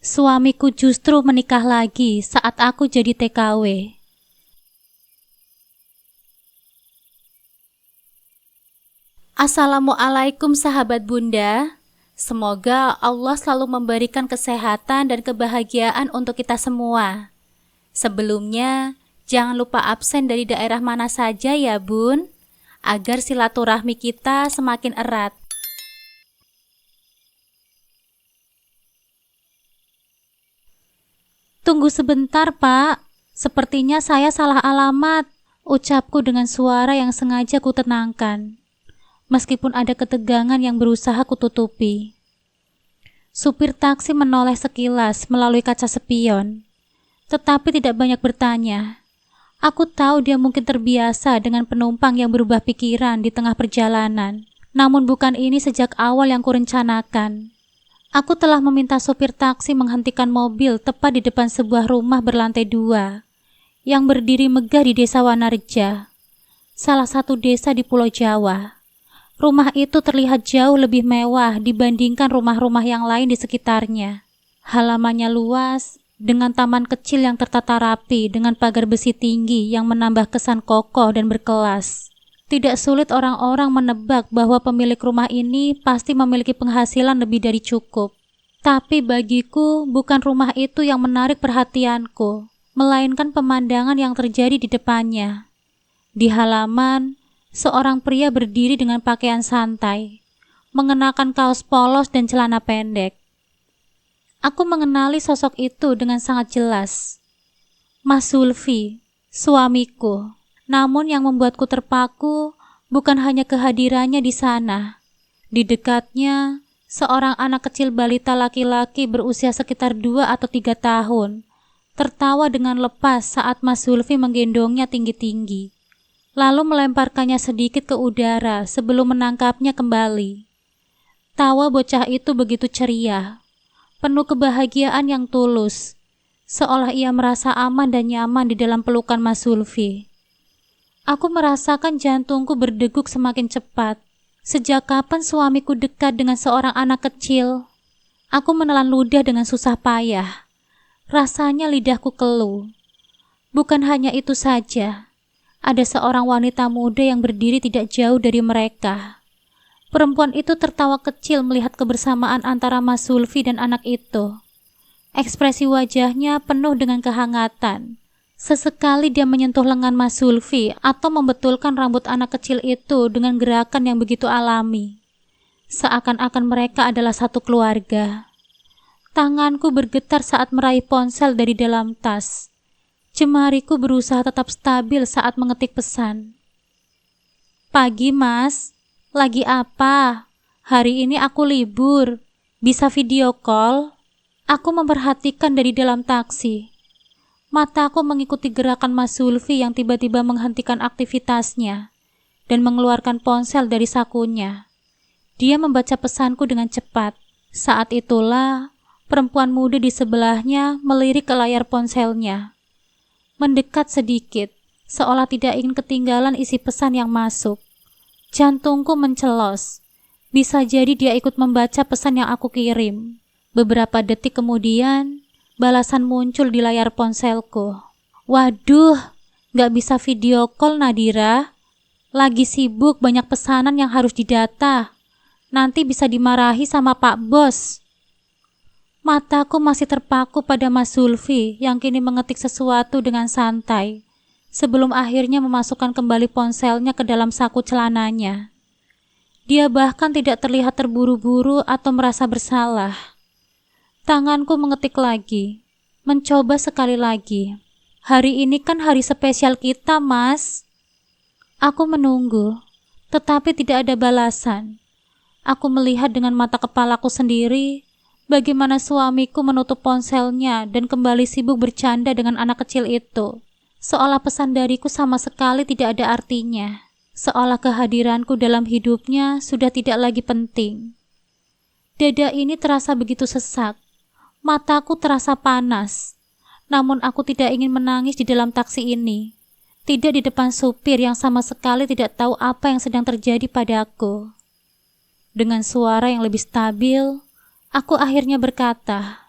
Suamiku justru menikah lagi saat aku jadi TKW. Assalamualaikum sahabat Bunda. Semoga Allah selalu memberikan kesehatan dan kebahagiaan untuk kita semua. Sebelumnya, jangan lupa absen dari daerah mana saja ya Bun, agar silaturahmi kita semakin erat. Tunggu sebentar, Pak. Sepertinya saya salah alamat. Ucapku dengan suara yang sengaja kutenangkan, meskipun ada ketegangan yang berusaha kututupi. Supir taksi menoleh sekilas melalui kaca spion, tetapi tidak banyak bertanya. Aku tahu dia mungkin terbiasa dengan penumpang yang berubah pikiran di tengah perjalanan. Namun bukan ini sejak awal yang kurencanakan. Aku telah meminta sopir taksi menghentikan mobil tepat di depan sebuah rumah berlantai 2 yang berdiri megah di Desa Wanareja, salah satu desa di Pulau Jawa. Rumah itu terlihat jauh lebih mewah dibandingkan rumah-rumah yang lain di sekitarnya. Halamannya luas, dengan taman kecil yang tertata rapi dengan pagar besi tinggi yang menambah kesan kokoh dan berkelas. Tidak sulit orang-orang menebak bahwa pemilik rumah ini pasti memiliki penghasilan lebih dari cukup. Tapi bagiku, bukan rumah itu yang menarik perhatianku, melainkan pemandangan yang terjadi di depannya. Di halaman, seorang pria berdiri dengan pakaian santai, mengenakan kaos polos dan celana pendek. Aku mengenali sosok itu dengan sangat jelas. Mas Zulfi, suamiku. Namun yang membuatku terpaku bukan hanya kehadirannya di sana. Di dekatnya, seorang anak kecil balita laki-laki berusia sekitar 2 atau 3 tahun, tertawa dengan lepas saat Mas Zulfi menggendongnya tinggi-tinggi, lalu melemparkannya sedikit ke udara sebelum menangkapnya kembali. Tawa bocah itu begitu ceria, penuh kebahagiaan yang tulus, seolah ia merasa aman dan nyaman di dalam pelukan Mas Zulfi. Aku merasakan jantungku berdegup semakin cepat. Sejak kapan suamiku dekat dengan seorang anak kecil? Aku menelan ludah dengan susah payah. Rasanya lidahku keluh. Bukan hanya itu saja. Ada seorang wanita muda yang berdiri tidak jauh dari mereka. Perempuan itu tertawa kecil melihat kebersamaan antara Mas Zulfi dan anak itu. Ekspresi wajahnya penuh dengan kehangatan. Sesekali dia menyentuh lengan Mas Zulfi atau membetulkan rambut anak kecil itu dengan gerakan yang begitu alami. Seakan-akan mereka adalah satu keluarga. Tanganku bergetar saat meraih ponsel dari dalam tas. Jemariku berusaha tetap stabil saat mengetik pesan. Pagi Mas, lagi apa? Hari ini aku libur. Bisa video call? Aku memperhatikan dari dalam taksi. Mataku mengikuti gerakan Mas Zulfi yang tiba-tiba menghentikan aktivitasnya dan mengeluarkan ponsel dari sakunya. Dia membaca pesanku dengan cepat. Saat itulah, perempuan muda di sebelahnya melirik ke layar ponselnya. Mendekat sedikit, seolah tidak ingin ketinggalan isi pesan yang masuk. Jantungku mencelos. Bisa jadi dia ikut membaca pesan yang aku kirim. Beberapa detik kemudian, balasan muncul di layar ponselku. Waduh, gak bisa video call Nadira. Lagi sibuk banyak pesanan yang harus didata. Nanti bisa dimarahi sama Pak Bos. Mataku masih terpaku pada Mas Zulfi yang kini mengetik sesuatu dengan santai, sebelum akhirnya memasukkan kembali ponselnya ke dalam saku celananya. Dia bahkan tidak terlihat terburu-buru atau merasa bersalah. Tanganku mengetik lagi, mencoba sekali lagi. Hari ini kan hari spesial kita, Mas. Aku menunggu, tetapi tidak ada balasan. Aku melihat dengan mata kepalaku sendiri bagaimana suamiku menutup ponselnya dan kembali sibuk bercanda dengan anak kecil itu. Seolah pesan dariku sama sekali tidak ada artinya. Seolah kehadiranku dalam hidupnya sudah tidak lagi penting. Dada ini terasa begitu sesak. Mataku terasa panas, namun aku tidak ingin menangis di dalam taksi ini. Tidak di depan supir yang sama sekali tidak tahu apa yang sedang terjadi padaku. Dengan suara yang lebih stabil, aku akhirnya berkata,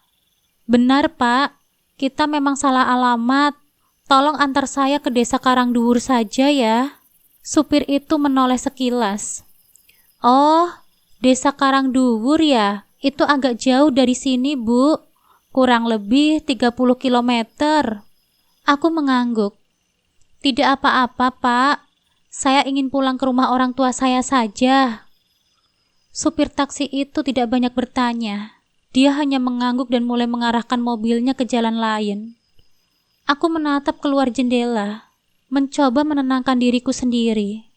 Benar, Pak. Kita memang salah alamat. Tolong antar saya ke Desa Karangduwur saja ya. Supir itu menoleh sekilas. Oh, Desa Karangduwur ya? Itu agak jauh dari sini, Bu. Kurang lebih 30 kilometer. Aku mengangguk. Tidak apa-apa, Pak. Saya ingin pulang ke rumah orang tua saya saja. Supir taksi itu tidak banyak bertanya. Dia hanya mengangguk dan mulai mengarahkan mobilnya ke jalan lain. Aku menatap keluar jendela, mencoba menenangkan diriku sendiri.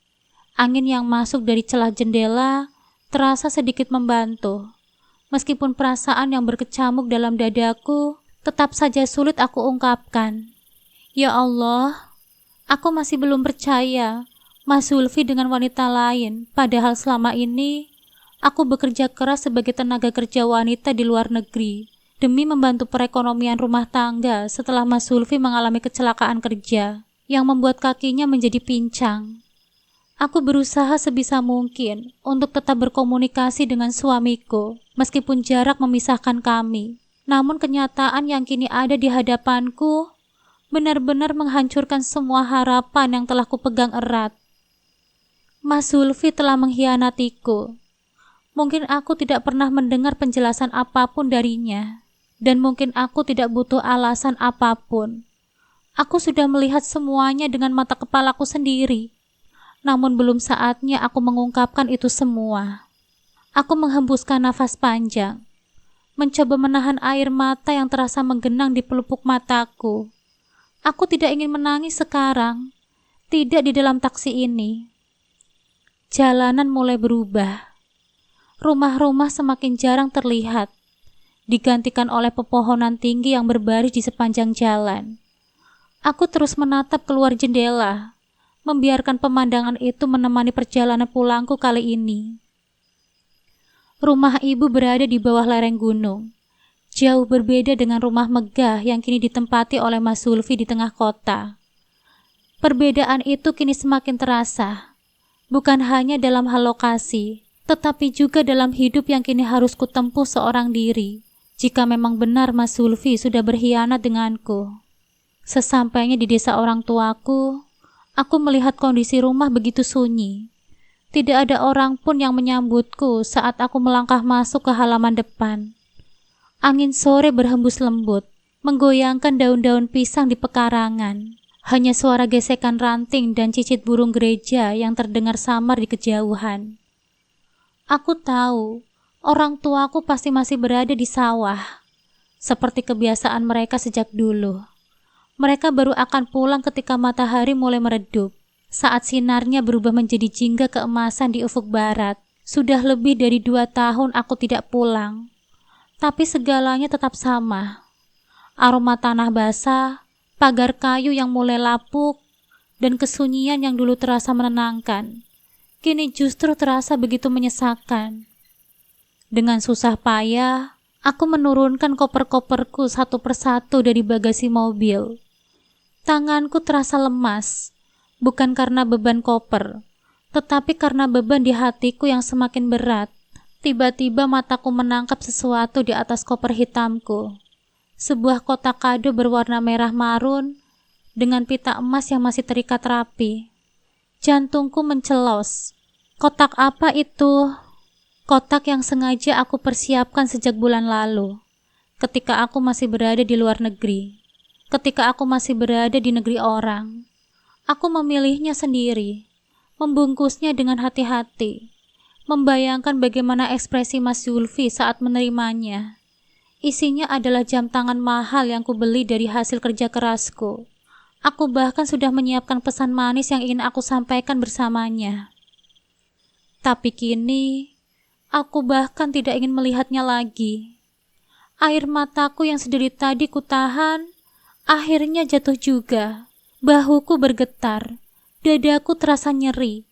Angin yang masuk dari celah jendela terasa sedikit membantu. Meskipun perasaan yang berkecamuk dalam dadaku tetap saja sulit aku ungkapkan. Ya Allah, aku masih belum percaya Mas Zulfi dengan wanita lain, padahal selama ini aku bekerja keras sebagai tenaga kerja wanita di luar negeri demi membantu perekonomian rumah tangga setelah Mas Zulfi mengalami kecelakaan kerja yang membuat kakinya menjadi pincang. Aku berusaha sebisa mungkin untuk tetap berkomunikasi dengan suamiku meskipun jarak memisahkan kami. Namun kenyataan yang kini ada di hadapanku benar-benar menghancurkan semua harapan yang telah kupegang erat. Mas Zulfi telah mengkhianatiku. Mungkin aku tidak pernah mendengar penjelasan apapun darinya, dan mungkin aku tidak butuh alasan apapun. Aku sudah melihat semuanya dengan mata kepalaku sendiri, namun belum saatnya aku mengungkapkan itu semua. Aku menghembuskan nafas panjang, mencoba menahan air mata yang terasa menggenang di pelupuk mataku. Aku tidak ingin menangis sekarang, tidak di dalam taksi ini. Jalanan mulai berubah. Rumah-rumah semakin jarang terlihat, digantikan oleh pepohonan tinggi yang berbaris di sepanjang jalan. Aku terus menatap keluar jendela, membiarkan pemandangan itu menemani perjalanan pulangku kali ini. Rumah ibu berada di bawah lereng gunung, jauh berbeda dengan rumah megah yang kini ditempati oleh Mas Zulfi di tengah kota. Perbedaan itu kini semakin terasa, bukan hanya dalam hal lokasi, tetapi juga dalam hidup yang kini harus kutempuh seorang diri, jika memang benar Mas Zulfi sudah berkhianat denganku. Sesampainya di desa orang tuaku, aku melihat kondisi rumah begitu sunyi. Tidak ada orang pun yang menyambutku saat aku melangkah masuk ke halaman depan. Angin sore berhembus lembut, menggoyangkan daun-daun pisang di pekarangan. Hanya suara gesekan ranting dan cicit burung gereja yang terdengar samar di kejauhan. Aku tahu, orang tuaku pasti masih berada di sawah, seperti kebiasaan mereka sejak dulu. Mereka baru akan pulang ketika matahari mulai meredup, saat sinarnya berubah menjadi jingga keemasan di ufuk barat. Sudah lebih dari 2 tahun aku tidak pulang, tapi segalanya tetap sama. Aroma tanah basah, pagar kayu yang mulai lapuk, dan kesunyian yang dulu terasa menenangkan kini justru terasa begitu menyesakkan. Dengan susah payah, aku menurunkan koper-koperku satu persatu dari bagasi mobil. Tanganku terasa lemas, bukan karena beban koper, tetapi karena beban di hatiku yang semakin berat. Tiba-tiba mataku menangkap sesuatu di atas koper hitamku. Sebuah kotak kado berwarna merah marun dengan pita emas yang masih terikat rapi. Jantungku mencelos. Kotak apa itu? Kotak yang sengaja aku persiapkan sejak bulan lalu, ketika aku masih berada di luar negeri, ketika aku masih berada di negeri orang. Aku memilihnya sendiri, membungkusnya dengan hati-hati, membayangkan bagaimana ekspresi Mas Zulfi saat menerimanya. Isinya adalah jam tangan mahal yang kubeli dari hasil kerja kerasku. Aku bahkan sudah menyiapkan pesan manis yang ingin aku sampaikan bersamanya. Tapi kini, aku bahkan tidak ingin melihatnya lagi. Air mataku yang sedari tadi kutahan, akhirnya jatuh juga. Bahuku bergetar, dadaku terasa nyeri.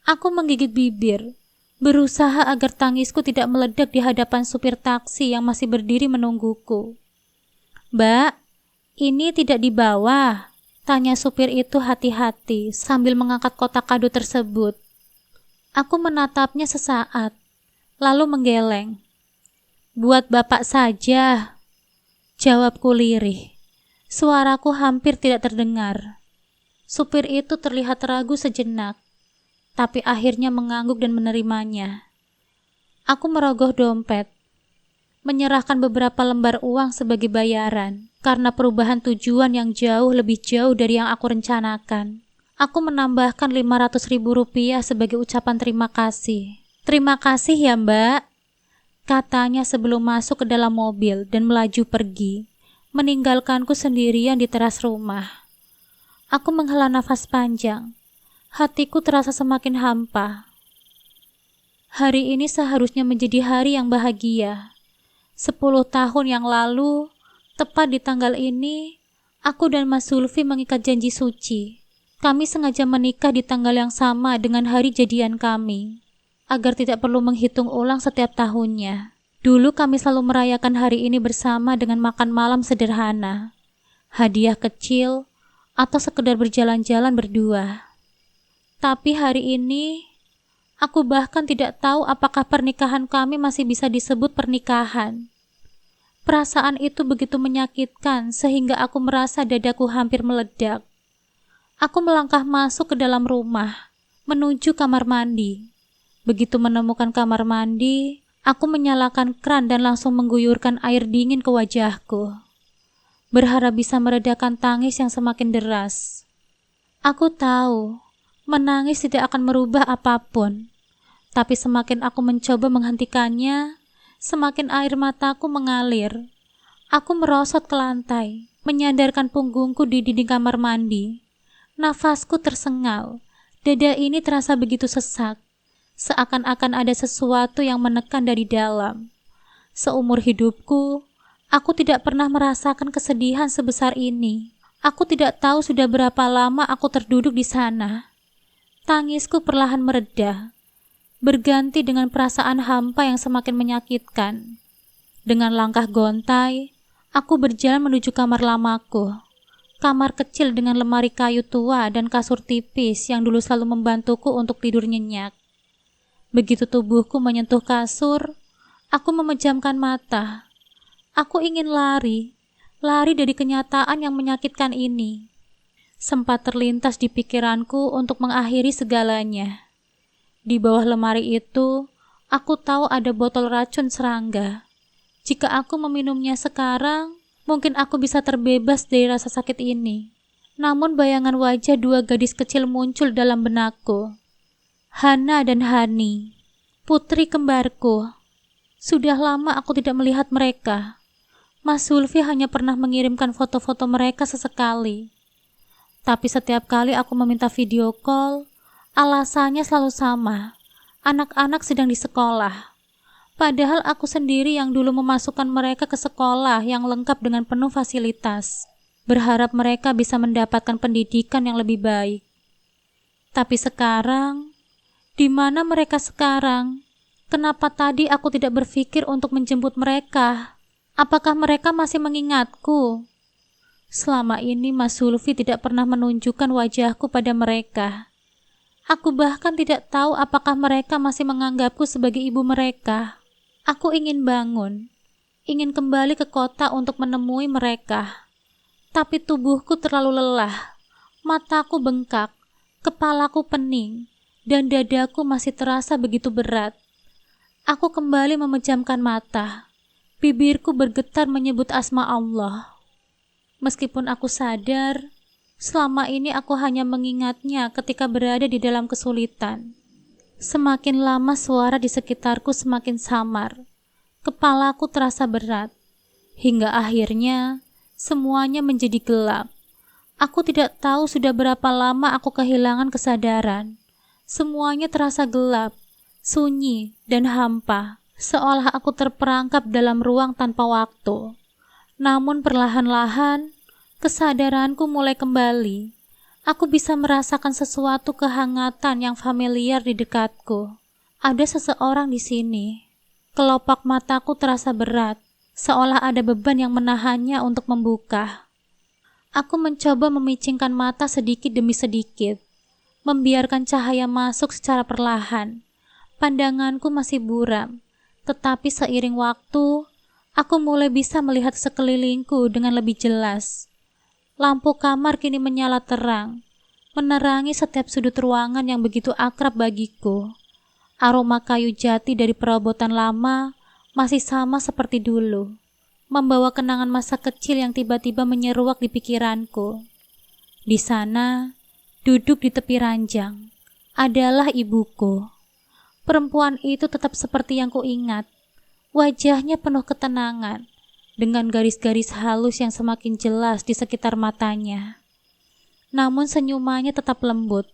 Aku menggigit bibir, berusaha agar tangisku tidak meledak di hadapan supir taksi yang masih berdiri menungguku. "Mbak, ini tidak dibawa?" tanya supir itu hati-hati sambil mengangkat kotak kado tersebut. Aku menatapnya sesaat, lalu menggeleng. "Buat Bapak saja." Jawabku lirih. Suaraku hampir tidak terdengar. Supir itu terlihat ragu sejenak, tapi akhirnya mengangguk dan menerimanya. Aku merogoh dompet, menyerahkan beberapa lembar uang sebagai bayaran karena perubahan tujuan yang lebih jauh dari yang aku rencanakan. Aku menambahkan Rp500.000 sebagai ucapan terima kasih. Terima kasih ya Mbak, katanya sebelum masuk ke dalam mobil dan melaju pergi, meninggalkanku sendirian di teras rumah. Aku menghela nafas panjang. Hatiku terasa semakin hampa. Hari ini seharusnya menjadi hari yang bahagia. 10 tahun yang lalu, tepat di tanggal ini, aku dan Mas Zulfi mengikat janji suci. Kami sengaja menikah di tanggal yang sama dengan hari jadian kami, agar tidak perlu menghitung ulang setiap tahunnya. Dulu kami selalu merayakan hari ini bersama dengan makan malam sederhana, hadiah kecil, atau sekedar berjalan-jalan berdua. Tapi hari ini, aku bahkan tidak tahu apakah pernikahan kami masih bisa disebut pernikahan. Perasaan itu begitu menyakitkan sehingga aku merasa dadaku hampir meledak. Aku melangkah masuk ke dalam rumah, menuju kamar mandi. Begitu menemukan kamar mandi, aku menyalakan kran dan langsung mengguyurkan air dingin ke wajahku, berharap bisa meredakan tangis yang semakin deras. Aku tahu, menangis tidak akan merubah apapun, tapi semakin aku mencoba menghentikannya, semakin air mataku mengalir. Aku merosot ke lantai, menyandarkan punggungku di dinding kamar mandi. Nafasku tersengal, dada ini terasa begitu sesak, seakan-akan ada sesuatu yang menekan dari dalam. Seumur hidupku, aku tidak pernah merasakan kesedihan sebesar ini. Aku tidak tahu sudah berapa lama aku terduduk di sana. Tangisku perlahan mereda, berganti dengan perasaan hampa yang semakin menyakitkan. Dengan langkah gontai, aku berjalan menuju kamar lamaku. Kamar kecil dengan lemari kayu tua dan kasur tipis yang dulu selalu membantuku untuk tidur nyenyak. Begitu tubuhku menyentuh kasur, aku memejamkan mata. Aku ingin lari dari kenyataan yang menyakitkan ini. Sempat terlintas di pikiranku untuk mengakhiri segalanya. Di bawah lemari itu, aku tahu ada botol racun serangga. Jika aku meminumnya sekarang, mungkin aku bisa terbebas dari rasa sakit ini. Namun bayangan wajah 2 gadis kecil muncul dalam benakku. Hana dan Hani, putri kembarku. Sudah lama aku tidak melihat mereka. Mas Zulfi hanya pernah mengirimkan foto-foto mereka sesekali. Tapi setiap kali aku meminta video call, alasannya selalu sama. Anak-anak sedang di sekolah. Padahal aku sendiri yang dulu memasukkan mereka ke sekolah yang lengkap dengan penuh fasilitas, berharap mereka bisa mendapatkan pendidikan yang lebih baik. Tapi sekarang, di mana mereka sekarang? Kenapa tadi aku tidak berpikir untuk menjemput mereka? Apakah mereka masih mengingatku? Selama ini Mas Zulfi tidak pernah menunjukkan wajahku pada mereka. Aku bahkan tidak tahu apakah mereka masih menganggapku sebagai ibu mereka. Aku ingin bangun, ingin kembali ke kota untuk menemui mereka. Tapi tubuhku terlalu lelah, mataku bengkak, kepalaku pening, dan dadaku masih terasa begitu berat. Aku kembali memejamkan mata, bibirku bergetar menyebut asma Allah. Meskipun aku sadar, selama ini aku hanya mengingatnya ketika berada di dalam kesulitan. Semakin lama suara di sekitarku semakin samar. Kepalaku terasa berat. Hingga akhirnya semuanya menjadi gelap. Aku tidak tahu sudah berapa lama aku kehilangan kesadaran. Semuanya terasa gelap, sunyi, dan hampa. Seolah aku terperangkap dalam ruang tanpa waktu. Namun perlahan-lahan, kesadaranku mulai kembali. Aku bisa merasakan sesuatu kehangatan yang familiar di dekatku. Ada seseorang di sini. Kelopak mataku terasa berat, seolah ada beban yang menahannya untuk membuka. Aku mencoba memicingkan mata sedikit demi sedikit, membiarkan cahaya masuk secara perlahan. Pandanganku masih buram, tetapi seiring waktu, Aku mulai bisa melihat sekelilingku dengan lebih jelas. Lampu kamar kini menyala terang, menerangi setiap sudut ruangan yang begitu akrab bagiku. Aroma kayu jati dari perabotan lama masih sama seperti dulu, membawa kenangan masa kecil yang tiba-tiba menyeruak di pikiranku. Di sana, duduk di tepi ranjang, adalah ibuku. Perempuan itu tetap seperti yang kuingat. Wajahnya penuh ketenangan, dengan garis-garis halus yang semakin jelas di sekitar matanya. Namun senyumannya tetap lembut,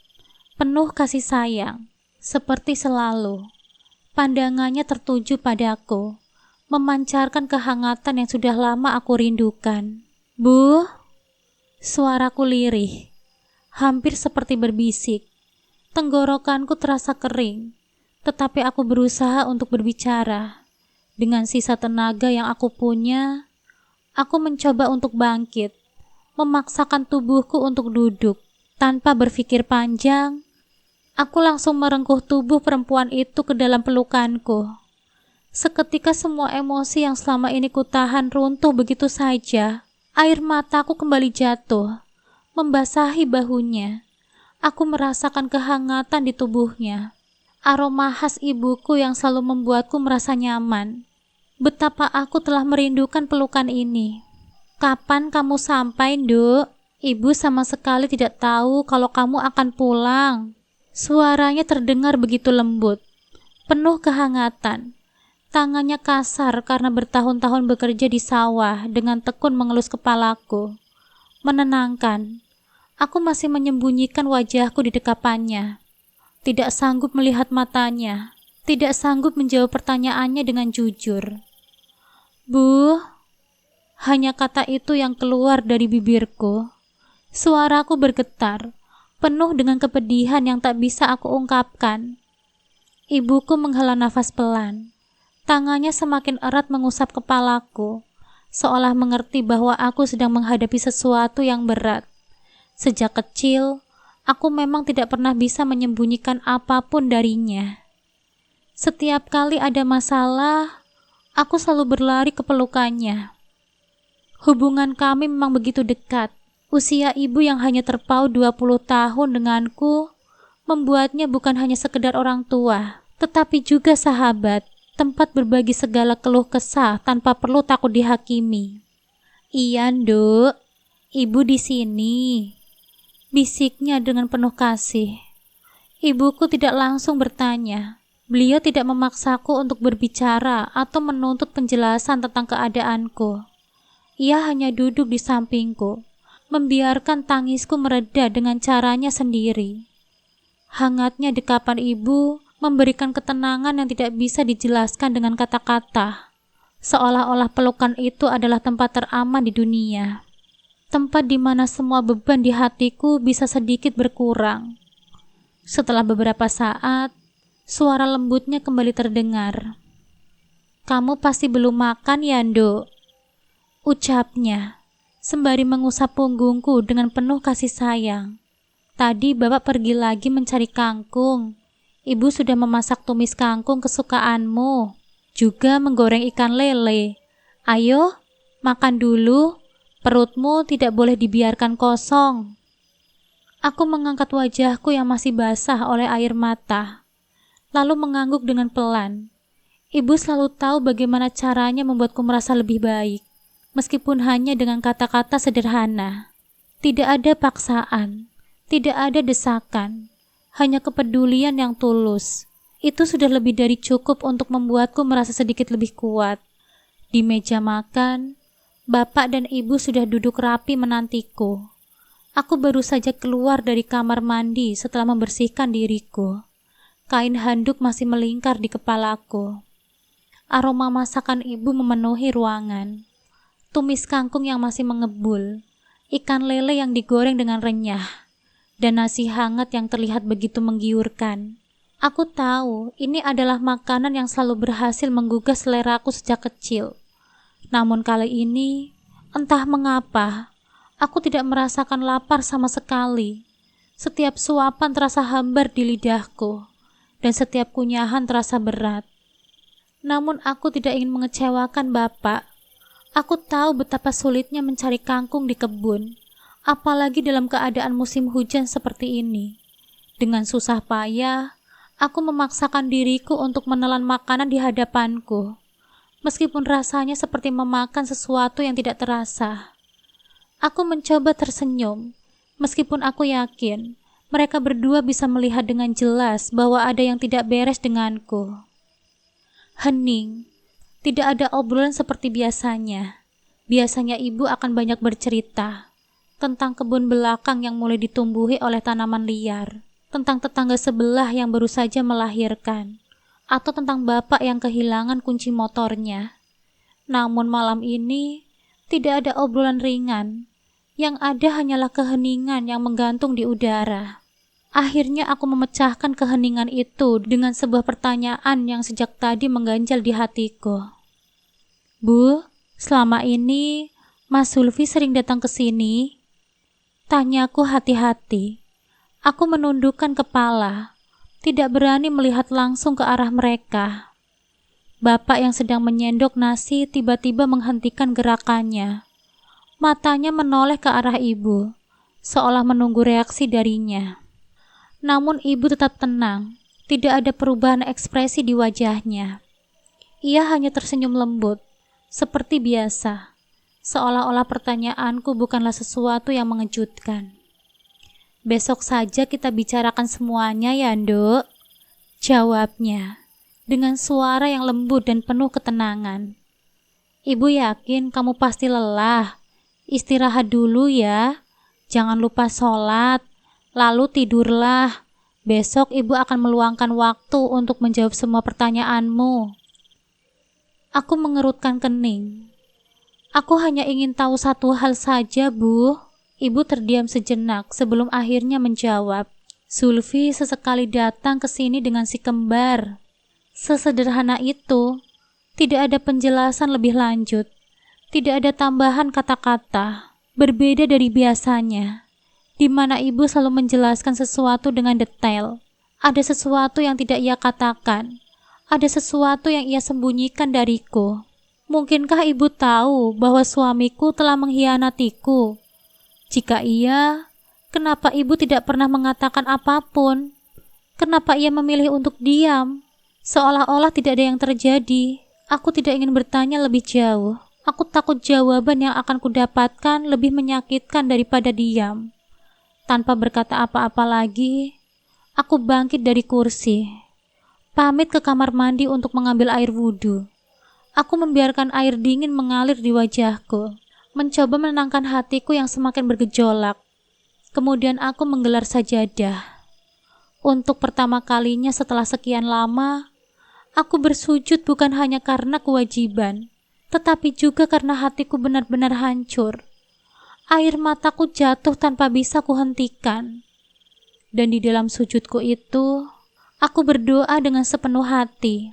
penuh kasih sayang, seperti selalu. Pandangannya tertuju padaku, memancarkan kehangatan yang sudah lama aku rindukan. "Bu," suaraku lirih, hampir seperti berbisik. Tenggorokanku terasa kering, tetapi aku berusaha untuk berbicara. Dengan sisa tenaga yang aku punya, aku mencoba untuk bangkit, memaksakan tubuhku untuk duduk. Tanpa berpikir panjang, aku langsung merengkuh tubuh perempuan itu ke dalam pelukanku. Seketika semua emosi yang selama ini kutahan runtuh begitu saja. Air mataku kembali jatuh, membasahi bahunya. Aku merasakan kehangatan di tubuhnya. Aroma khas ibuku yang selalu membuatku merasa nyaman. Betapa aku telah merindukan pelukan ini. "Kapan kamu sampai, Nduk? Ibu sama sekali tidak tahu kalau kamu akan pulang." Suaranya terdengar begitu lembut, penuh kehangatan. Tangannya kasar karena bertahun-tahun bekerja di sawah dengan tekun mengelus kepalaku. Menenangkan. Aku masih menyembunyikan wajahku di dekapannya. Tidak sanggup melihat matanya, tidak sanggup menjawab pertanyaannya dengan jujur. "Bu," hanya kata itu yang keluar dari bibirku. Suaraku bergetar, penuh dengan kepedihan yang tak bisa aku ungkapkan. Ibuku menghela nafas pelan. Tangannya semakin erat mengusap kepalaku, seolah mengerti bahwa aku sedang menghadapi sesuatu yang berat. Sejak kecil, aku memang tidak pernah bisa menyembunyikan apapun darinya. Setiap kali ada masalah, aku selalu berlari ke pelukannya. Hubungan kami memang begitu dekat. Usia ibu yang hanya terpaut 20 tahun denganku membuatnya bukan hanya sekedar orang tua, tetapi juga sahabat, tempat berbagi segala keluh kesah tanpa perlu takut dihakimi. "Iya, Nduk, ibu di sini," bisiknya dengan penuh kasih. Ibuku tidak langsung bertanya. Beliau tidak memaksaku untuk berbicara atau menuntut penjelasan tentang keadaanku. Ia hanya duduk di sampingku, membiarkan tangisku mereda dengan caranya sendiri. Hangatnya dekapan ibu memberikan ketenangan yang tidak bisa dijelaskan dengan kata-kata. Seolah-olah pelukan itu adalah tempat teraman di dunia. Tempat di mana semua beban di hatiku bisa sedikit berkurang. Setelah beberapa saat, suara lembutnya kembali terdengar. "Kamu pasti belum makan ya, Nduk?" ucapnya, sembari mengusap punggungku dengan penuh kasih sayang. "Tadi Bapak pergi lagi mencari kangkung. Ibu sudah memasak tumis kangkung kesukaanmu, juga menggoreng ikan lele. Ayo, makan dulu. Perutmu tidak boleh dibiarkan kosong." Aku mengangkat wajahku yang masih basah oleh air mata, lalu mengangguk dengan pelan. Ibu selalu tahu bagaimana caranya membuatku merasa lebih baik, meskipun hanya dengan kata-kata sederhana. Tidak ada paksaan, tidak ada desakan, hanya kepedulian yang tulus. Itu sudah lebih dari cukup untuk membuatku merasa sedikit lebih kuat. Di meja makan, Bapak dan Ibu sudah duduk rapi menantiku. Aku baru saja keluar dari kamar mandi setelah membersihkan diriku. Kain handuk masih melingkar di kepalaku. Aroma masakan ibu memenuhi ruangan. Tumis kangkung yang masih mengebul, ikan lele yang digoreng dengan renyah, dan nasi hangat yang terlihat begitu menggiurkan. Aku tahu ini adalah makanan yang selalu berhasil menggugah seleraku sejak kecil. Namun kali ini, entah mengapa, aku tidak merasakan lapar sama sekali. Setiap suapan terasa hambar di lidahku, dan setiap kunyahan terasa berat. Namun aku tidak ingin mengecewakan Bapak. Aku tahu betapa sulitnya mencari kangkung di kebun, apalagi dalam keadaan musim hujan seperti ini. Dengan susah payah, aku memaksakan diriku untuk menelan makanan di hadapanku, meskipun rasanya seperti memakan sesuatu yang tidak terasa. Aku mencoba tersenyum, meskipun aku yakin mereka berdua bisa melihat dengan jelas bahwa ada yang tidak beres denganku. Hening. Tidak ada obrolan seperti biasanya. Biasanya ibu akan banyak bercerita tentang kebun belakang yang mulai ditumbuhi oleh tanaman liar, tentang tetangga sebelah yang baru saja melahirkan, atau tentang bapak yang kehilangan kunci motornya. Namun malam ini tidak ada obrolan ringan. Yang ada hanyalah keheningan yang menggantung di udara. Akhirnya aku memecahkan keheningan itu dengan sebuah pertanyaan yang sejak tadi mengganjal di hatiku. Bu, selama ini Mas Zulfi sering datang ke sini? Tanyaku hati-hati. Aku menundukkan kepala, tidak berani melihat langsung ke arah mereka. Bapak yang sedang menyendok nasi tiba-tiba menghentikan gerakannya. Matanya menoleh ke arah ibu, seolah menunggu reaksi darinya. Namun ibu tetap tenang, tidak ada perubahan ekspresi di wajahnya. Ia hanya tersenyum lembut, seperti biasa, seolah-olah pertanyaanku bukanlah sesuatu yang mengejutkan. Besok saja kita bicarakan semuanya ya, Nduk, jawabnya, dengan suara yang lembut dan penuh ketenangan. Ibu yakin kamu pasti lelah, istirahat dulu ya, jangan lupa sholat, lalu tidurlah. Besok ibu akan meluangkan waktu untuk menjawab semua pertanyaanmu. Aku mengerutkan kening. Aku hanya ingin tahu satu hal saja, Bu. Ibu terdiam sejenak sebelum akhirnya menjawab. Zulfi sesekali datang ke sini dengan si kembar. Sesederhana itu. Tidak ada penjelasan lebih lanjut. Tidak ada tambahan kata-kata. Berbeda dari biasanya, di mana ibu selalu menjelaskan sesuatu dengan detail. Ada sesuatu yang tidak ia katakan. Ada sesuatu yang ia sembunyikan dariku. Mungkinkah ibu tahu bahwa suamiku telah mengkhianatiku? Jika iya, kenapa ibu tidak pernah mengatakan apapun? Kenapa ia memilih untuk diam? Seolah-olah tidak ada yang terjadi. Aku tidak ingin bertanya lebih jauh. Aku takut jawaban yang akan kudapatkan lebih menyakitkan daripada diam. Tanpa berkata apa-apa lagi, aku bangkit dari kursi, pamit ke kamar mandi untuk mengambil air wudhu. Aku membiarkan air dingin mengalir di wajahku, mencoba menenangkan hatiku yang semakin bergejolak. Kemudian aku menggelar sajadah. Untuk pertama kalinya setelah sekian lama, aku bersujud bukan hanya karena kewajiban, tetapi juga karena hatiku benar-benar hancur. Air mataku jatuh tanpa bisa kuhentikan. Dan di dalam sujudku itu, aku berdoa dengan sepenuh hati.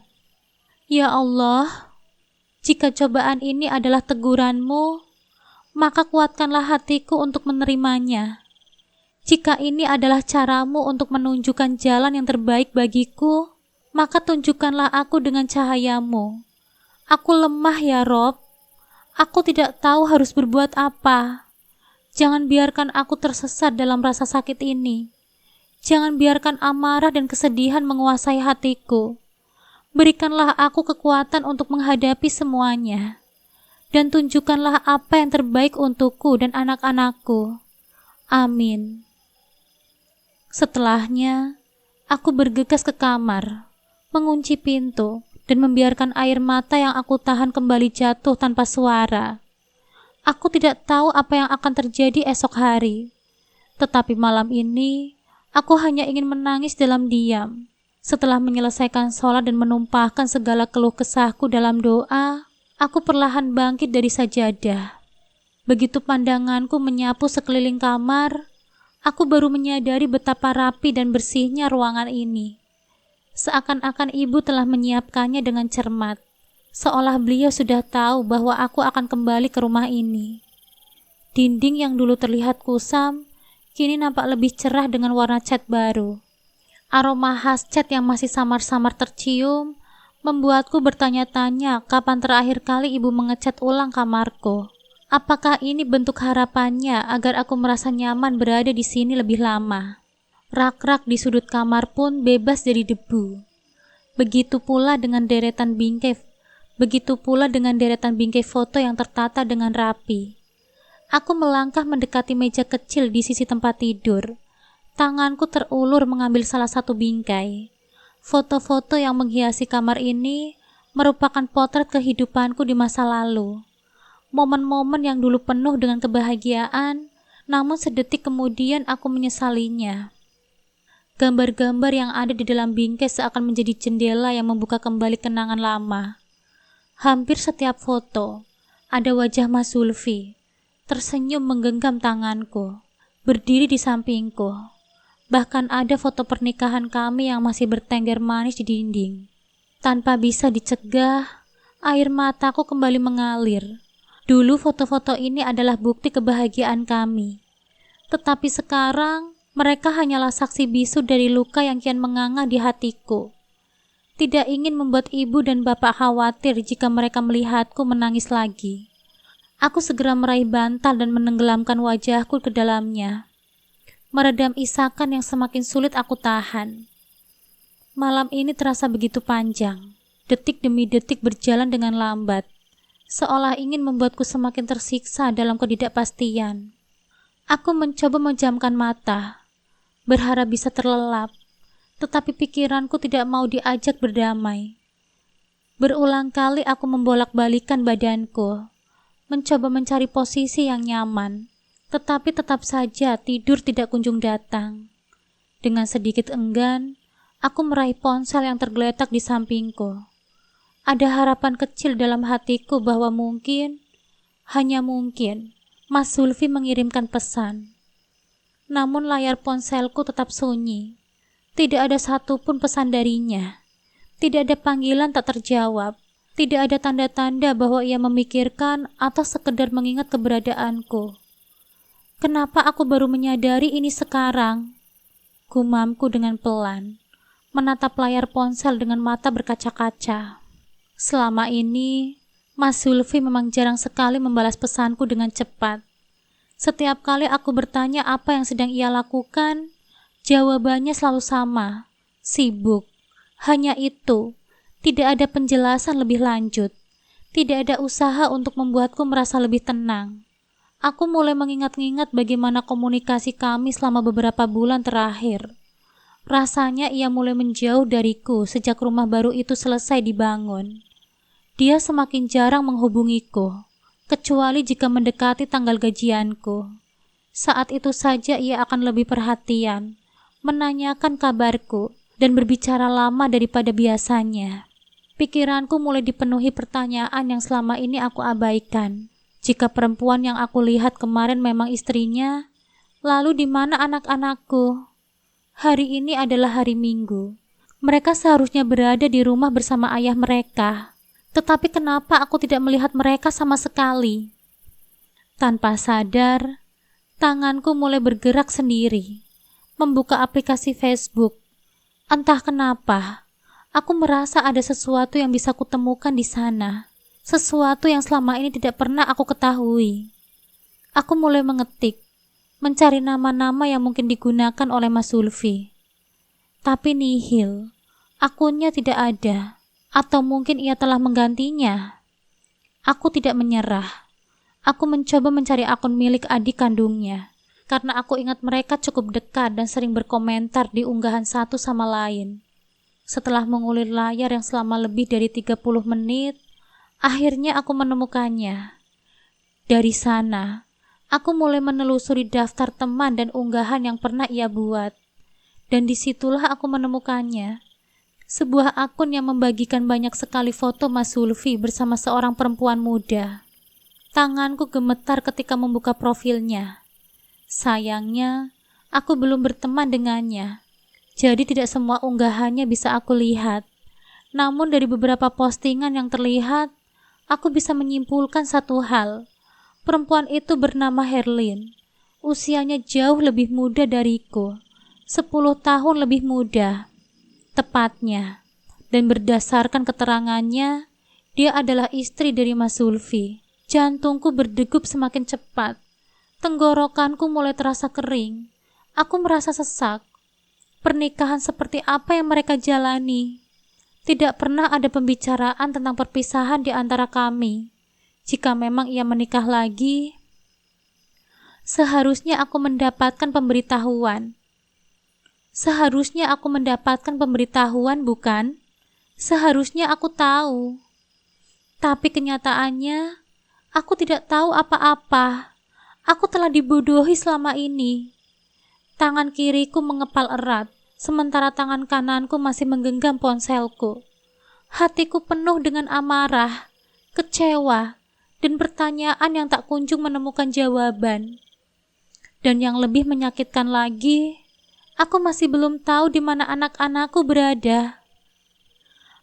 Ya Allah, jika cobaan ini adalah teguran-Mu, maka kuatkanlah hatiku untuk menerimanya. Jika ini adalah cara-Mu untuk menunjukkan jalan yang terbaik bagiku, maka tunjukkanlah aku dengan cahaya-Mu. Aku lemah ya Rob. Aku tidak tahu harus berbuat apa. Jangan biarkan aku tersesat dalam rasa sakit ini. Jangan biarkan amarah dan kesedihan menguasai hatiku. Berikanlah aku kekuatan untuk menghadapi semuanya. Dan tunjukkanlah apa yang terbaik untukku dan anak-anakku. Amin. Setelahnya, aku bergegas ke kamar, mengunci pintu, dan membiarkan air mata yang aku tahan kembali jatuh tanpa suara. Aku tidak tahu apa yang akan terjadi esok hari. Tetapi malam ini, aku hanya ingin menangis dalam diam. Setelah menyelesaikan sholat dan menumpahkan segala keluh kesahku dalam doa, aku perlahan bangkit dari sajadah. Begitu pandanganku menyapu sekeliling kamar, aku baru menyadari betapa rapi dan bersihnya ruangan ini. Seakan-akan ibu telah menyiapkannya dengan cermat. Seolah beliau sudah tahu bahwa aku akan kembali ke rumah ini. Dinding yang dulu terlihat kusam, kini nampak lebih cerah dengan warna cat baru. Aroma khas cat yang masih samar-samar tercium, membuatku bertanya-tanya kapan terakhir kali ibu mengecat ulang kamarku. Apakah ini bentuk harapannya agar aku merasa nyaman berada di sini lebih lama? Rak-rak di sudut kamar pun bebas dari debu. Begitu pula dengan deretan bingkai foto yang tertata dengan rapi. Aku melangkah mendekati meja kecil di sisi tempat tidur. Tanganku terulur mengambil salah satu bingkai. Foto-foto yang menghiasi kamar ini merupakan potret kehidupanku di masa lalu. Momen-momen yang dulu penuh dengan kebahagiaan, namun sedetik kemudian aku menyesalinya. Gambar-gambar yang ada di dalam bingkai seakan menjadi jendela yang membuka kembali kenangan lama. Hampir setiap foto, ada wajah Mas Zulfi, tersenyum menggenggam tanganku, berdiri di sampingku. Bahkan ada foto pernikahan kami yang masih bertengger manis di dinding. Tanpa bisa dicegah, air mataku kembali mengalir. Dulu foto-foto ini adalah bukti kebahagiaan kami. Tetapi sekarang, mereka hanyalah saksi bisu dari luka yang kian menganga di hatiku. Tidak ingin membuat ibu dan bapak khawatir jika mereka melihatku menangis lagi. Aku segera meraih bantal dan menenggelamkan wajahku ke dalamnya, meredam isakan yang semakin sulit aku tahan. Malam ini terasa begitu panjang. Detik demi detik berjalan dengan lambat, seolah ingin membuatku semakin tersiksa dalam ketidakpastian. Aku mencoba menjamkan mata, berharap bisa terlelap, tetapi pikiranku tidak mau diajak berdamai. Berulang kali aku membolak-balikan badanku, mencoba mencari posisi yang nyaman, tetapi tetap saja tidur tidak kunjung datang. Dengan sedikit enggan, aku meraih ponsel yang tergeletak di sampingku. Ada harapan kecil dalam hatiku bahwa mungkin, hanya mungkin, Mas Zulfi mengirimkan pesan. Namun layar ponselku tetap sunyi. Tidak ada satupun pesan darinya. Tidak ada panggilan tak terjawab. Tidak ada tanda-tanda bahwa ia memikirkan atau sekedar mengingat keberadaanku. Kenapa aku baru menyadari ini sekarang? Gumamku dengan pelan, menatap layar ponsel dengan mata berkaca-kaca. Selama ini, Mas Zulfi memang jarang sekali membalas pesanku dengan cepat. Setiap kali aku bertanya apa yang sedang ia lakukan, jawabannya selalu sama, sibuk. Hanya itu, tidak ada penjelasan lebih lanjut. Tidak ada usaha untuk membuatku merasa lebih tenang. Aku mulai mengingat-ingat bagaimana komunikasi kami selama beberapa bulan terakhir. Rasanya ia mulai menjauh dariku sejak rumah baru itu selesai dibangun. Dia semakin jarang menghubungiku, kecuali jika mendekati tanggal gajianku. Saat itu saja ia akan lebih perhatian, menanyakan kabarku, dan berbicara lama daripada biasanya. Pikiranku mulai dipenuhi pertanyaan yang selama ini aku abaikan. Jika perempuan yang aku lihat kemarin memang istrinya, lalu di mana anak-anakku? Hari ini adalah hari Minggu. Mereka seharusnya berada di rumah bersama ayah mereka. Tetapi kenapa aku tidak melihat mereka sama sekali? Tanpa sadar, tanganku mulai bergerak sendiri, membuka aplikasi Facebook. Entah kenapa, aku merasa ada sesuatu yang bisa kutemukan di sana. Sesuatu yang selama ini tidak pernah aku ketahui. Aku mulai mengetik, mencari nama-nama yang mungkin digunakan oleh Mas Zulfi. Tapi nihil, akunnya tidak ada, atau mungkin ia telah menggantinya. Aku tidak menyerah. Aku mencoba mencari akun milik adik kandungnya, karena aku ingat mereka cukup dekat dan sering berkomentar di unggahan satu sama lain. Setelah mengulir layar yang selama lebih dari 30 menit, akhirnya aku menemukannya. Dari sana, aku mulai menelusuri daftar teman dan unggahan yang pernah ia buat. Dan disitulah aku menemukannya. Sebuah akun yang membagikan banyak sekali foto Mas Zulfi bersama seorang perempuan muda. Tanganku gemetar ketika membuka profilnya. Sayangnya, aku belum berteman dengannya. Jadi tidak semua unggahannya bisa aku lihat. Namun dari beberapa postingan yang terlihat, aku bisa menyimpulkan satu hal. Perempuan itu bernama Herlin. Usianya jauh lebih muda dariku. 10 tahun lebih muda. Tepatnya, Dan berdasarkan keterangannya, dia adalah istri dari Mas Zulfi. Jantungku berdegup semakin cepat. Tenggorokanku mulai terasa kering. Aku merasa sesak. Pernikahan seperti apa yang mereka jalani? Tidak pernah ada pembicaraan tentang perpisahan di antara kami. Jika memang ia menikah lagi, seharusnya aku mendapatkan pemberitahuan. Bukan? Seharusnya aku tahu. Tapi kenyataannya, aku tidak tahu apa-apa. Aku telah dibodohi selama ini. Tangan kiriku mengepal erat, sementara tangan kananku masih menggenggam ponselku. Hatiku penuh dengan amarah, kecewa, dan pertanyaan yang tak kunjung menemukan jawaban. Dan yang lebih menyakitkan lagi, aku masih belum tahu di mana anak-anakku berada.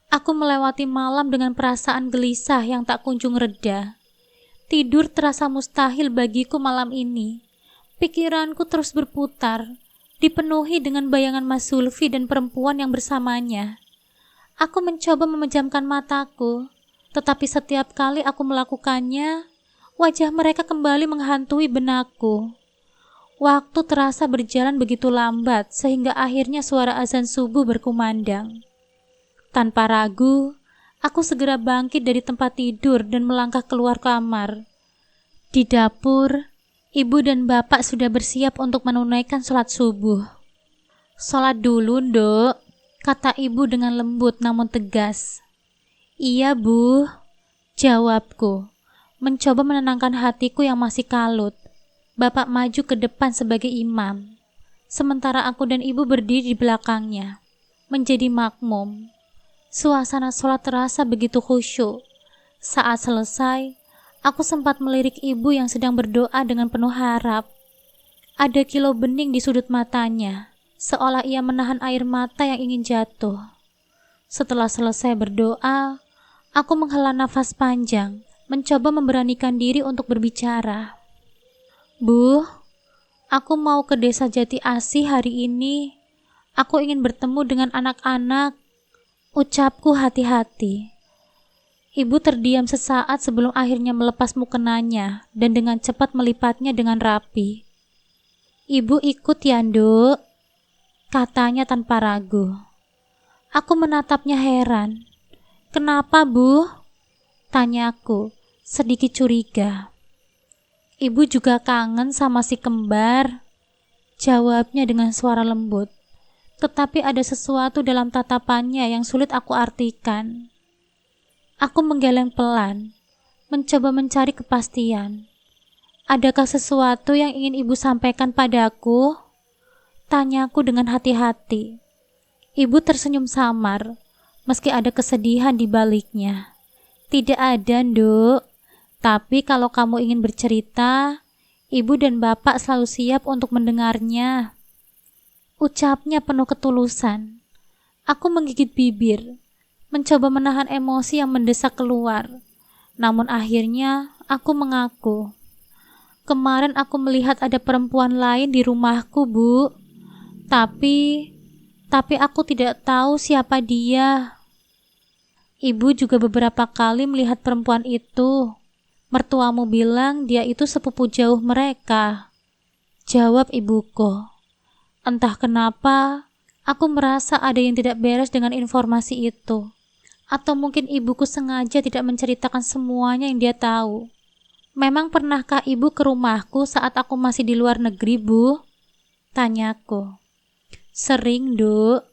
Aku melewati malam dengan perasaan gelisah yang tak kunjung reda. Tidur terasa mustahil bagiku malam ini. Pikiranku terus berputar, dipenuhi dengan bayangan Mas Zulfi dan perempuan yang bersamanya. Aku mencoba memejamkan mataku, tetapi setiap kali aku melakukannya, wajah mereka kembali menghantui benakku. Waktu terasa berjalan begitu lambat sehingga akhirnya suara azan subuh berkumandang. Tanpa ragu, aku segera bangkit dari tempat tidur dan melangkah keluar kamar. Di dapur, ibu dan bapak sudah bersiap untuk menunaikan sholat subuh. "Sholat dulu, Nduk," kata ibu dengan lembut namun tegas. "Iya, Bu," jawabku, mencoba menenangkan hatiku yang masih kalut. Bapak maju ke depan sebagai imam, sementara aku dan ibu berdiri di belakangnya, menjadi makmum. Suasana sholat terasa begitu khusyuk. Saat selesai, aku sempat melirik ibu yang sedang berdoa dengan penuh harap. Ada kilau bening di sudut matanya, seolah ia menahan air mata yang ingin jatuh. Setelah selesai berdoa, aku menghela nafas panjang, mencoba memberanikan diri untuk berbicara. "Bu, aku mau ke desa Jati Asih hari ini. Aku ingin bertemu dengan anak-anak," ucapku hati-hati. Ibu terdiam sesaat sebelum akhirnya melepas mukenanya dan dengan cepat melipatnya dengan rapi. "Ibu ikut ya, Nduk," katanya tanpa ragu. Aku menatapnya heran. "Kenapa, Bu?" tanyaku, sedikit curiga. "Ibu juga kangen sama si kembar," jawabnya dengan suara lembut. Tetapi ada sesuatu dalam tatapannya yang sulit aku artikan. Aku menggeleng pelan, mencoba mencari kepastian. "Adakah sesuatu yang ingin ibu sampaikan padaku?" tanyaku dengan hati-hati. Ibu tersenyum samar, meski ada kesedihan di baliknya. "Tidak ada, Nduk. Tapi kalau kamu ingin bercerita, ibu dan bapak selalu siap untuk mendengarnya," ucapnya penuh ketulusan. Aku menggigit bibir, mencoba menahan emosi yang mendesak keluar. Namun akhirnya aku mengaku. "Kemarin aku melihat ada perempuan lain di rumahku, Bu. Tapi aku tidak tahu siapa dia." "Ibu juga beberapa kali melihat perempuan itu. Mertuamu bilang dia itu sepupu jauh mereka," jawab ibuku. Entah kenapa, aku merasa ada yang tidak beres dengan informasi itu. Atau mungkin ibuku sengaja tidak menceritakan semuanya yang dia tahu. "Memang pernahkah ibu ke rumahku saat aku masih di luar negeri, Bu?" tanyaku. "Sering, Duk.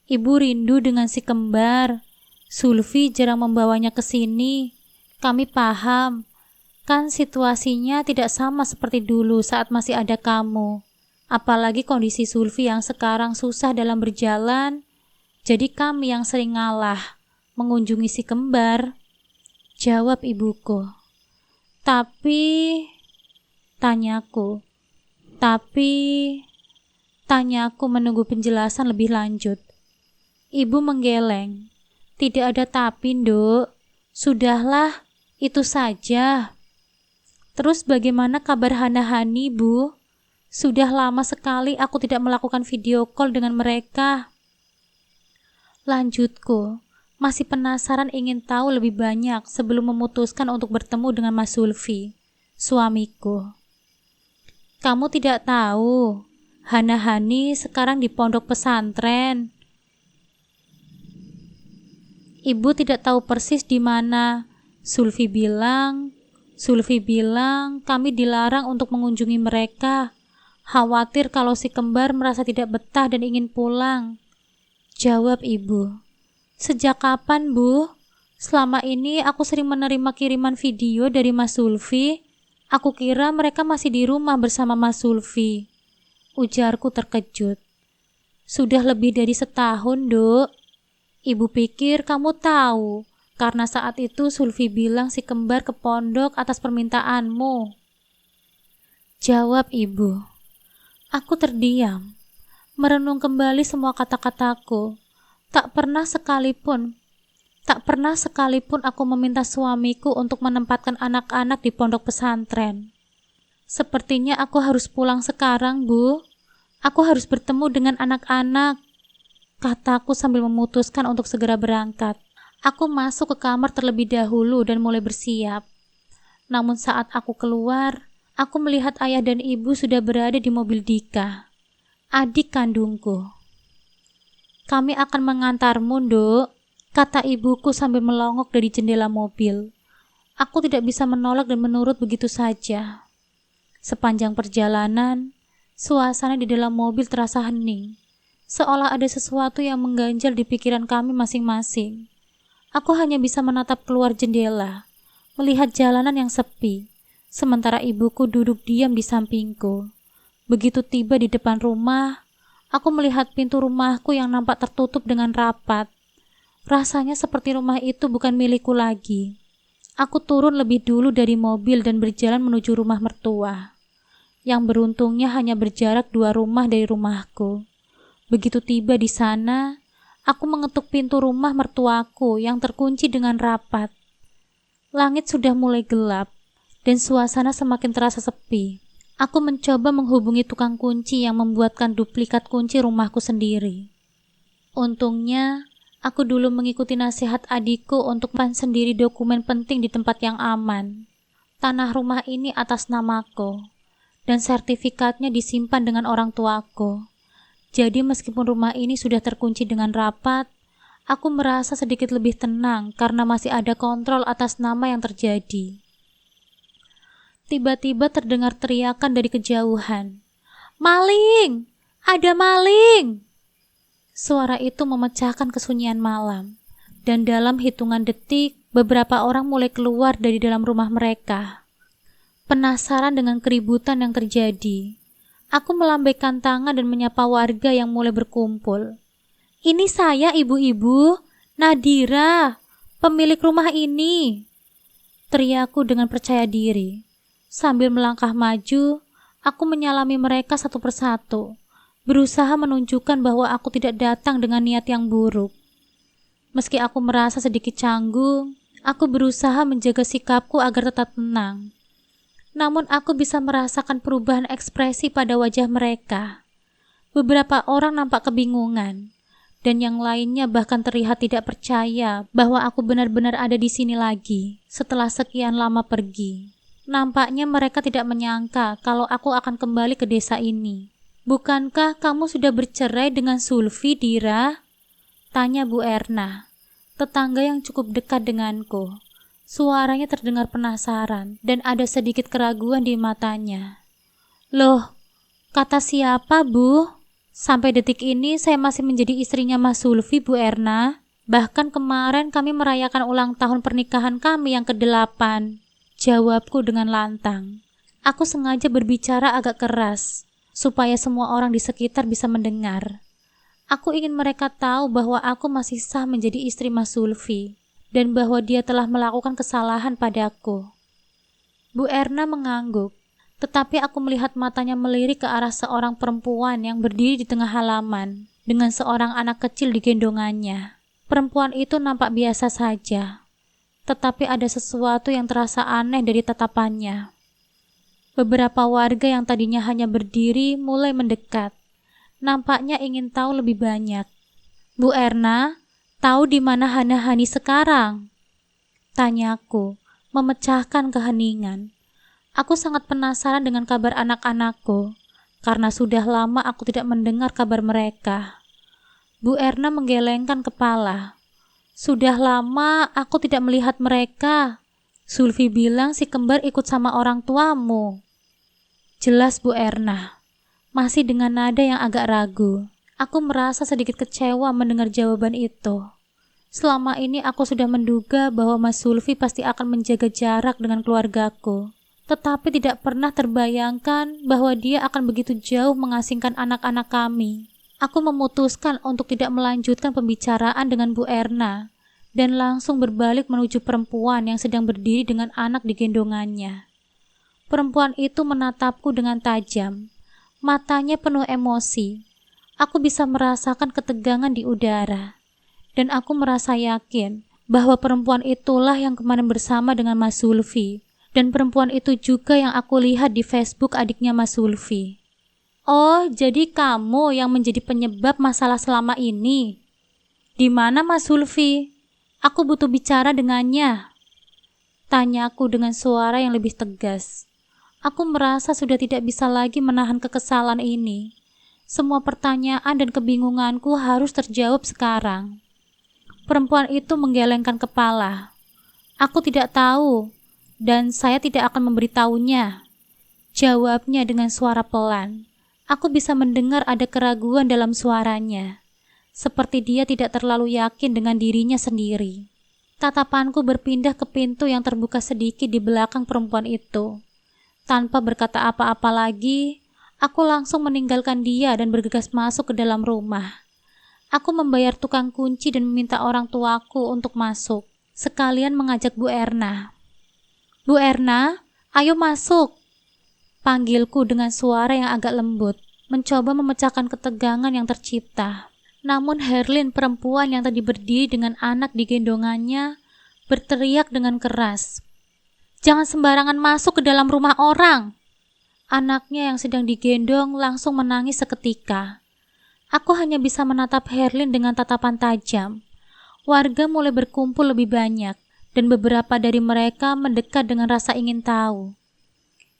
Ibu rindu dengan si kembar. Zulfi jarang membawanya ke sini. Kami paham. Kan situasinya tidak sama seperti dulu saat masih ada kamu. Apalagi kondisi Zulfi yang sekarang susah dalam berjalan. Jadi kami yang sering ngalah mengunjungi si kembar," jawab ibuku. Tapi tanyaku menunggu penjelasan lebih lanjut. Ibu menggeleng. "Tidak ada tapi, Nduk. Sudahlah, itu saja." "Terus bagaimana kabar Hana-Hani, Bu? Sudah lama sekali aku tidak melakukan video call dengan mereka," lanjutku, Masih penasaran ingin tahu lebih banyak sebelum memutuskan untuk bertemu dengan Mas Zulfi, suamiku. Kamu tidak tahu, Hana Hani sekarang di pondok pesantren. Ibu tidak tahu persis di mana. Zulfi bilang kami dilarang untuk mengunjungi mereka. Khawatir kalau si kembar merasa tidak betah dan ingin pulang. Jawab ibu. Sejak kapan, Bu? Selama ini aku sering menerima kiriman video dari Mas Zulfi. Aku kira mereka masih di rumah bersama Mas Zulfi. Ujarku terkejut. Sudah lebih dari setahun, Dok. Ibu pikir kamu tahu, karena saat itu Zulfi bilang si kembar ke pondok atas permintaanmu. Jawab ibu. Aku terdiam, merenung kembali semua kata-kataku. Tak pernah sekalipun aku meminta suamiku untuk menempatkan anak-anak di pondok pesantren. Sepertinya aku harus pulang sekarang, Bu. Aku harus bertemu dengan anak-anak, kataku sambil memutuskan untuk segera berangkat. Aku masuk ke kamar terlebih dahulu dan mulai bersiap. Namun saat aku keluar, aku melihat ayah dan ibu sudah berada di mobil Dika, adik kandungku. Kami akan mengantarmu, Dok, kata ibuku sambil melongok dari jendela mobil. Aku tidak bisa menolak dan menurut begitu saja. Sepanjang perjalanan, suasana di dalam mobil terasa hening, seolah ada sesuatu yang mengganjal di pikiran kami masing-masing. Aku hanya bisa menatap keluar jendela, melihat jalanan yang sepi, sementara ibuku duduk diam di sampingku. Begitu tiba di depan rumah, aku melihat pintu rumahku yang nampak tertutup dengan rapat. Rasanya seperti rumah itu bukan milikku lagi. Aku turun lebih dulu dari mobil dan berjalan menuju rumah mertua, yang beruntungnya hanya berjarak 2 rumah dari rumahku. Begitu tiba di sana, aku mengetuk pintu rumah mertuaku yang terkunci dengan rapat. Langit sudah mulai gelap, dan suasana semakin terasa sepi. Aku mencoba menghubungi tukang kunci yang membuatkan duplikat kunci rumahku sendiri. Untungnya, aku dulu mengikuti nasihat adikku untuk menyimpan sendiri dokumen penting di tempat yang aman. Tanah rumah ini atas namaku, dan sertifikatnya disimpan dengan orang tuaku. Jadi meskipun rumah ini sudah terkunci dengan rapat, aku merasa sedikit lebih tenang karena masih ada kontrol atas nama yang terjadi. Tiba-tiba terdengar teriakan dari kejauhan. "Maling! Ada maling!" Suara itu memecahkan kesunyian malam, dan dalam hitungan detik, beberapa orang mulai keluar dari dalam rumah mereka. Penasaran dengan keributan yang terjadi, aku melambaikan tangan dan menyapa warga yang mulai berkumpul. "Ini saya, ibu-ibu, Nadira, pemilik rumah ini," teriakku dengan percaya diri. Sambil melangkah maju, aku menyalami mereka satu persatu, berusaha menunjukkan bahwa aku tidak datang dengan niat yang buruk. Meski aku merasa sedikit canggung, aku berusaha menjaga sikapku agar tetap tenang. Namun aku bisa merasakan perubahan ekspresi pada wajah mereka. Beberapa orang nampak kebingungan, dan yang lainnya bahkan terlihat tidak percaya bahwa aku benar-benar ada di sini lagi setelah sekian lama pergi. Nampaknya mereka tidak menyangka kalau aku akan kembali ke desa ini. "Bukankah kamu sudah bercerai dengan Zulfi, Dira?" tanya Bu Erna, tetangga yang cukup dekat denganku. Suaranya terdengar penasaran dan ada sedikit keraguan di matanya. "Loh, kata siapa, Bu? Sampai detik ini saya masih menjadi istrinya Mas Zulfi, Bu Erna. Bahkan kemarin kami merayakan ulang tahun pernikahan kami yang ke-8. Jawabku dengan lantang. Aku sengaja berbicara agak keras, supaya semua orang di sekitar bisa mendengar. Aku ingin mereka tahu bahwa aku masih sah menjadi istri Mas Zulfi, dan bahwa dia telah melakukan kesalahan padaku. Bu Erna mengangguk, tetapi aku melihat matanya melirik ke arah seorang perempuan yang berdiri di tengah halaman, dengan seorang anak kecil di gendongannya. Perempuan itu nampak biasa saja, tetapi ada sesuatu yang terasa aneh dari tatapannya. Beberapa warga yang tadinya hanya berdiri mulai mendekat. Nampaknya ingin tahu lebih banyak. "Bu Erna, Tahu di mana Hana Hani sekarang? Tanyaku, memecahkan keheningan. Aku sangat penasaran dengan kabar anak-anakku, karena sudah lama aku tidak mendengar kabar mereka. Bu Erna menggelengkan kepala. Sudah lama aku tidak melihat mereka. Sulfi bilang si kembar ikut sama orang tuamu. Jelas Bu Erna. Masih dengan nada yang agak ragu. Aku merasa sedikit kecewa mendengar jawaban itu. Selama ini aku sudah menduga bahwa Mas Sulfi pasti akan menjaga jarak dengan keluargaku. Tetapi tidak pernah terbayangkan bahwa dia akan begitu jauh mengasingkan anak-anak kami. Aku memutuskan untuk tidak melanjutkan pembicaraan dengan Bu Erna dan langsung berbalik menuju perempuan yang sedang berdiri dengan anak di gendongannya. Perempuan itu menatapku dengan tajam. Matanya penuh emosi. Aku bisa merasakan ketegangan di udara. Dan aku merasa yakin bahwa perempuan itulah yang kemarin bersama dengan Mas Sulfi. Dan perempuan itu juga yang aku lihat di Facebook adiknya Mas Sulfi. Oh, jadi kamu yang menjadi penyebab masalah selama ini. Di mana Mas Sulfi? Aku butuh bicara dengannya. Tanyaku dengan suara yang lebih tegas. Aku merasa sudah tidak bisa lagi menahan kekesalan ini. Semua pertanyaan dan kebingunganku harus terjawab sekarang. Perempuan itu menggelengkan kepala. Aku tidak tahu. Dan saya tidak akan memberitahunya. Jawabnya dengan suara pelan. Aku bisa mendengar ada keraguan dalam suaranya. Seperti dia tidak terlalu yakin dengan dirinya sendiri. Tatapanku berpindah ke pintu yang terbuka sedikit di belakang perempuan itu. Tanpa berkata apa-apa lagi, aku langsung meninggalkan dia dan bergegas masuk ke dalam rumah. Aku membayar tukang kunci dan meminta orang tuaku untuk masuk. Sekalian mengajak Bu Erna. Bu Erna, ayo masuk. Panggilku dengan suara yang agak lembut, mencoba memecahkan ketegangan yang tercipta. Namun Herlin, perempuan yang tadi berdiri dengan anak di gendongannya, berteriak dengan keras. Jangan sembarangan masuk ke dalam rumah orang. Anaknya yang sedang digendong langsung menangis seketika. Aku hanya bisa menatap Herlin dengan tatapan tajam. Warga mulai berkumpul lebih banyak. Dan beberapa dari mereka mendekat dengan rasa ingin tahu.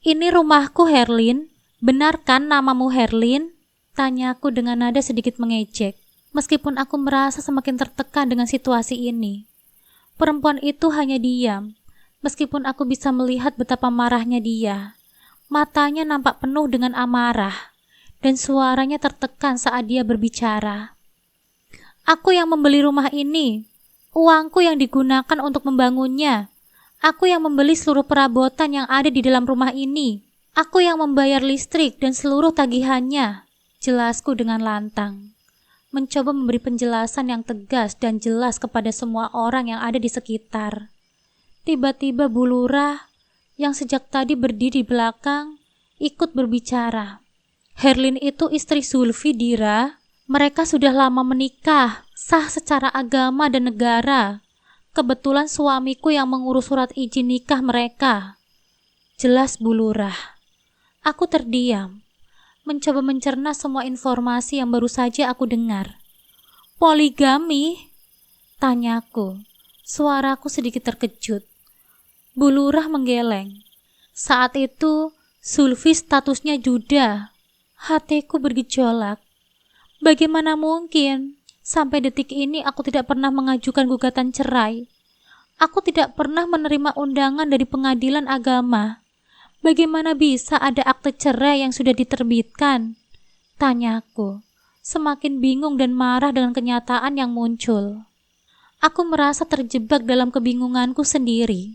Ini rumahku, Herlin. Benar kan namamu Herlin? Tanyaku dengan nada sedikit mengejek. Meskipun aku merasa semakin tertekan dengan situasi ini. Perempuan itu hanya diam. Meskipun aku bisa melihat betapa marahnya dia. Matanya nampak penuh dengan amarah. Dan suaranya tertekan saat dia berbicara. Aku yang membeli rumah ini. Uangku yang digunakan untuk membangunnya. Aku yang membeli seluruh perabotan yang ada di dalam rumah ini. Aku yang membayar listrik dan seluruh tagihannya. Jelasku dengan lantang. Mencoba memberi penjelasan yang tegas dan jelas kepada semua orang yang ada di sekitar. Tiba-tiba Bu Lurah, yang sejak tadi berdiri di belakang, ikut berbicara. Herlin itu istri Sulfi, Dira. Mereka sudah lama menikah, sah secara agama dan negara. Kebetulan suamiku yang mengurus surat izin nikah mereka. Jelas Bu Lurah. Aku terdiam, mencoba mencerna semua informasi yang baru saja aku dengar. Poligami? Tanyaku. Suaraku sedikit terkejut. Bu Lurah menggeleng. Saat itu, Sulfi statusnya duda. Hatiku bergejolak. Bagaimana mungkin? Sampai detik ini aku tidak pernah mengajukan gugatan cerai. Aku tidak pernah menerima undangan dari pengadilan agama. Bagaimana bisa ada akte cerai yang sudah diterbitkan? Tanyaku, semakin bingung dan marah dengan kenyataan yang muncul. Aku merasa terjebak dalam kebingunganku sendiri.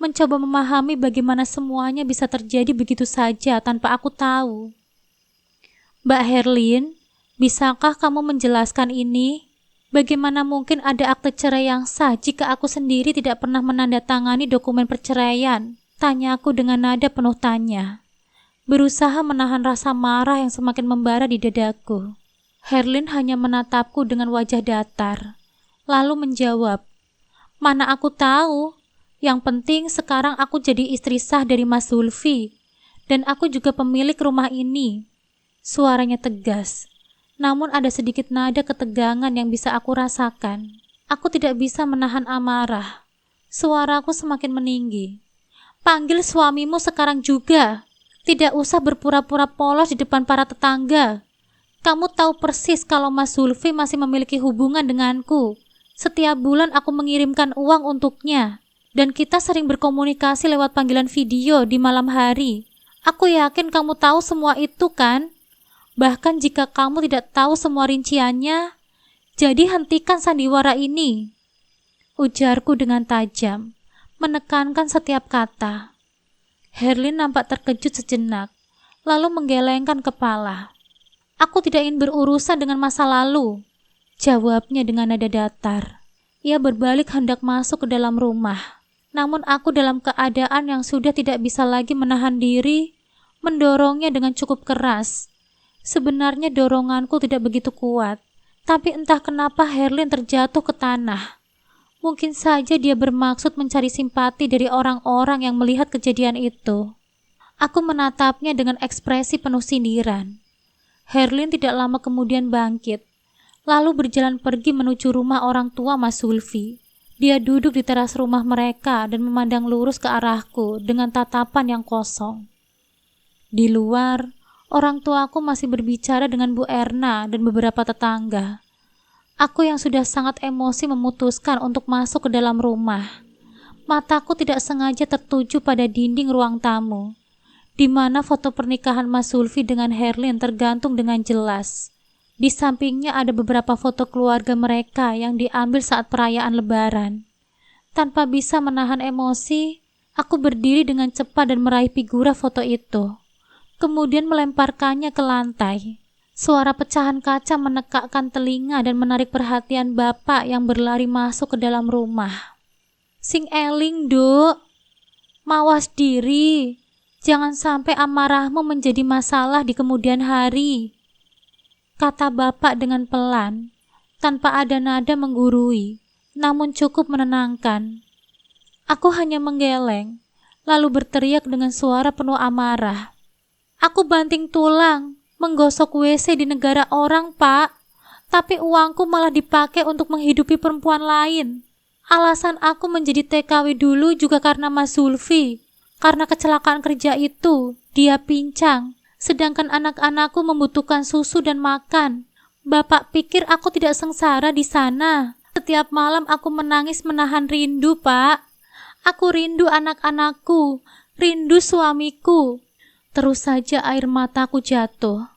Mencoba memahami bagaimana semuanya bisa terjadi begitu saja tanpa aku tahu. Mbak Herlin, bisakah kamu menjelaskan ini? Bagaimana mungkin ada akte cerai yang sah jika aku sendiri tidak pernah menandatangani dokumen perceraian? Tanyaku dengan nada penuh tanya. Berusaha menahan rasa marah yang semakin membara di dadaku. Herlin hanya menatapku dengan wajah datar. Lalu menjawab, mana aku tahu? Yang penting sekarang aku jadi istri sah dari Mas Sulfi. Dan aku juga pemilik rumah ini. Suaranya tegas. Namun ada sedikit nada ketegangan yang bisa aku rasakan. Aku tidak bisa menahan amarah. Suaraku semakin meninggi. Panggil suamimu sekarang juga. Tidak usah berpura-pura polos di depan para tetangga. Kamu tahu persis kalau Mas Zulfi masih memiliki hubungan denganku. Setiap bulan aku mengirimkan uang untuknya. Dan kita sering berkomunikasi lewat panggilan video di malam hari. Aku yakin kamu tahu semua itu kan? Bahkan jika kamu tidak tahu semua rinciannya, jadi hentikan sandiwara ini. Ujarku dengan tajam, menekankan setiap kata. Herlin nampak terkejut sejenak, lalu menggelengkan kepala. Aku tidak ingin berurusan dengan masa lalu, jawabnya dengan nada datar. Ia berbalik hendak masuk ke dalam rumah. Namun aku dalam keadaan yang sudah tidak bisa lagi menahan diri, mendorongnya dengan cukup keras. Sebenarnya doronganku tidak begitu kuat, tapi entah kenapa Herlin terjatuh ke tanah. Mungkin saja dia bermaksud mencari simpati dari orang-orang yang melihat kejadian itu. Aku menatapnya dengan ekspresi penuh sindiran. Herlin tidak lama kemudian bangkit, lalu berjalan pergi menuju rumah orang tua Mas Zulfi. Dia duduk di teras rumah mereka dan memandang lurus ke arahku dengan tatapan yang kosong. Di luar, orang tuaku masih berbicara dengan Bu Erna dan beberapa tetangga. Aku yang sudah sangat emosi memutuskan untuk masuk ke dalam rumah. Mataku tidak sengaja tertuju pada dinding ruang tamu, di mana foto pernikahan Mas Zulfi dengan Herlin tergantung dengan jelas. Di sampingnya ada beberapa foto keluarga mereka yang diambil saat perayaan Lebaran. Tanpa bisa menahan emosi, aku berdiri dengan cepat dan meraih figura foto itu. Kemudian melemparkannya ke lantai. Suara pecahan kaca menekakkan telinga dan menarik perhatian bapak yang berlari masuk ke dalam rumah. Sing eling, Duk. Mawas diri. Jangan sampai amarahmu menjadi masalah di kemudian hari. Kata bapak dengan pelan, tanpa ada nada menggurui, namun cukup menenangkan. Aku hanya menggeleng, lalu berteriak dengan suara penuh amarah. Aku banting tulang, menggosok WC di negara orang, Pak. Tapi uangku malah dipakai untuk menghidupi perempuan lain. Alasan aku menjadi TKW dulu juga karena Mas Zulfi. Karena kecelakaan kerja itu, dia pincang. Sedangkan anak-anakku membutuhkan susu dan makan. Bapak pikir aku tidak sengsara di sana. Setiap malam aku menangis menahan rindu, Pak. Aku rindu anak-anakku, rindu suamiku. Terus saja air mataku jatuh.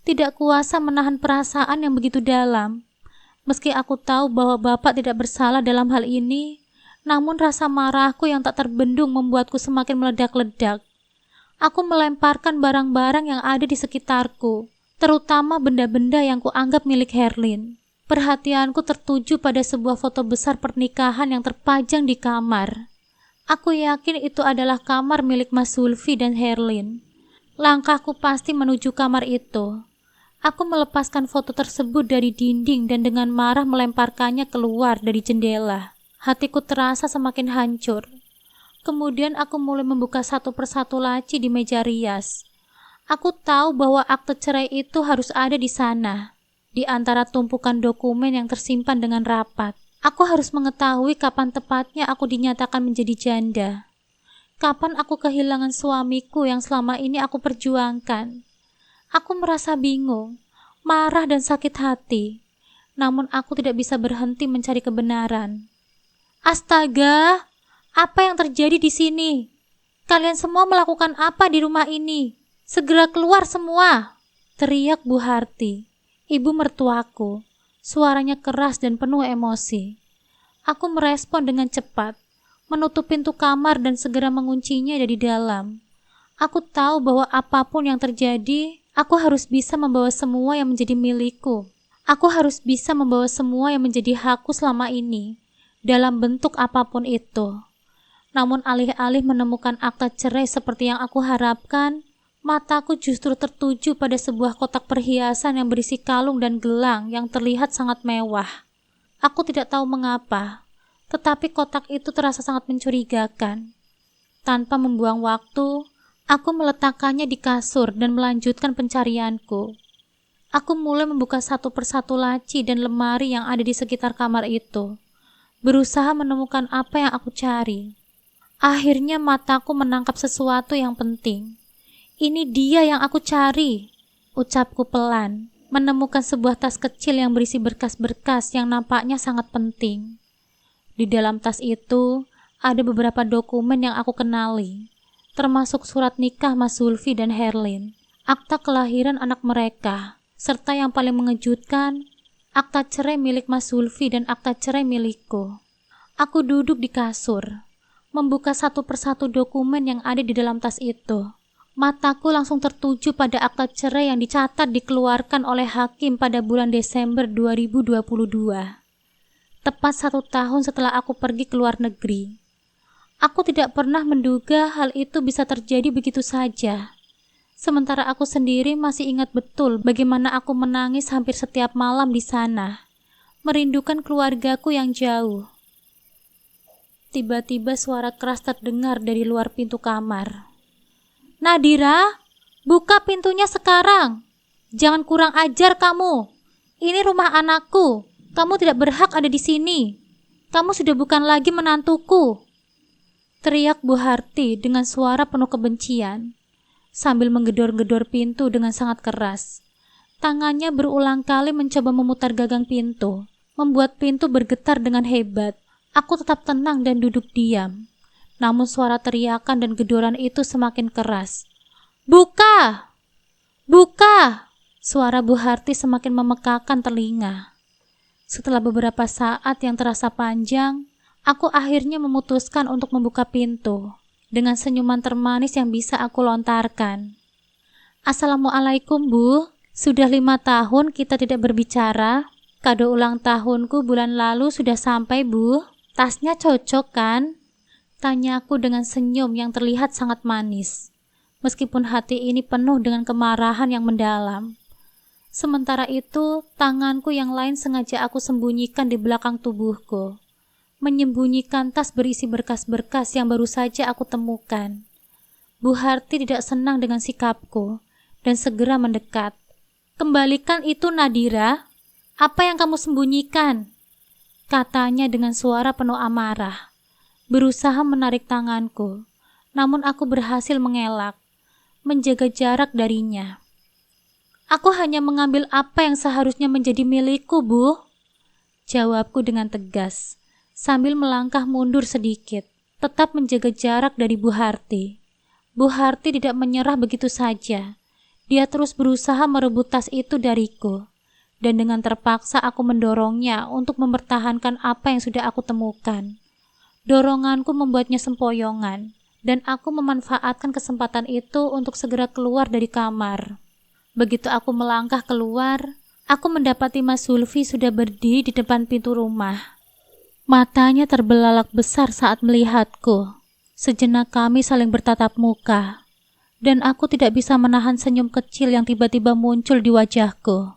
Tidak kuasa menahan perasaan yang begitu dalam. Meski aku tahu bahwa bapak tidak bersalah dalam hal ini, namun rasa marahku yang tak terbendung membuatku semakin meledak-ledak. Aku melemparkan barang-barang yang ada di sekitarku, terutama benda-benda yang kuanggap milik Herlin. Perhatianku tertuju pada sebuah foto besar pernikahan yang terpajang di kamar. Aku yakin itu adalah kamar milik Mas Zulfi dan Herlin. Langkahku pasti menuju kamar itu. Aku melepaskan foto tersebut dari dinding dan dengan marah melemparkannya keluar dari jendela. Hatiku terasa semakin hancur. Kemudian aku mulai membuka satu persatu laci di meja rias. Aku tahu bahwa akte cerai itu harus ada di sana, di antara tumpukan dokumen yang tersimpan dengan rapat. Aku harus mengetahui kapan tepatnya aku dinyatakan menjadi janda. Kapan aku kehilangan suamiku yang selama ini aku perjuangkan. Aku merasa bingung, marah dan sakit hati. Namun aku tidak bisa berhenti mencari kebenaran. Astaga, apa yang terjadi di sini? Kalian semua melakukan apa di rumah ini? Segera keluar semua! Teriak Bu Harti, ibu mertuaku. Suaranya keras dan penuh emosi. Aku merespon dengan cepat, menutup pintu kamar dan segera menguncinya dari dalam. Aku tahu bahwa apapun yang terjadi, aku harus bisa membawa semua yang menjadi milikku. Aku harus bisa membawa semua yang menjadi hakku selama ini, dalam bentuk apapun itu. Namun alih-alih menemukan akta cerai seperti yang aku harapkan, mataku justru tertuju pada sebuah kotak perhiasan yang berisi kalung dan gelang yang terlihat sangat mewah. Aku tidak tahu mengapa, tetapi kotak itu terasa sangat mencurigakan. Tanpa membuang waktu, aku meletakkannya di kasur dan melanjutkan pencarianku. Aku mulai membuka satu persatu laci dan lemari yang ada di sekitar kamar itu. berusaha menemukan apa yang aku cari. Akhirnya mataku menangkap sesuatu yang penting. Ini dia yang aku cari, ucapku pelan, menemukan sebuah tas kecil yang berisi berkas-berkas yang nampaknya sangat penting. Di dalam tas itu ada beberapa dokumen yang aku kenali, termasuk surat nikah Mas Zulfi dan Herlin, akta kelahiran anak mereka, serta yang paling mengejutkan, akta cerai milik Mas Zulfi dan akta cerai milikku. Aku duduk di kasur, membuka satu persatu dokumen yang ada di dalam tas itu. Mataku langsung tertuju pada akta cerai yang dicatat dikeluarkan oleh hakim pada bulan Desember 2022. Tepat 1 tahun setelah aku pergi ke luar negeri. Aku tidak pernah menduga hal itu bisa terjadi begitu saja. Sementara aku sendiri masih ingat betul bagaimana aku menangis hampir setiap malam di sana, merindukan keluargaku yang jauh. Tiba-tiba suara keras terdengar dari luar pintu kamar. "Nadira, buka pintunya sekarang. Jangan kurang ajar kamu. Ini rumah anakku. Kamu tidak berhak ada di sini. Kamu sudah bukan lagi menantuku," teriak Bu Harti dengan suara penuh kebencian, sambil menggedor-gedor pintu dengan sangat keras. Tangannya berulang kali mencoba memutar gagang pintu, membuat pintu bergetar dengan hebat. Aku tetap tenang dan duduk diam. Namun suara teriakan dan gedoran itu semakin keras. "Buka! Buka!" Suara Bu Harti semakin memekakan telinga. Setelah beberapa saat yang terasa panjang, aku akhirnya memutuskan untuk membuka pintu dengan senyuman termanis yang bisa aku lontarkan. "Assalamualaikum, Bu. Sudah 5 tahun kita tidak berbicara. Kado ulang tahunku bulan lalu sudah sampai, Bu. Tasnya cocok kan?" Tanyaku dengan senyum yang terlihat sangat manis, meskipun hati ini penuh dengan kemarahan yang mendalam. Sementara itu, tanganku yang lain sengaja aku sembunyikan di belakang tubuhku, menyembunyikan tas berisi berkas-berkas yang baru saja aku temukan. Bu Harti tidak senang dengan sikapku dan segera mendekat. "Kembalikan itu, Nadira. Apa yang kamu sembunyikan?" katanya dengan suara penuh amarah. Berusaha menarik tanganku, namun aku berhasil mengelak, menjaga jarak darinya. "Aku hanya mengambil apa yang seharusnya menjadi milikku, Bu," jawabku dengan tegas, sambil melangkah mundur sedikit, tetap menjaga jarak dari Bu Harti. Bu Harti tidak menyerah begitu saja. Dia terus berusaha merebut tas itu dariku, dan dengan terpaksa aku mendorongnya untuk mempertahankan apa yang sudah aku temukan. Doronganku membuatnya sempoyongan, dan aku memanfaatkan kesempatan itu untuk segera keluar dari kamar. Begitu aku melangkah keluar, aku mendapati Mas Zulfi sudah berdiri di depan pintu rumah. Matanya terbelalak besar saat melihatku. Sejenak kami saling bertatap muka, dan aku tidak bisa menahan senyum kecil yang tiba-tiba muncul di wajahku.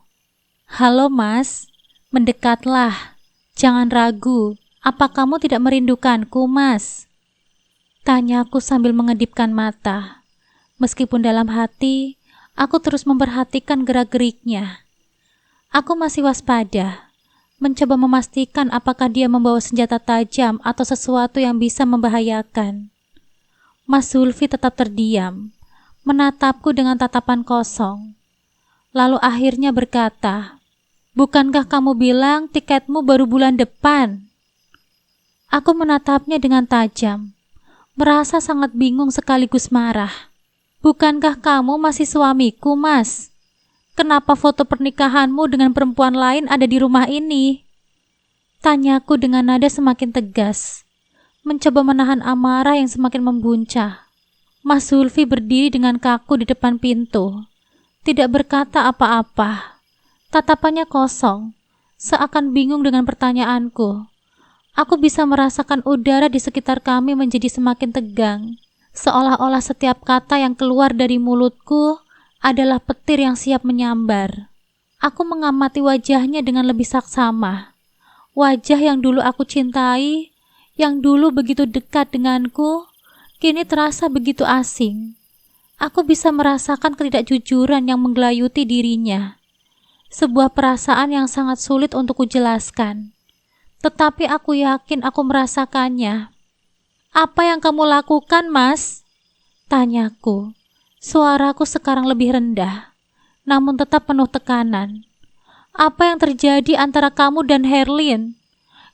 "Halo Mas, mendekatlah. Jangan ragu. Apa kamu tidak merindukanku, Mas?" tanyaku sambil mengedipkan mata. Meskipun dalam hati, aku terus memperhatikan gerak-geriknya. Aku masih waspada, mencoba memastikan apakah dia membawa senjata tajam atau sesuatu yang bisa membahayakan. Mas Zulfi tetap terdiam, menatapku dengan tatapan kosong. Lalu akhirnya berkata, "Bukankah kamu bilang tiketmu baru bulan depan?" Aku menatapnya dengan tajam, merasa sangat bingung sekaligus marah. "Bukankah kamu masih suamiku, Mas? Kenapa foto pernikahanmu dengan perempuan lain ada di rumah ini?" tanyaku dengan nada semakin tegas, mencoba menahan amarah yang semakin membuncah. Mas Zulfi berdiri dengan kaku di depan pintu, tidak berkata apa-apa. Tatapannya kosong, seakan bingung dengan pertanyaanku. Aku bisa merasakan udara di sekitar kami menjadi semakin tegang, seolah-olah setiap kata yang keluar dari mulutku adalah petir yang siap menyambar. Aku mengamati wajahnya dengan lebih saksama. Wajah yang dulu aku cintai, yang dulu begitu dekat denganku, kini terasa begitu asing. Aku bisa merasakan ketidakjujuran yang menggelayuti dirinya. Sebuah perasaan yang sangat sulit untuk kujelaskan. Tetapi aku yakin aku merasakannya. Apa yang kamu lakukan, Mas? Tanyaku. Suaraku sekarang lebih rendah, namun tetap penuh tekanan. Apa yang terjadi antara kamu dan Herlin?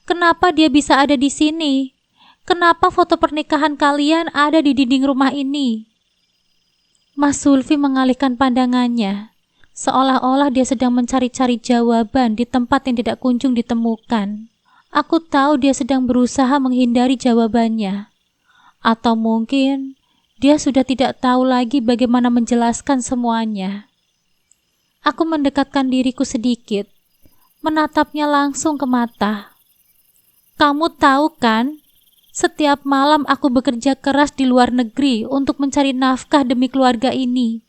Kenapa dia bisa ada di sini? Kenapa foto pernikahan kalian ada di dinding rumah ini? Mas Sulfi mengalihkan pandangannya, seolah-olah dia sedang mencari-cari jawaban di tempat yang tidak kunjung ditemukan. Aku tahu dia sedang berusaha menghindari jawabannya. Atau mungkin dia sudah tidak tahu lagi bagaimana menjelaskan semuanya. Aku mendekatkan diriku sedikit, menatapnya langsung ke mata. Kamu tahu kan, setiap malam aku bekerja keras di luar negeri untuk mencari nafkah demi keluarga ini.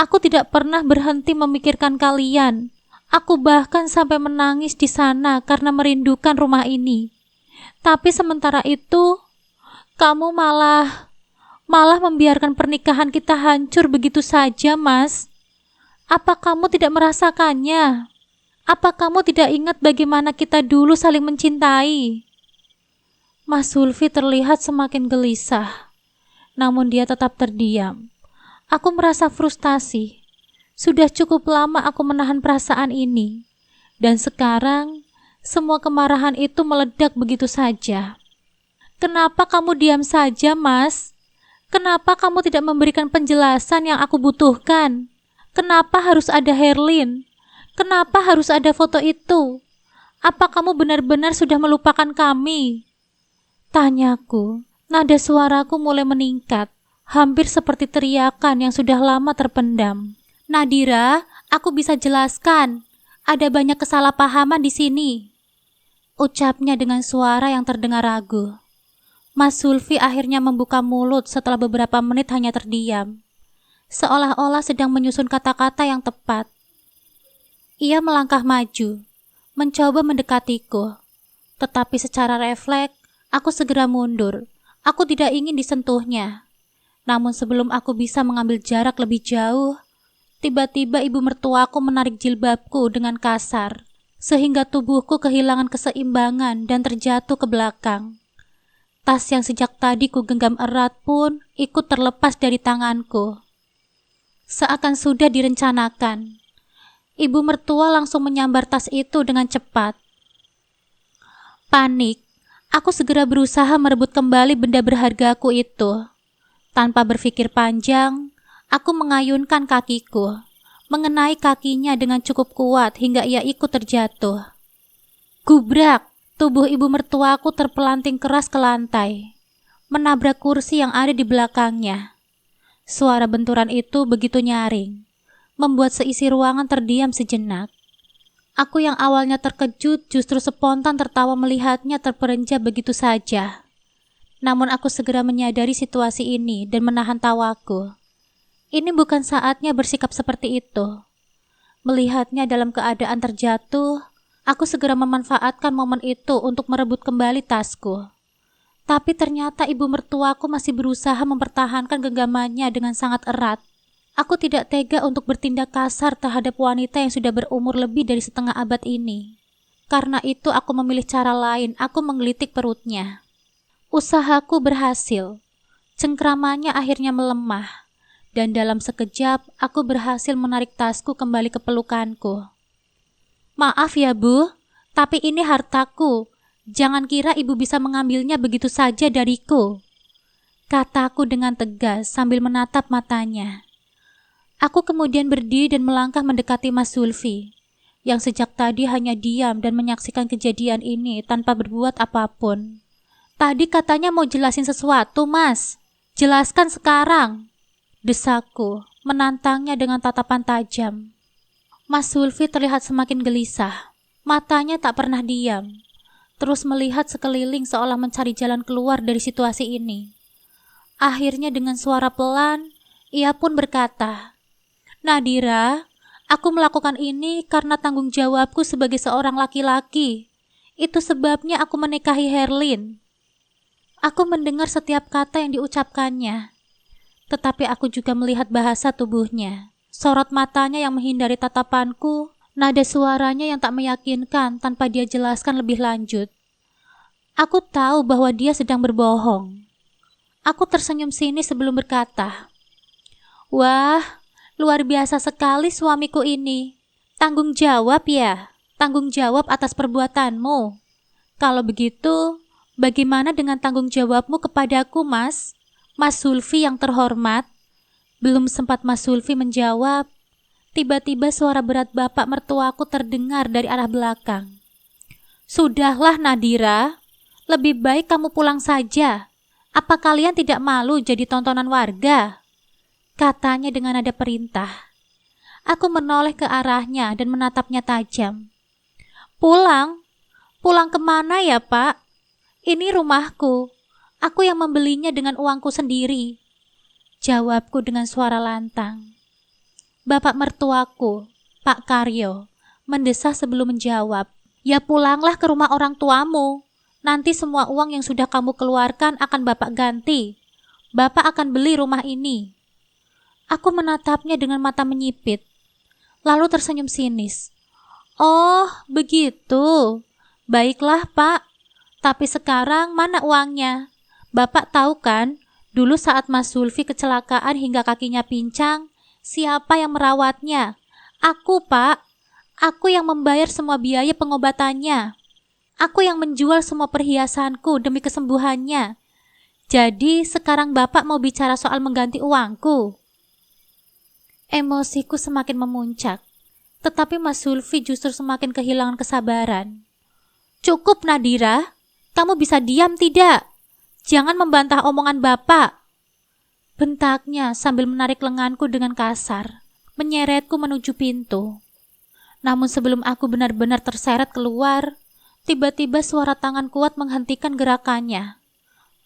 Aku tidak pernah berhenti memikirkan kalian. Aku bahkan sampai menangis di sana karena merindukan rumah ini. Tapi sementara itu, kamu malah membiarkan pernikahan kita hancur begitu saja, Mas. Apa kamu tidak merasakannya? Apa kamu tidak ingat bagaimana kita dulu saling mencintai? Mas Sulfi terlihat semakin gelisah, namun dia tetap terdiam. Aku merasa frustasi. Sudah cukup lama aku menahan perasaan ini, dan sekarang semua kemarahan itu meledak begitu saja. Kenapa kamu diam saja, Mas? Kenapa kamu tidak memberikan penjelasan yang aku butuhkan? Kenapa harus ada Herlin? Kenapa harus ada foto itu? Apa kamu benar-benar sudah melupakan kami? Tanyaku. Nada suaraku mulai meningkat, hampir seperti teriakan yang sudah lama terpendam. Nadira, aku bisa jelaskan. Ada banyak kesalahpahaman di sini. Ucapnya dengan suara yang terdengar ragu. Mas Sulfi akhirnya membuka mulut setelah beberapa menit hanya terdiam, seolah-olah sedang menyusun kata-kata yang tepat. Ia melangkah maju, mencoba mendekatiku, tetapi secara refleks, aku segera mundur. Aku tidak ingin disentuhnya. Namun sebelum aku bisa mengambil jarak lebih jauh, tiba-tiba ibu mertuaku menarik jilbabku dengan kasar, sehingga tubuhku kehilangan keseimbangan dan terjatuh ke belakang. Tas yang sejak tadi ku genggam erat pun ikut terlepas dari tanganku. Seakan sudah direncanakan, ibu mertua langsung menyambar tas itu dengan cepat. Panik, aku segera berusaha merebut kembali benda berhargaku itu. Tanpa berpikir panjang, aku mengayunkan kakiku, mengenai kakinya dengan cukup kuat hingga ia ikut terjatuh. Gubrak! Tubuh ibu mertuaku terpelanting keras ke lantai, menabrak kursi yang ada di belakangnya. Suara benturan itu begitu nyaring, membuat seisi ruangan terdiam sejenak. Aku yang awalnya terkejut justru spontan tertawa melihatnya terperenjak begitu saja. Namun aku segera menyadari situasi ini dan menahan tawaku. Ini bukan saatnya bersikap seperti itu. Melihatnya dalam keadaan terjatuh, aku segera memanfaatkan momen itu untuk merebut kembali tasku. Tapi ternyata ibu mertuaku masih berusaha mempertahankan genggamannya dengan sangat erat. Aku tidak tega untuk bertindak kasar terhadap wanita yang sudah berumur lebih dari setengah abad ini. Karena itu aku memilih cara lain, aku menggelitik perutnya. Usahaku berhasil. Cengkramannya akhirnya melemah. Dan dalam sekejap, aku berhasil menarik tasku kembali ke pelukanku. Maaf ya Bu, tapi ini hartaku. Jangan kira ibu bisa mengambilnya begitu saja dariku. Kataku dengan tegas sambil menatap matanya. Aku kemudian berdiri dan melangkah mendekati Mas Sulfi, yang sejak tadi hanya diam dan menyaksikan kejadian ini tanpa berbuat apapun. Tadi katanya mau jelasin sesuatu, Mas. Jelaskan sekarang. Desaku, menantangnya dengan tatapan tajam. Mas Sulfi terlihat semakin gelisah. Matanya tak pernah diam, terus melihat sekeliling seolah mencari jalan keluar dari situasi ini. Akhirnya dengan suara pelan, ia pun berkata, Nadira, aku melakukan ini karena tanggung jawabku sebagai seorang laki-laki. Itu sebabnya aku menikahi Herlin. Aku mendengar setiap kata yang diucapkannya, tetapi aku juga melihat bahasa tubuhnya. Sorot matanya yang menghindari tatapanku Nada suaranya yang tak meyakinkan tanpa dia jelaskan lebih lanjut. Aku tahu bahwa dia sedang berbohong. Aku tersenyum sinis sebelum berkata, "Wah, luar biasa sekali suamiku ini. Tanggung jawab ya, tanggung jawab atas perbuatanmu. Kalau begitu, bagaimana dengan tanggung jawabmu kepadaku, Mas? Mas Sulfi yang terhormat." Belum sempat Mas Sulfi menjawab, tiba-tiba suara berat bapak mertuaku terdengar dari arah belakang. "Sudahlah Nadira, lebih baik kamu pulang saja. Apa kalian tidak malu jadi tontonan warga?" Katanya dengan nada perintah. Aku menoleh ke arahnya dan menatapnya tajam. "Pulang? Pulang kemana ya, Pak? Ini rumahku. Aku yang membelinya dengan uangku sendiri," jawabku dengan suara lantang. Bapak mertuaku, Pak Karyo, mendesah sebelum menjawab. "Ya pulanglah ke rumah orang tuamu. Nanti semua uang yang sudah kamu keluarkan akan Bapak ganti. Bapak akan beli rumah ini." Aku menatapnya dengan mata menyipit, lalu tersenyum sinis. "Oh, begitu. Baiklah, Pak. Tapi sekarang mana uangnya? Bapak tahu kan, dulu saat Mas Sulfi kecelakaan hingga kakinya pincang, siapa yang merawatnya? Aku, Pak. Aku yang membayar semua biaya pengobatannya. Aku yang menjual semua perhiasanku demi kesembuhannya. Jadi sekarang Bapak mau bicara soal mengganti uangku?" Emosiku semakin memuncak, tetapi Mas Sulfi justru semakin kehilangan kesabaran. "Cukup Nadira, kamu bisa diam tidak? Jangan membantah omongan Bapak," bentaknya sambil menarik lenganku dengan kasar, menyeretku menuju pintu. Namun sebelum aku benar-benar terseret keluar, tiba-tiba suara tangan kuat menghentikan gerakannya.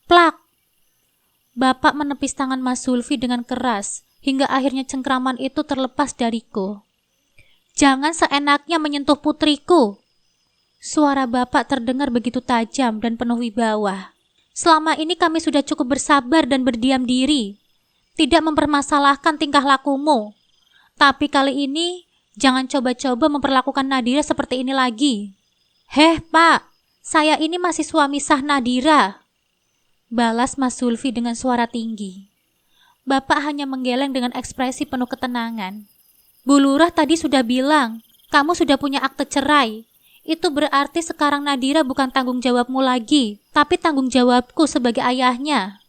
Plak! Bapak menepis tangan Mas Sulfi dengan keras, hingga akhirnya cengkraman itu terlepas dariku. "Jangan seenaknya menyentuh putriku!" Suara Bapak terdengar begitu tajam dan penuh wibawa. "Selama ini kami sudah cukup bersabar dan berdiam diri, tidak mempermasalahkan tingkah lakumu. Tapi kali ini, jangan coba-coba memperlakukan Nadira seperti ini lagi." "Heh, Pak, saya ini masih suami sah Nadira," balas Mas Sulfi dengan suara tinggi. Bapak hanya menggeleng dengan ekspresi penuh ketenangan. "Bu Lurah tadi sudah bilang, kamu sudah punya akte cerai. Itu berarti sekarang Nadira bukan tanggung jawabmu lagi, tapi tanggung jawabku sebagai ayahnya,"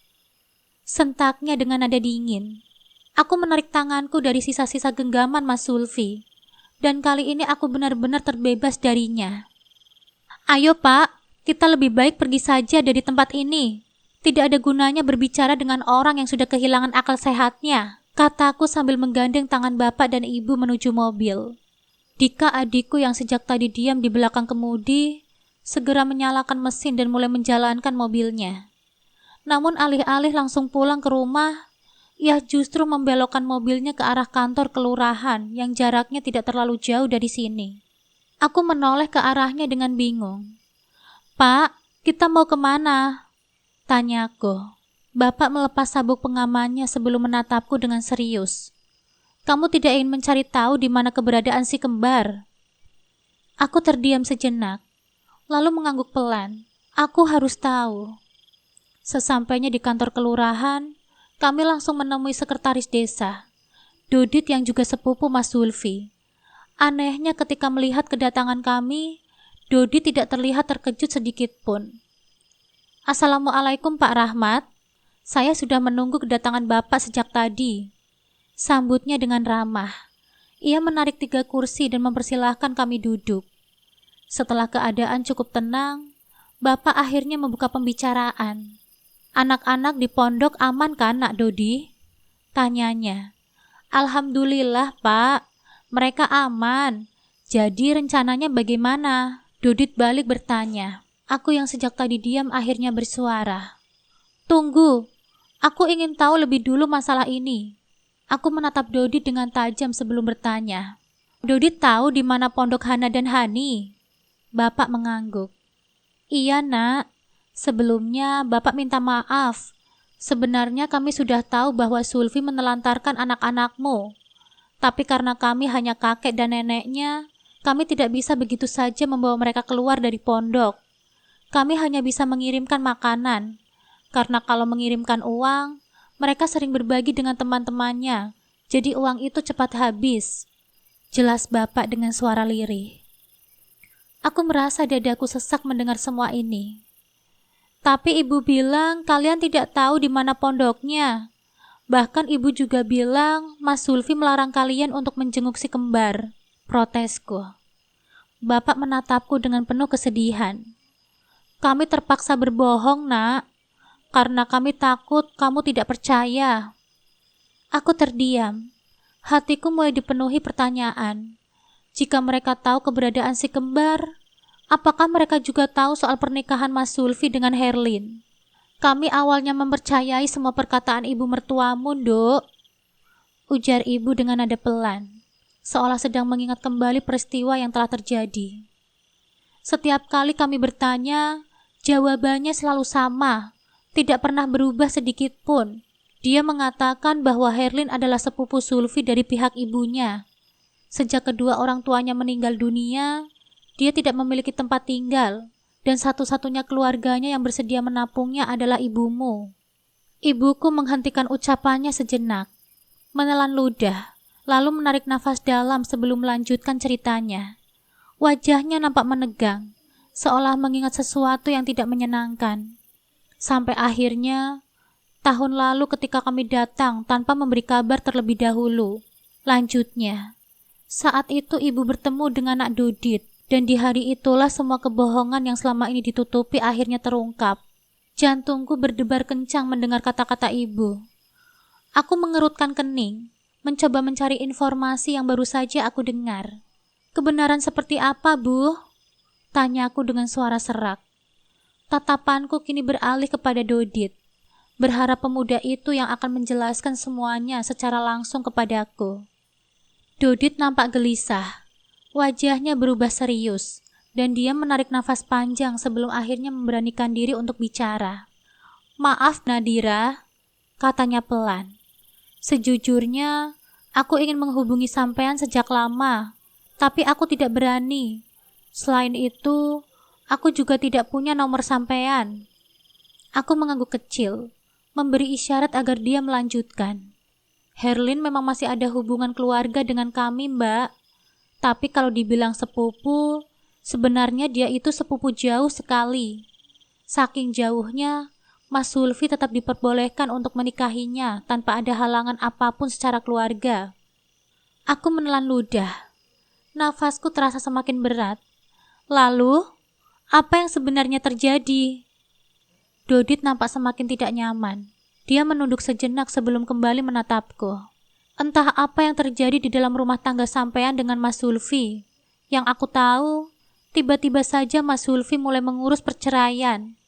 sentaknya dengan nada dingin. Aku menarik tanganku dari sisa-sisa genggaman Mas Sulfi, dan kali ini aku benar-benar terbebas darinya. "Ayo Pak, kita lebih baik pergi saja dari tempat ini. Tidak ada gunanya berbicara dengan orang yang sudah kehilangan akal sehatnya," kataku sambil menggandeng tangan bapak dan ibu menuju mobil. Dika, adikku yang sejak tadi diam di belakang kemudi, segera menyalakan mesin dan mulai menjalankan mobilnya. Namun alih-alih langsung pulang ke rumah, ia justru membelokkan mobilnya ke arah kantor kelurahan yang jaraknya tidak terlalu jauh dari sini. Aku menoleh ke arahnya dengan bingung. "Pak, kita mau kemana?" tanyaku. Bapak melepas sabuk pengamannya sebelum menatapku dengan serius. "Kamu tidak ingin mencari tahu di mana keberadaan si kembar?" Aku terdiam sejenak, lalu mengangguk pelan. Aku harus tahu. Sesampainya di kantor kelurahan, kami langsung menemui sekretaris desa, Dodit yang juga sepupu Mas Sulfi. Anehnya ketika melihat kedatangan kami, Dodit tidak terlihat terkejut sedikit pun. "Assalamualaikum Pak Rahmat. Saya sudah menunggu kedatangan Bapak sejak tadi," sambutnya dengan ramah. Ia menarik 3 kursi dan mempersilahkan kami duduk. Setelah keadaan cukup tenang, Bapak akhirnya membuka pembicaraan. "Anak-anak di pondok aman kan, Nak Dodi?" tanyanya. "Alhamdulillah, Pak. Mereka aman. Jadi rencananya bagaimana?" Dodit balik bertanya. Aku yang sejak tadi diam akhirnya bersuara. "Tunggu, aku ingin tahu lebih dulu masalah ini." Aku menatap Dodit dengan tajam sebelum bertanya. "Dodit tahu di mana pondok Hana dan Hani?" Bapak mengangguk. "Iya nak, sebelumnya Bapak minta maaf. Sebenarnya kami sudah tahu bahwa Sulfi menelantarkan anak-anakmu. Tapi karena kami hanya kakek dan neneknya, Kami tidak bisa begitu saja membawa mereka keluar dari pondok. Kami hanya bisa mengirimkan makanan, karena kalau mengirimkan uang, mereka sering berbagi dengan teman-temannya, jadi uang itu cepat habis. Jelas Bapak dengan suara lirih. Aku merasa dadaku sesak mendengar semua ini. Tapi ibu bilang kalian tidak tahu di mana pondoknya. Bahkan ibu juga bilang Mas Zulfi melarang kalian untuk menjenguk si kembar. Protesku. Bapak menatapku dengan penuh kesedihan. Kami terpaksa berbohong, Nak, karena kami takut kamu tidak percaya. Aku terdiam. Hatiku mulai dipenuhi pertanyaan. Jika mereka tahu keberadaan si kembar, apakah mereka juga tahu soal pernikahan Mas Zulfi dengan Herlin? Kami awalnya mempercayai semua perkataan ibu mertuamu, Dok. Ujar ibu dengan nada pelan, seolah sedang mengingat kembali peristiwa yang telah terjadi. Setiap kali kami bertanya, jawabannya selalu sama, tidak pernah berubah sedikit pun. Dia mengatakan bahwa Herlin adalah sepupu Zulfi dari pihak ibunya. Sejak kedua orang tuanya meninggal dunia, dia tidak memiliki tempat tinggal, dan satu-satunya keluarganya yang bersedia menampungnya adalah ibumu. Ibuku menghentikan ucapannya sejenak, menelan ludah, lalu menarik nafas dalam sebelum melanjutkan ceritanya. Wajahnya nampak menegang, seolah mengingat sesuatu yang tidak menyenangkan. Sampai akhirnya, tahun lalu ketika kami datang tanpa memberi kabar terlebih dahulu. Lanjutnya, saat itu ibu bertemu dengan Nak Dodit, dan di hari itulah semua kebohongan yang selama ini ditutupi akhirnya terungkap. Jantungku berdebar kencang mendengar kata-kata ibu. Aku mengerutkan kening, mencoba mencari informasi yang baru saja aku dengar. Kebenaran seperti apa, Bu? Tanyaku dengan suara serak. Tatapanku kini beralih kepada Dodit, berharap pemuda itu yang akan menjelaskan semuanya secara langsung kepadaku. Dodit nampak gelisah. Wajahnya berubah serius, dan dia menarik nafas panjang sebelum akhirnya memberanikan diri untuk bicara. Maaf Nadira, katanya pelan. Sejujurnya, aku ingin menghubungi sampean sejak lama, tapi aku tidak berani. Selain itu, aku juga tidak punya nomor sampean. Aku mengangguk kecil, memberi isyarat agar dia melanjutkan. Herlin memang masih ada hubungan keluarga dengan kami, Mbak. Tapi kalau dibilang sepupu, sebenarnya dia itu sepupu jauh sekali. Saking jauhnya, Mas Zulfi tetap diperbolehkan untuk menikahinya tanpa ada halangan apapun secara keluarga. Aku menelan ludah. Nafasku terasa semakin berat. Lalu, apa yang sebenarnya terjadi? Dodit nampak semakin tidak nyaman. Dia menunduk sejenak sebelum kembali menatapku. Entah apa yang terjadi di dalam rumah tangga sampean dengan Mas Zulfi. Yang aku tahu, tiba-tiba saja Mas Zulfi mulai mengurus perceraian.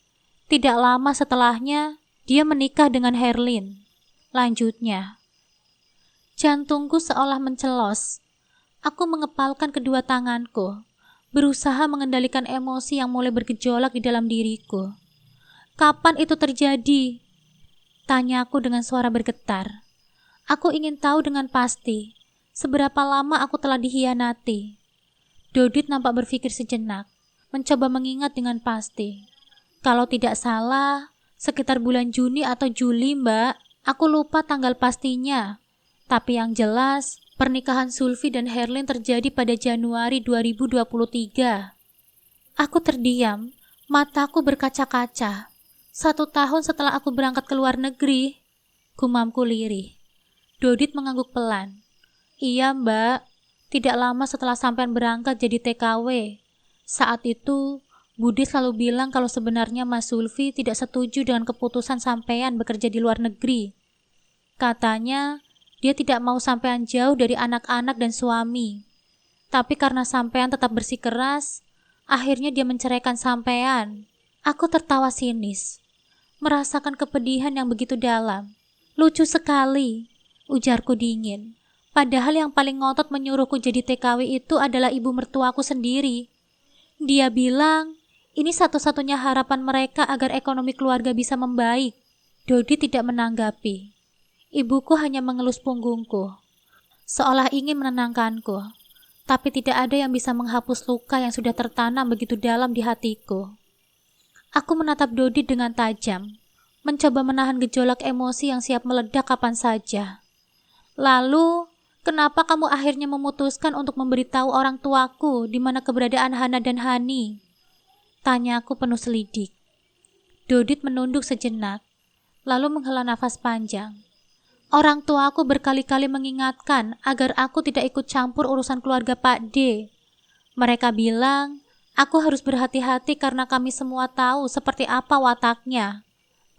Tidak lama setelahnya, dia menikah dengan Herlin. Lanjutnya. Jantungku seolah mencelos. Aku mengepalkan kedua tanganku, berusaha mengendalikan emosi yang mulai bergejolak di dalam diriku. Kapan itu terjadi? Tanyaku dengan suara bergetar. Aku ingin tahu dengan pasti, seberapa lama aku telah dikhianati. Dodit nampak berpikir sejenak, mencoba mengingat dengan pasti. Kalau tidak salah, sekitar bulan Juni atau Juli, Mbak. Aku lupa tanggal pastinya. Tapi yang jelas, pernikahan Zulfi dan Herlin terjadi pada Januari 2023. Aku terdiam, mataku berkaca-kaca. 1 tahun setelah aku berangkat ke luar negeri, gumamku lirih. Dodit mengangguk pelan. Iya, Mbak. Tidak lama setelah sampean berangkat jadi TKW. Saat itu, Budi selalu bilang kalau sebenarnya Mas Zulfi tidak setuju dengan keputusan sampean bekerja di luar negeri. Katanya, dia tidak mau sampean jauh dari anak-anak dan suami. Tapi karena sampean tetap bersikeras, akhirnya dia menceraikan sampean. Aku tertawa sinis, merasakan kepedihan yang begitu dalam. Lucu sekali, ujarku dingin. Padahal yang paling ngotot menyuruhku jadi TKW itu adalah ibu mertuaku sendiri. Dia bilang, ini satu-satunya harapan mereka agar ekonomi keluarga bisa membaik. Dodi tidak menanggapi. Ibuku hanya mengelus punggungku, seolah ingin menenangkanku. Tapi tidak ada yang bisa menghapus luka yang sudah tertanam begitu dalam di hatiku. Aku menatap Dodit dengan tajam, mencoba menahan gejolak emosi yang siap meledak kapan saja. Lalu, kenapa kamu akhirnya memutuskan untuk memberitahu orang tuaku di mana keberadaan Hana dan Hani? Tanyaku penuh selidik. Dodit menunduk sejenak, lalu menghela nafas panjang. Orang tuaku berkali-kali mengingatkan agar aku tidak ikut campur urusan keluarga Pak D. Mereka bilang, aku harus berhati-hati karena kami semua tahu seperti apa wataknya.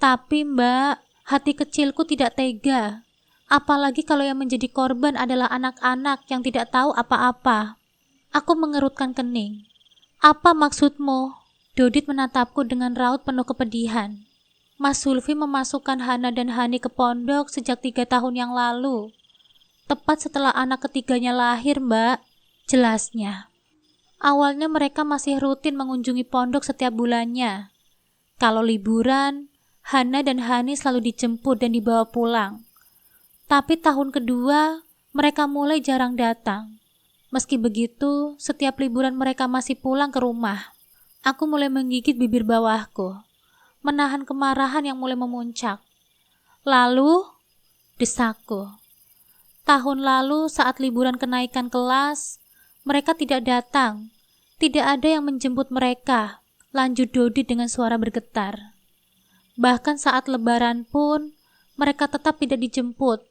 Tapi Mbak, hati kecilku tidak tega. Apalagi kalau yang menjadi korban adalah anak-anak yang tidak tahu apa-apa. Aku mengerutkan kening. Apa maksudmu? Dodit menatapku dengan raut penuh kepedihan. Mas Sulfi memasukkan Hana dan Hani ke pondok sejak 3 tahun yang lalu. Tepat setelah anak ketiganya lahir, Mbak. Jelasnya. Awalnya mereka masih rutin mengunjungi pondok setiap bulannya. Kalau liburan, Hana dan Hani selalu dijemput dan dibawa pulang. Tapi tahun kedua, mereka mulai jarang datang. Meski begitu, setiap liburan mereka masih pulang ke rumah. Aku mulai menggigit bibir bawahku, menahan kemarahan yang mulai memuncak. Lalu, desakku. Tahun lalu saat liburan kenaikan kelas, mereka tidak datang. Tidak ada yang menjemput mereka, lanjut Dodit dengan suara bergetar. Bahkan saat lebaran pun, mereka tetap tidak dijemput.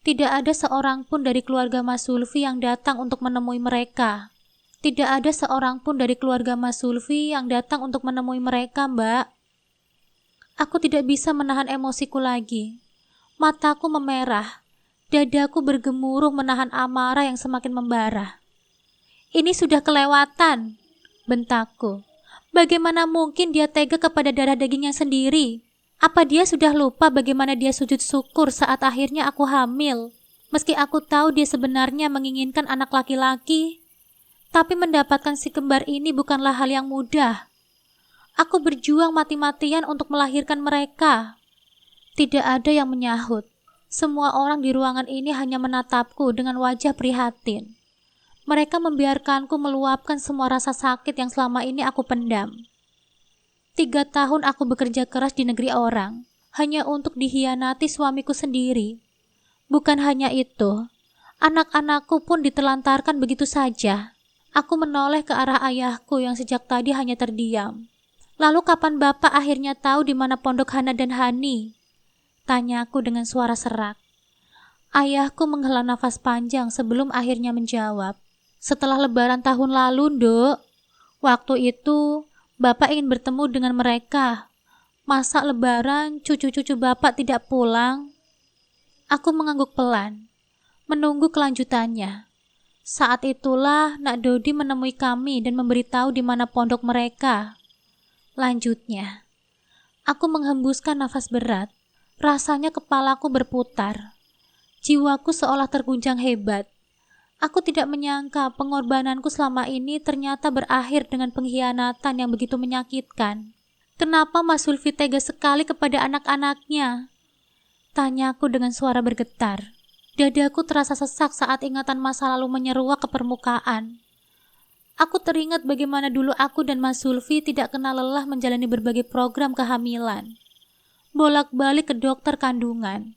Tidak ada seorang pun dari keluarga Mas Sulfi yang datang untuk menemui mereka. Tidak ada seorang pun dari keluarga Mas Sulfi yang datang untuk menemui mereka, Mbak. Aku tidak bisa menahan emosiku lagi. Mataku memerah. Dadaku bergemuruh menahan amarah yang semakin membara. Ini sudah kelewatan, bentakku. Bagaimana mungkin dia tega kepada darah dagingnya sendiri? Apa dia sudah lupa bagaimana dia sujud syukur saat akhirnya aku hamil? Meski aku tahu dia sebenarnya menginginkan anak laki-laki, tapi mendapatkan si kembar ini bukanlah hal yang mudah. Aku berjuang mati-matian untuk melahirkan mereka. Tidak ada yang menyahut. Semua orang di ruangan ini hanya menatapku dengan wajah prihatin. Mereka membiarkanku meluapkan semua rasa sakit yang selama ini aku pendam. 3 tahun aku bekerja keras di negeri orang, hanya untuk dikhianati suamiku sendiri. Bukan hanya itu, anak-anakku pun ditelantarkan begitu saja. Aku menoleh ke arah ayahku yang sejak tadi hanya terdiam. Lalu kapan Bapak akhirnya tahu di mana pondok Hana dan Hani? Tanyaku dengan suara serak. Ayahku menghela nafas panjang sebelum akhirnya menjawab. Setelah lebaran tahun lalu, Nduk. Waktu itu, Bapak ingin bertemu dengan mereka. Masa lebaran cucu-cucu Bapak tidak pulang? Aku mengangguk pelan, menunggu kelanjutannya. Saat itulah Nak Dodi menemui kami dan memberitahu di mana pondok mereka. Lanjutnya, aku menghembuskan nafas berat. Rasanya kepalaku berputar. Jiwaku seolah terguncang hebat. Aku tidak menyangka pengorbananku selama ini ternyata berakhir dengan pengkhianatan yang begitu menyakitkan. Kenapa Mas Sulfi tega sekali kepada anak-anaknya? Tanyaku dengan suara bergetar. Dadaku terasa sesak saat ingatan masa lalu menyeruak ke permukaan. Aku teringat bagaimana dulu aku dan Mas Sulfi tidak kenal lelah menjalani berbagai program kehamilan. Bolak-balik ke dokter kandungan.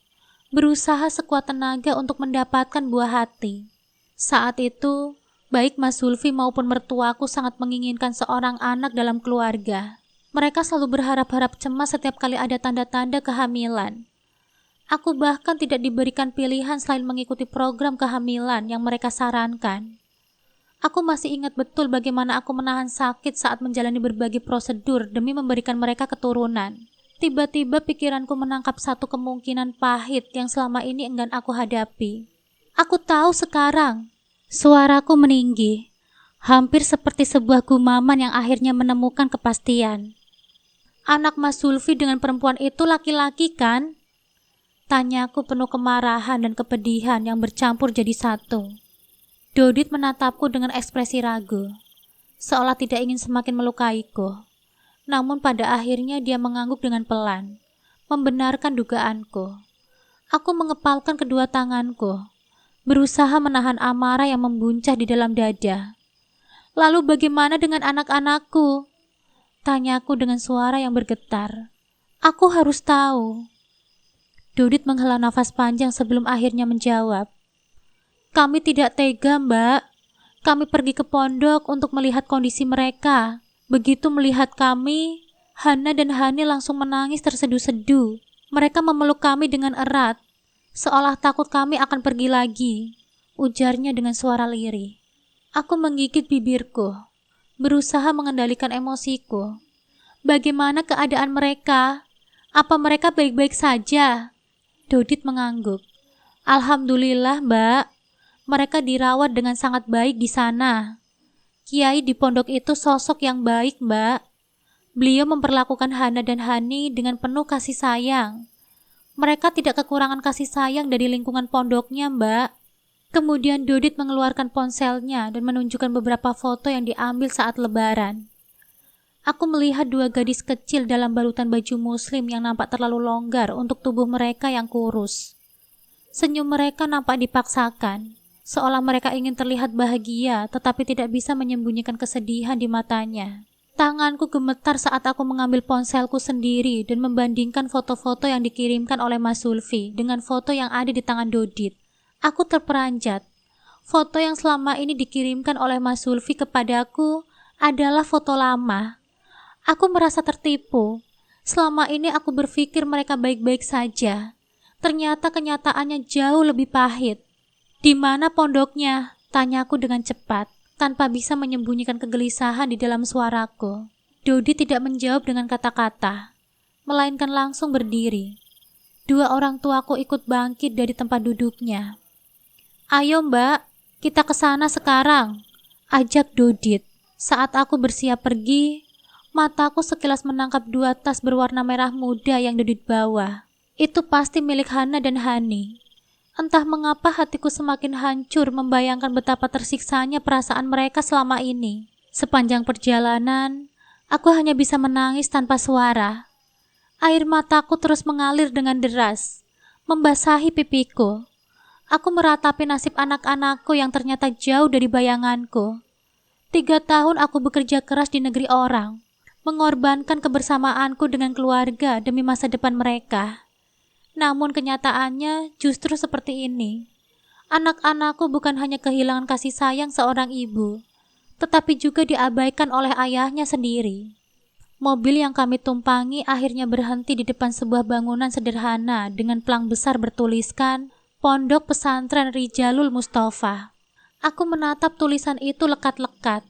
Berusaha sekuat tenaga untuk mendapatkan buah hati. Saat itu, baik Mas Sulfi maupun mertuaku sangat menginginkan seorang anak dalam keluarga. Mereka selalu berharap-harap cemas setiap kali ada tanda-tanda kehamilan. Aku bahkan tidak diberikan pilihan selain mengikuti program kehamilan yang mereka sarankan. Aku masih ingat betul bagaimana aku menahan sakit saat menjalani berbagai prosedur demi memberikan mereka keturunan. Tiba-tiba pikiranku menangkap satu kemungkinan pahit yang selama ini enggan aku hadapi. Aku tahu sekarang. Suaraku meninggi, hampir seperti sebuah gumaman yang akhirnya menemukan kepastian. Anak Mas Sulfi dengan perempuan itu laki-laki kan? Tanyaku penuh kemarahan dan kepedihan yang bercampur jadi satu. Dodit menatapku dengan ekspresi ragu, seolah tidak ingin semakin melukaiku. Namun pada akhirnya dia mengangguk dengan pelan, membenarkan dugaanku. Aku mengepalkan kedua tanganku. berusaha menahan amarah yang membuncah di dalam dada. Lalu bagaimana dengan anak-anakku? Tanyaku dengan suara yang bergetar. Aku harus tahu. Dodit menghela nafas panjang sebelum akhirnya menjawab. Kami tidak tega, Mbak. Kami pergi ke pondok untuk melihat kondisi mereka. Begitu melihat kami, Hana dan Hani langsung menangis terseduh-seduh. Mereka memeluk kami dengan erat, seolah takut kami akan pergi lagi, ujarnya dengan suara lirih. Aku menggigit bibirku, berusaha mengendalikan emosiku. Bagaimana keadaan mereka? Apa mereka baik-baik saja? Dodit mengangguk. Alhamdulillah, Mbak. Mereka dirawat dengan sangat baik di sana. Kiai di pondok itu sosok yang baik, Mbak. Beliau memperlakukan Hana dan Hani dengan penuh kasih sayang. Mereka tidak kekurangan kasih sayang dari lingkungan pondoknya, Mbak. Kemudian Dodit mengeluarkan ponselnya dan menunjukkan beberapa foto yang diambil saat lebaran. Aku melihat dua gadis kecil dalam balutan baju muslim yang nampak terlalu longgar untuk tubuh mereka yang kurus. Senyum mereka nampak dipaksakan, seolah mereka ingin terlihat bahagia tetapi tidak bisa menyembunyikan kesedihan di matanya. Tanganku gemetar saat aku mengambil ponselku sendiri dan membandingkan foto-foto yang dikirimkan oleh Mas Zulfi dengan foto yang ada di tangan Dodit. Aku terperanjat. Foto yang selama ini dikirimkan oleh Mas Zulfi kepadaku adalah foto lama. Aku merasa tertipu. Selama ini aku berpikir mereka baik-baik saja. Ternyata kenyataannya jauh lebih pahit. Di mana pondoknya? Tanyaku dengan cepat, tanpa bisa menyembunyikan kegelisahan di dalam suaraku. Dodi tidak menjawab dengan kata-kata, melainkan langsung berdiri. Dua orang tuaku ikut bangkit dari tempat duduknya. Ayo Mbak, kita ke sana sekarang, ajak Dodit. Saat aku bersiap pergi, mataku sekilas menangkap dua tas berwarna merah muda yang Dodit bawa. Itu pasti milik Hana dan Hani. Entah mengapa hatiku semakin hancur membayangkan betapa tersiksanya perasaan mereka selama ini. Sepanjang perjalanan, aku hanya bisa menangis tanpa suara. Air mataku terus mengalir dengan deras, membasahi pipiku. Aku meratapi nasib anak-anakku yang ternyata jauh dari bayanganku. 3 tahun aku bekerja keras di negeri orang, mengorbankan kebersamaanku dengan keluarga demi masa depan mereka. Namun kenyataannya justru seperti ini. Anak-anakku bukan hanya kehilangan kasih sayang seorang ibu, tetapi juga diabaikan oleh ayahnya sendiri. Mobil yang kami tumpangi akhirnya berhenti di depan sebuah bangunan sederhana dengan pelang besar bertuliskan Pondok Pesantren Rijalul Mustafa. Aku menatap tulisan itu lekat-lekat,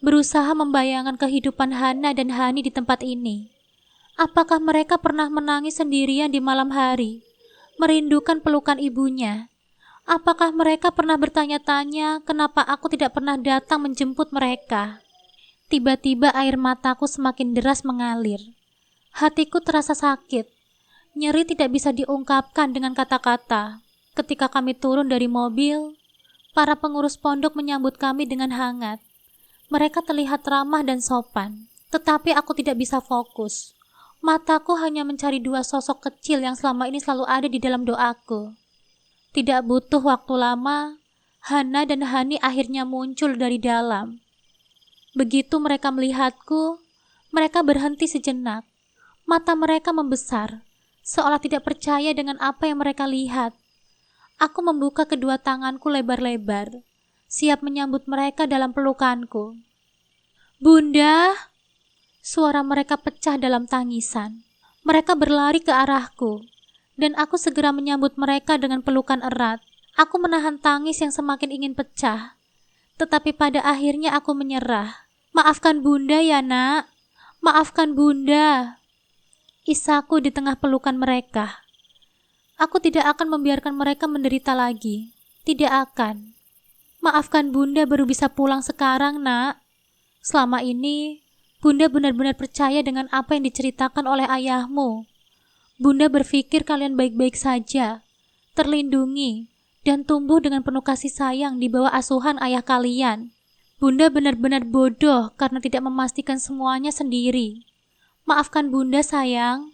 berusaha membayangkan kehidupan Hana dan Hani di tempat ini. Apakah mereka pernah menangis sendirian di malam hari, merindukan pelukan ibunya? Apakah mereka pernah bertanya-tanya kenapa aku tidak pernah datang menjemput mereka? Tiba-tiba air mataku semakin deras mengalir. Hatiku terasa sakit. Nyeri tidak bisa diungkapkan dengan kata-kata. Ketika kami turun dari mobil, para pengurus pondok menyambut kami dengan hangat. Mereka terlihat ramah dan sopan, tetapi aku tidak bisa fokus. Mataku hanya mencari dua sosok kecil yang selama ini selalu ada di dalam doaku. Tidak butuh waktu lama, Hana dan Hani akhirnya muncul dari dalam. Begitu mereka melihatku, mereka berhenti sejenak. Mata mereka membesar, seolah tidak percaya dengan apa yang mereka lihat. Aku membuka kedua tanganku lebar-lebar, siap menyambut mereka dalam pelukanku. Bunda! Suara mereka pecah dalam tangisan. Mereka berlari ke arahku, dan aku segera menyambut mereka dengan pelukan erat. Aku menahan tangis yang semakin ingin pecah, tetapi pada akhirnya aku menyerah. Maafkan Bunda ya nak, maafkan Bunda. Isaku di tengah pelukan mereka. Aku tidak akan membiarkan mereka menderita lagi. Tidak akan. Maafkan Bunda baru bisa pulang sekarang nak. Selama ini, Bunda benar-benar percaya dengan apa yang diceritakan oleh ayahmu. Bunda berpikir kalian baik-baik saja, terlindungi, dan tumbuh dengan penuh kasih sayang di bawah asuhan ayah kalian. Bunda benar-benar bodoh karena tidak memastikan semuanya sendiri. Maafkan Bunda sayang,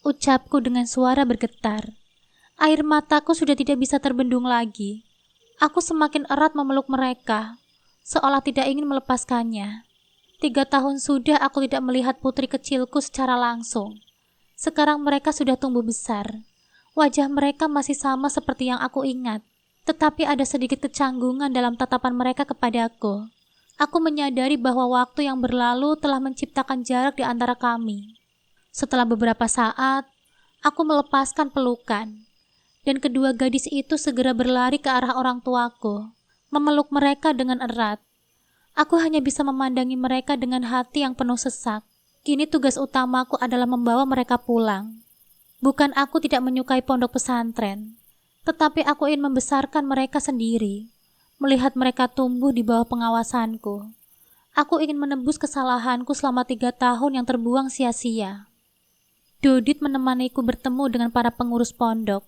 ucapku dengan suara bergetar. Air mataku sudah tidak bisa terbendung lagi. Aku semakin erat memeluk mereka, seolah tidak ingin melepaskannya. 3 tahun sudah aku tidak melihat putri kecilku secara langsung. Sekarang mereka sudah tumbuh besar. Wajah mereka masih sama seperti yang aku ingat, tetapi ada sedikit kecanggungan dalam tatapan mereka kepadaku. Aku menyadari bahwa waktu yang berlalu telah menciptakan jarak di antara kami. Setelah beberapa saat, aku melepaskan pelukan, dan kedua gadis itu segera berlari ke arah orang tuaku, memeluk mereka dengan erat. Aku hanya bisa memandangi mereka dengan hati yang penuh sesak. Kini tugas utamaku adalah membawa mereka pulang. Bukan aku tidak menyukai pondok pesantren, tetapi aku ingin membesarkan mereka sendiri, melihat mereka tumbuh di bawah pengawasanku. Aku ingin menebus kesalahanku selama 3 tahun yang terbuang sia-sia. Dodit menemaniku bertemu dengan para pengurus pondok.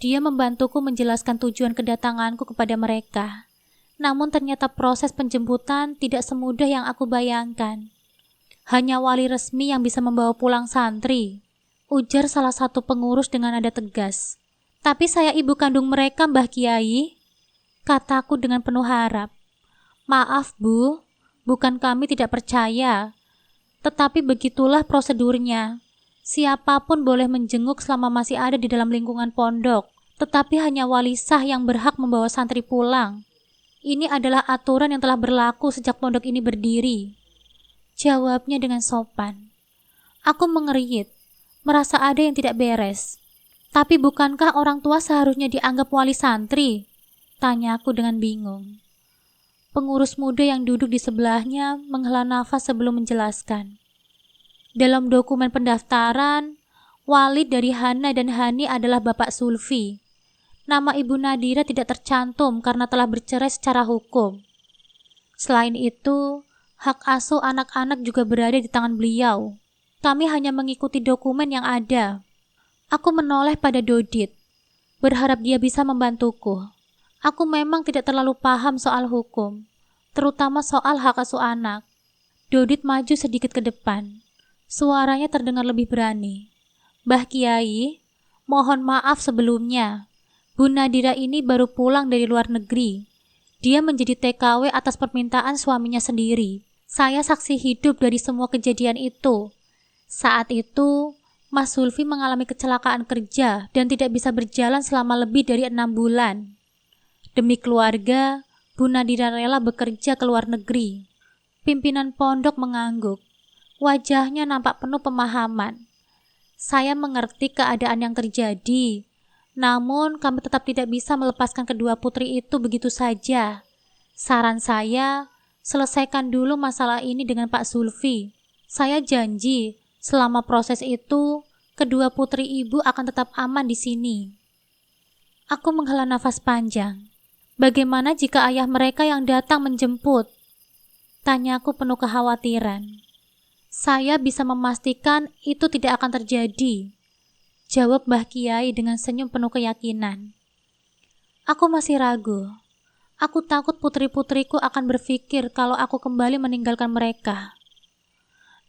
Dia membantuku menjelaskan tujuan kedatanganku kepada mereka. Namun ternyata proses penjemputan tidak semudah yang aku bayangkan. Hanya wali resmi yang bisa membawa pulang santri, ujar salah satu pengurus dengan nada tegas. Tapi saya ibu kandung mereka, Mbah Kiai, kataku dengan penuh harap. Maaf Bu, bukan kami tidak percaya, tetapi begitulah prosedurnya. Siapapun boleh menjenguk selama masih ada di dalam lingkungan pondok, tetapi hanya wali sah yang berhak membawa santri pulang. Ini adalah aturan yang telah berlaku sejak pondok ini berdiri, jawabnya dengan sopan. Aku mengerit, merasa ada yang tidak beres. Tapi bukankah orang tua seharusnya dianggap wali santri? Tanyaku dengan bingung. Pengurus muda yang duduk di sebelahnya menghela nafas sebelum menjelaskan. Dalam dokumen pendaftaran, wali dari Hana dan Hani adalah Bapak Sulfi. Nama Ibu Nadira tidak tercantum karena telah bercerai secara hukum. Selain itu, hak asuh anak-anak juga berada di tangan beliau. Kami hanya mengikuti dokumen yang ada. Aku menoleh pada Dodit, berharap dia bisa membantuku. Aku memang tidak terlalu paham soal hukum, terutama soal hak asuh anak. Dodit maju sedikit ke depan. Suaranya terdengar lebih berani. Mbah Kiai, mohon maaf sebelumnya. Bu Nadira ini baru pulang dari luar negeri. Dia menjadi TKW atas permintaan suaminya sendiri. Saya saksi hidup dari semua kejadian itu. Saat itu, Mas Sulfi mengalami kecelakaan kerja dan tidak bisa berjalan selama lebih dari 6 bulan. Demi keluarga, Bu Nadira rela bekerja ke luar negeri. Pimpinan pondok mengangguk. Wajahnya nampak penuh pemahaman. Saya mengerti keadaan yang terjadi. Namun kami tetap tidak bisa melepaskan kedua putri itu begitu saja. Saran saya, selesaikan dulu masalah ini dengan Pak Sulfi. Saya janji, selama proses itu, kedua putri ibu akan tetap aman di sini. Aku menghela nafas panjang. Bagaimana jika ayah mereka yang datang menjemput? Tanyaku penuh kekhawatiran. Saya bisa memastikan itu tidak akan terjadi, jawab Mbah Kiai dengan senyum penuh keyakinan. Aku masih ragu. Aku takut putri-putriku akan berpikir kalau aku kembali meninggalkan mereka.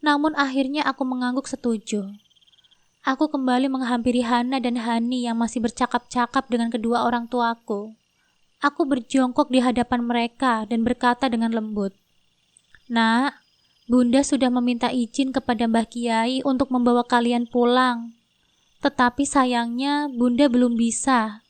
Namun akhirnya aku mengangguk setuju. Aku kembali menghampiri Hana dan Hani yang masih bercakap-cakap dengan kedua orang tuaku. Aku berjongkok di hadapan mereka dan berkata dengan lembut, "Nak, Bunda sudah meminta izin kepada Mbah Kiai untuk membawa kalian pulang. Tetapi sayangnya Bunda belum bisa.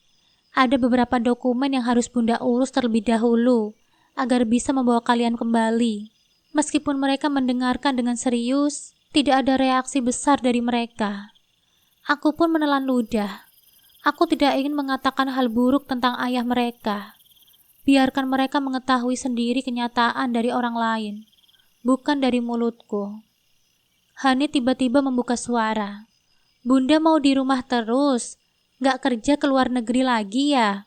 Ada beberapa dokumen yang harus Bunda urus terlebih dahulu agar bisa membawa kalian kembali." Meskipun mereka mendengarkan dengan serius, tidak ada reaksi besar dari mereka. Aku pun menelan ludah. Aku tidak ingin mengatakan hal buruk tentang ayah mereka. Biarkan mereka mengetahui sendiri kenyataan dari orang lain, bukan dari mulutku. Hani tiba-tiba membuka suara. "Bunda mau di rumah terus? Gak kerja ke luar negeri lagi ya?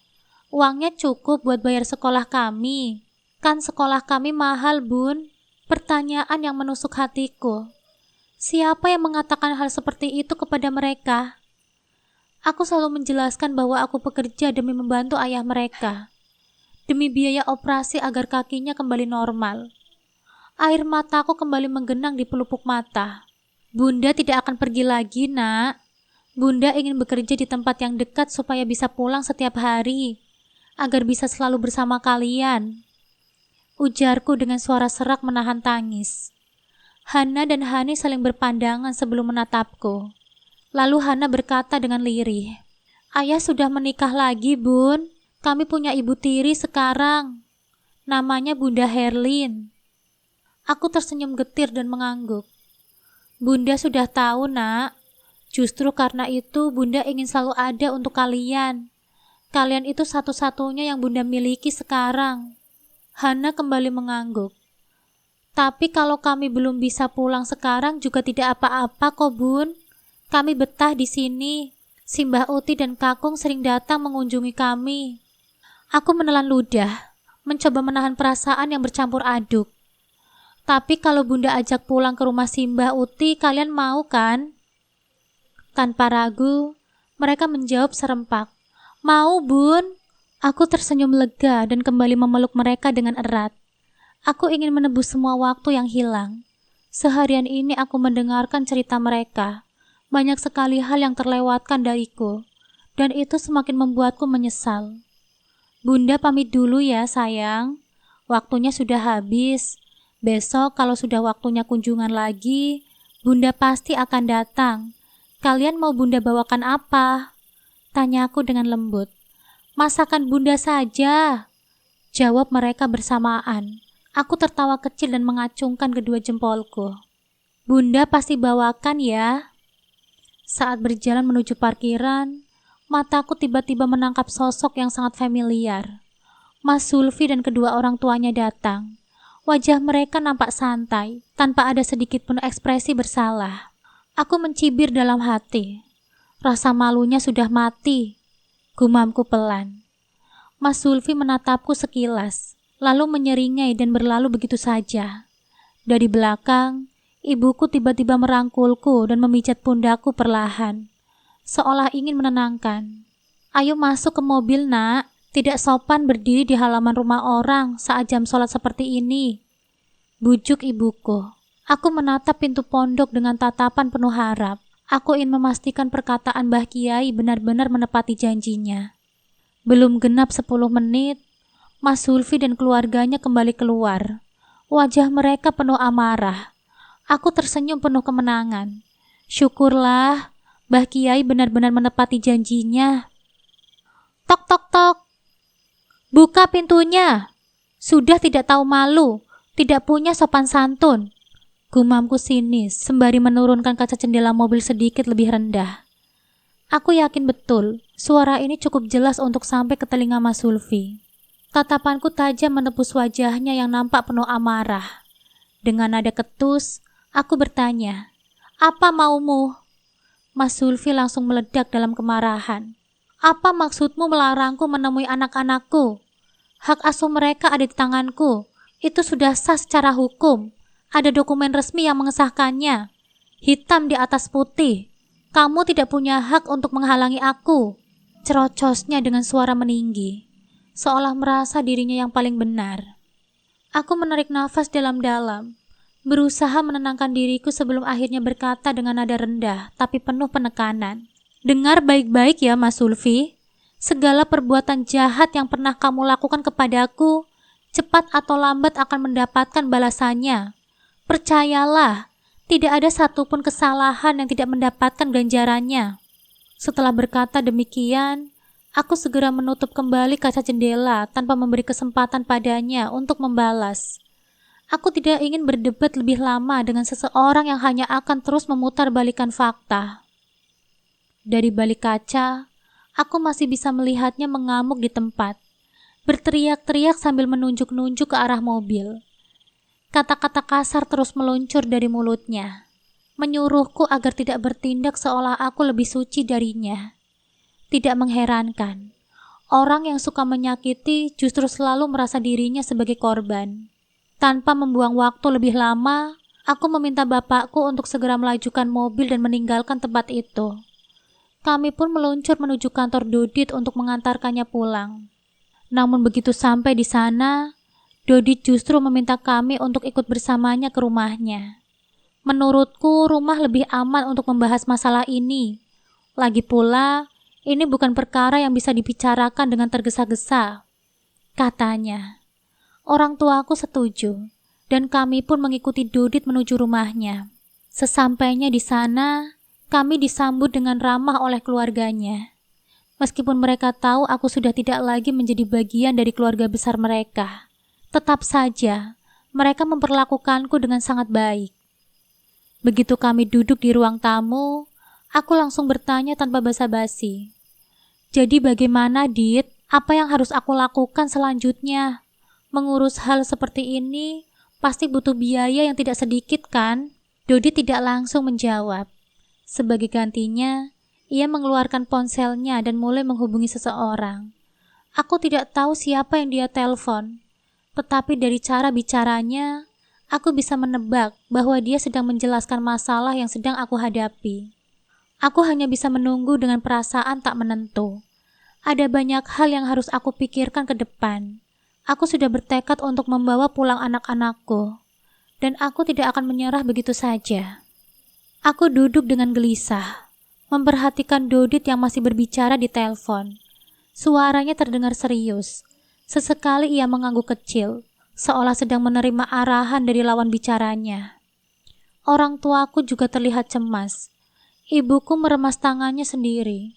Uangnya cukup buat bayar sekolah kami. Kan sekolah kami mahal, Bun." Pertanyaan yang menusuk hatiku. Siapa yang mengatakan hal seperti itu kepada mereka? Aku selalu menjelaskan bahwa aku bekerja demi membantu ayah mereka, demi biaya operasi agar kakinya kembali normal. Air mataku kembali menggenang di pelupuk mata. "Bunda tidak akan pergi lagi, Nak. Bunda ingin bekerja di tempat yang dekat supaya bisa pulang setiap hari, agar bisa selalu bersama kalian. Ujarku dengan suara serak menahan tangis. Hana dan Hani saling berpandangan sebelum menatapku. Lalu Hana berkata dengan lirih, "Ayah sudah menikah lagi, Bun. Kami punya ibu tiri sekarang. Namanya Bunda Herlin." Aku tersenyum getir dan mengangguk. "Bunda sudah tahu, Nak. Justru karena itu Bunda ingin selalu ada untuk kalian. Kalian itu satu-satunya yang Bunda miliki sekarang." Hana kembali mengangguk. "Tapi kalau kami belum bisa pulang sekarang juga tidak apa-apa kok, Bun. Kami betah di sini. Simbah Uti dan Kakung sering datang mengunjungi kami." Aku menelan ludah, mencoba menahan perasaan yang bercampur aduk. "Tapi kalau Bunda ajak pulang ke rumah Simbah Uti, kalian mau kan?" Tanpa ragu, mereka menjawab serempak, "Mau, Bun." Aku tersenyum lega dan kembali memeluk mereka dengan erat. Aku ingin menebus semua waktu yang hilang. Seharian ini aku mendengarkan cerita mereka. Banyak sekali hal yang terlewatkan dariku, dan itu semakin membuatku menyesal. "Bunda pamit dulu ya, sayang. Waktunya sudah habis. Besok kalau sudah waktunya kunjungan lagi, Bunda pasti akan datang. Kalian mau Bunda bawakan apa?" Tanya aku dengan lembut. "Masakan Bunda saja," jawab mereka bersamaan. Aku tertawa kecil dan mengacungkan kedua jempolku. "Bunda pasti bawakan ya." Saat berjalan menuju parkiran, mataku tiba-tiba menangkap sosok yang sangat familiar. Mas Sulfi dan kedua orang tuanya datang. Wajah mereka nampak santai, tanpa ada sedikit pun ekspresi bersalah. Aku mencibir dalam hati. Rasa malunya sudah mati, gumamku pelan. Mas Sulfi menatapku sekilas, lalu menyeringai dan berlalu begitu saja. Dari belakang, ibuku tiba-tiba merangkulku dan memijat pundakku perlahan, seolah ingin menenangkan. "Ayo masuk ke mobil, Nak. Tidak sopan berdiri di halaman rumah orang saat jam sholat seperti ini," bujuk ibuku. Aku menatap pintu pondok dengan tatapan penuh harap. Aku ingin memastikan perkataan Mbah Kiai benar-benar menepati janjinya. Belum genap 10 menit, Mas Sulfi dan keluarganya kembali keluar. Wajah mereka penuh amarah. Aku tersenyum penuh kemenangan. Syukurlah, Mbah Kiai benar-benar menepati janjinya. "Tok tok tok. Buka pintunya. Sudah tidak tahu malu, tidak punya sopan santun," gumamku sinis sembari menurunkan kaca jendela mobil sedikit lebih rendah. Aku yakin betul, suara ini cukup jelas untuk sampai ke telinga Mas Sulfi. Tatapanku tajam menepus wajahnya yang nampak penuh amarah. Dengan nada ketus, aku bertanya, "Apa maumu?" Mas Sulfi langsung meledak dalam kemarahan. "Apa maksudmu melarangku menemui anak-anakku? Hak asuh mereka ada di tanganku. Itu sudah sah secara hukum. Ada dokumen resmi yang mengesahkannya. Hitam di atas putih. Kamu tidak punya hak untuk menghalangi aku," cerocosnya dengan suara meninggi, seolah merasa dirinya yang paling benar. Aku menarik nafas dalam-dalam, berusaha menenangkan diriku sebelum akhirnya berkata dengan nada rendah tapi penuh penekanan. "Dengar baik-baik ya, Mas Sulfi. Segala perbuatan jahat yang pernah kamu lakukan kepadaku, cepat atau lambat akan mendapatkan balasannya. Percayalah, tidak ada satupun kesalahan yang tidak mendapatkan ganjarannya." Setelah berkata demikian, aku segera menutup kembali kaca jendela tanpa memberi kesempatan padanya untuk membalas. Aku tidak ingin berdebat lebih lama dengan seseorang yang hanya akan terus memutarbalikkan fakta. Dari balik kaca, aku masih bisa melihatnya mengamuk di tempat, berteriak-teriak sambil menunjuk-nunjuk ke arah mobil. Kata-kata kasar terus meluncur dari mulutnya, menyuruhku agar tidak bertindak seolah aku lebih suci darinya. Tidak mengherankan, orang yang suka menyakiti justru selalu merasa dirinya sebagai korban. Tanpa membuang waktu lebih lama, aku meminta bapakku untuk segera melajukan mobil dan meninggalkan tempat itu. Kami pun meluncur menuju kantor Dodit untuk mengantarkannya pulang. Namun begitu sampai di sana, Dodit justru meminta kami untuk ikut bersamanya ke rumahnya. Menurutku, rumah lebih aman untuk membahas masalah ini, Lagi pula, ini bukan perkara yang bisa dibicarakan dengan tergesa-gesa, katanya. Orang tuaku setuju, dan kami pun mengikuti Dodit menuju rumahnya. Sesampainya di sana, kami disambut dengan ramah oleh keluarganya. Meskipun mereka tahu aku sudah tidak lagi menjadi bagian dari keluarga besar mereka, tetap saja mereka memperlakukanku dengan sangat baik. Begitu kami duduk di ruang tamu, aku langsung bertanya tanpa basa-basi. Jadi bagaimana, Dit? Apa yang harus aku lakukan selanjutnya? Mengurus hal seperti ini pasti butuh biaya yang tidak sedikit, kan? Dodit tidak langsung menjawab. Sebagai gantinya, ia mengeluarkan ponselnya dan mulai menghubungi seseorang. Aku tidak tahu siapa yang dia telepon, tetapi dari cara bicaranya, aku bisa menebak bahwa dia sedang menjelaskan masalah yang sedang aku hadapi. Aku hanya bisa menunggu dengan perasaan tak menentu. Ada banyak hal yang harus aku pikirkan ke depan. Aku sudah bertekad untuk membawa pulang anak-anakku, dan aku tidak akan menyerah begitu saja. Aku duduk dengan gelisah, memperhatikan Dodit yang masih berbicara di telepon. Suaranya terdengar serius. Sesekali ia mengangguk kecil, seolah sedang menerima arahan dari lawan bicaranya. Orang tuaku juga terlihat cemas. Ibuku meremas tangannya sendiri,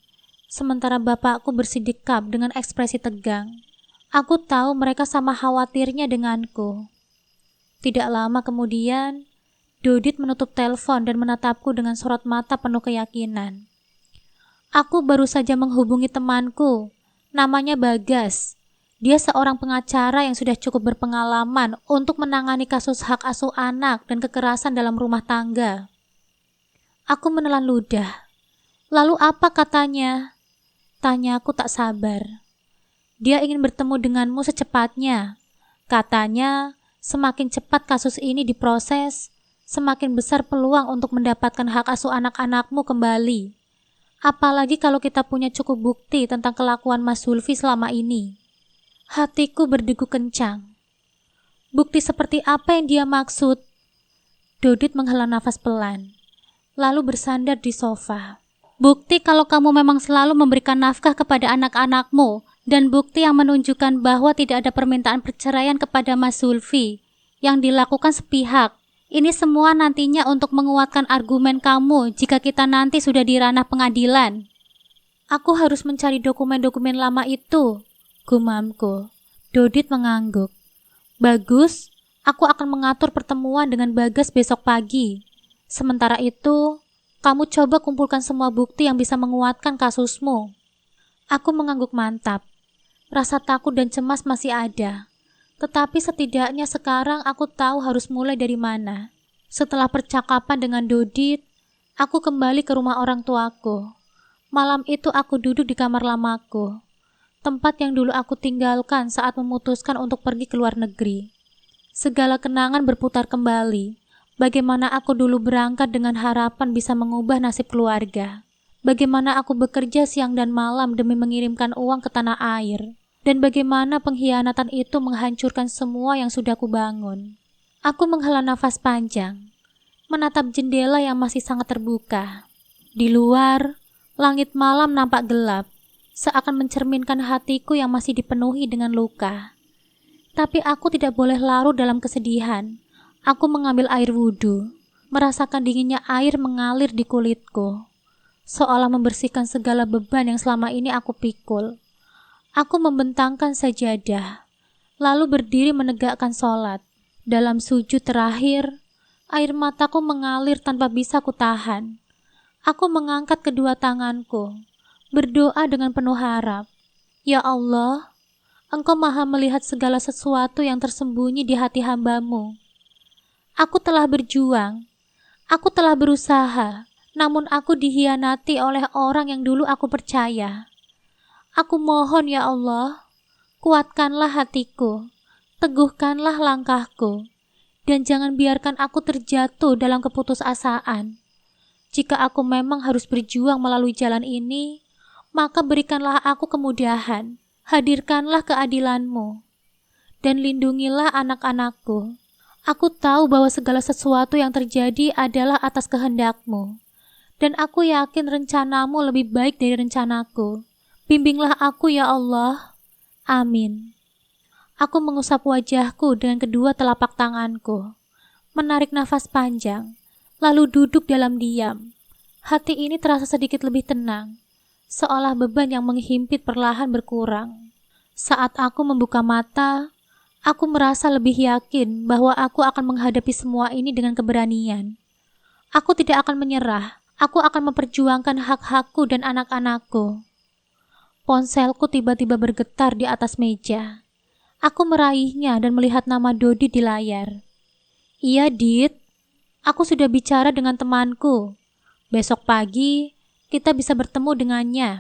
sementara bapakku bersidikap dengan ekspresi tegang. Aku tahu mereka sama khawatirnya denganku. Tidak lama kemudian, Dodit menutup telepon dan menatapku dengan sorot mata penuh keyakinan. Aku baru saja menghubungi temanku, namanya Bagas. Dia seorang pengacara yang sudah cukup berpengalaman untuk menangani kasus hak asuh anak dan kekerasan dalam rumah tangga. Aku menelan ludah. Lalu apa katanya? Tanyaku tak sabar. Dia ingin bertemu denganmu secepatnya. Katanya, semakin cepat kasus ini diproses, semakin besar peluang untuk mendapatkan hak asuh anak-anakmu kembali. Apalagi kalau kita punya cukup bukti tentang kelakuan Mas Zulfi selama ini. Hatiku berdegup kencang. Bukti seperti apa yang dia maksud? Dodit menghela nafas pelan, lalu bersandar di sofa. Bukti kalau kamu memang selalu memberikan nafkah kepada anak-anakmu, dan bukti yang menunjukkan bahwa tidak ada permintaan perceraian kepada Mas Zulfi yang dilakukan sepihak. Ini semua nantinya untuk menguatkan argumen kamu jika kita nanti sudah di ranah pengadilan. Aku harus mencari dokumen-dokumen lama itu, gumamku. Dodit mengangguk. Bagus, aku akan mengatur pertemuan dengan Bagas besok pagi. Sementara itu, kamu coba kumpulkan semua bukti yang bisa menguatkan kasusmu. Aku mengangguk mantap. Rasa takut dan cemas masih ada. Tetapi setidaknya sekarang aku tahu harus mulai dari mana. Setelah percakapan dengan Dodit, aku kembali ke rumah orang tuaku. Malam itu aku duduk di kamar lamaku, tempat yang dulu aku tinggalkan saat memutuskan untuk pergi ke luar negeri. Segala kenangan berputar kembali. Bagaimana aku dulu berangkat dengan harapan bisa mengubah nasib keluarga. Bagaimana aku bekerja siang dan malam demi mengirimkan uang ke tanah air. Dan bagaimana pengkhianatan itu menghancurkan semua yang sudah kubangun. Aku menghela nafas panjang, menatap jendela yang masih sangat terbuka. Di luar, langit malam nampak gelap, seakan mencerminkan hatiku yang masih dipenuhi dengan luka. Tapi aku tidak boleh larut dalam kesedihan. Aku mengambil air wudhu, merasakan dinginnya air mengalir di kulitku, seolah membersihkan segala beban yang selama ini aku pikul. Aku membentangkan sajadah, lalu berdiri menegakkan sholat. Dalam sujud terakhir, air mataku mengalir tanpa bisa kutahan. Aku mengangkat kedua tanganku, berdoa dengan penuh harap. Ya Allah, Engkau maha melihat segala sesuatu yang tersembunyi di hati hamba-Mu. Aku telah berjuang, aku telah berusaha, namun aku dikhianati oleh orang yang dulu aku percaya. Aku mohon ya Allah, kuatkanlah hatiku, teguhkanlah langkahku, dan jangan biarkan aku terjatuh dalam keputusasaan. Jika aku memang harus berjuang melalui jalan ini, maka berikanlah aku kemudahan, hadirkanlah keadilan-Mu, dan lindungilah anak-anakku. Aku tahu bahwa segala sesuatu yang terjadi adalah atas kehendak-Mu, Dan aku yakin rencanamu lebih baik dari rencanaku. Bimbinglah aku ya Allah. Amin. Aku mengusap wajahku dengan kedua telapak tanganku. Menarik nafas panjang, lalu duduk dalam diam. Hati ini terasa sedikit lebih tenang, seolah beban yang menghimpit perlahan berkurang. Saat aku membuka mata, aku merasa lebih yakin bahwa aku akan menghadapi semua ini dengan keberanian. Aku tidak akan menyerah, aku akan memperjuangkan hak-hakku dan anak-anakku. Ponselku tiba-tiba bergetar di atas meja. Aku meraihnya dan melihat nama Dodi di layar. Iya, Dit. Aku sudah bicara dengan temanku. Besok pagi, kita bisa bertemu dengannya,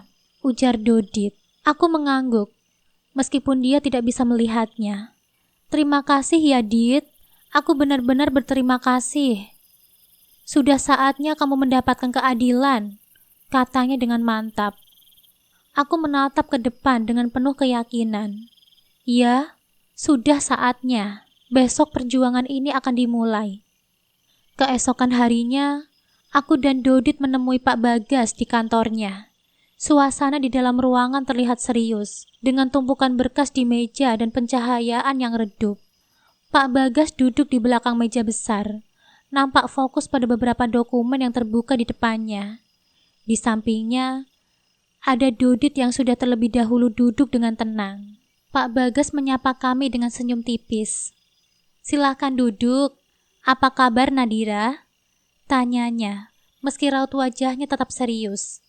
ujar Dodit. Aku mengangguk, meskipun dia tidak bisa melihatnya. Terima kasih ya, Dit. Aku benar-benar berterima kasih. Sudah saatnya kamu mendapatkan keadilan, katanya dengan mantap. Aku menatap ke depan dengan penuh keyakinan. Ya, sudah saatnya. Besok perjuangan ini akan dimulai. Keesokan harinya, aku dan Dodit menemui Pak Bagas di kantornya. Suasana di dalam ruangan terlihat serius, dengan tumpukan berkas di meja dan pencahayaan yang redup. Pak Bagas duduk di belakang meja besar, nampak fokus pada beberapa dokumen yang terbuka di depannya. Di sampingnya, ada Dodit yang sudah terlebih dahulu duduk dengan tenang. Pak Bagas menyapa kami dengan senyum tipis. Silahkan duduk. Apa kabar Nadira? Tanyanya, meski raut wajahnya tetap serius.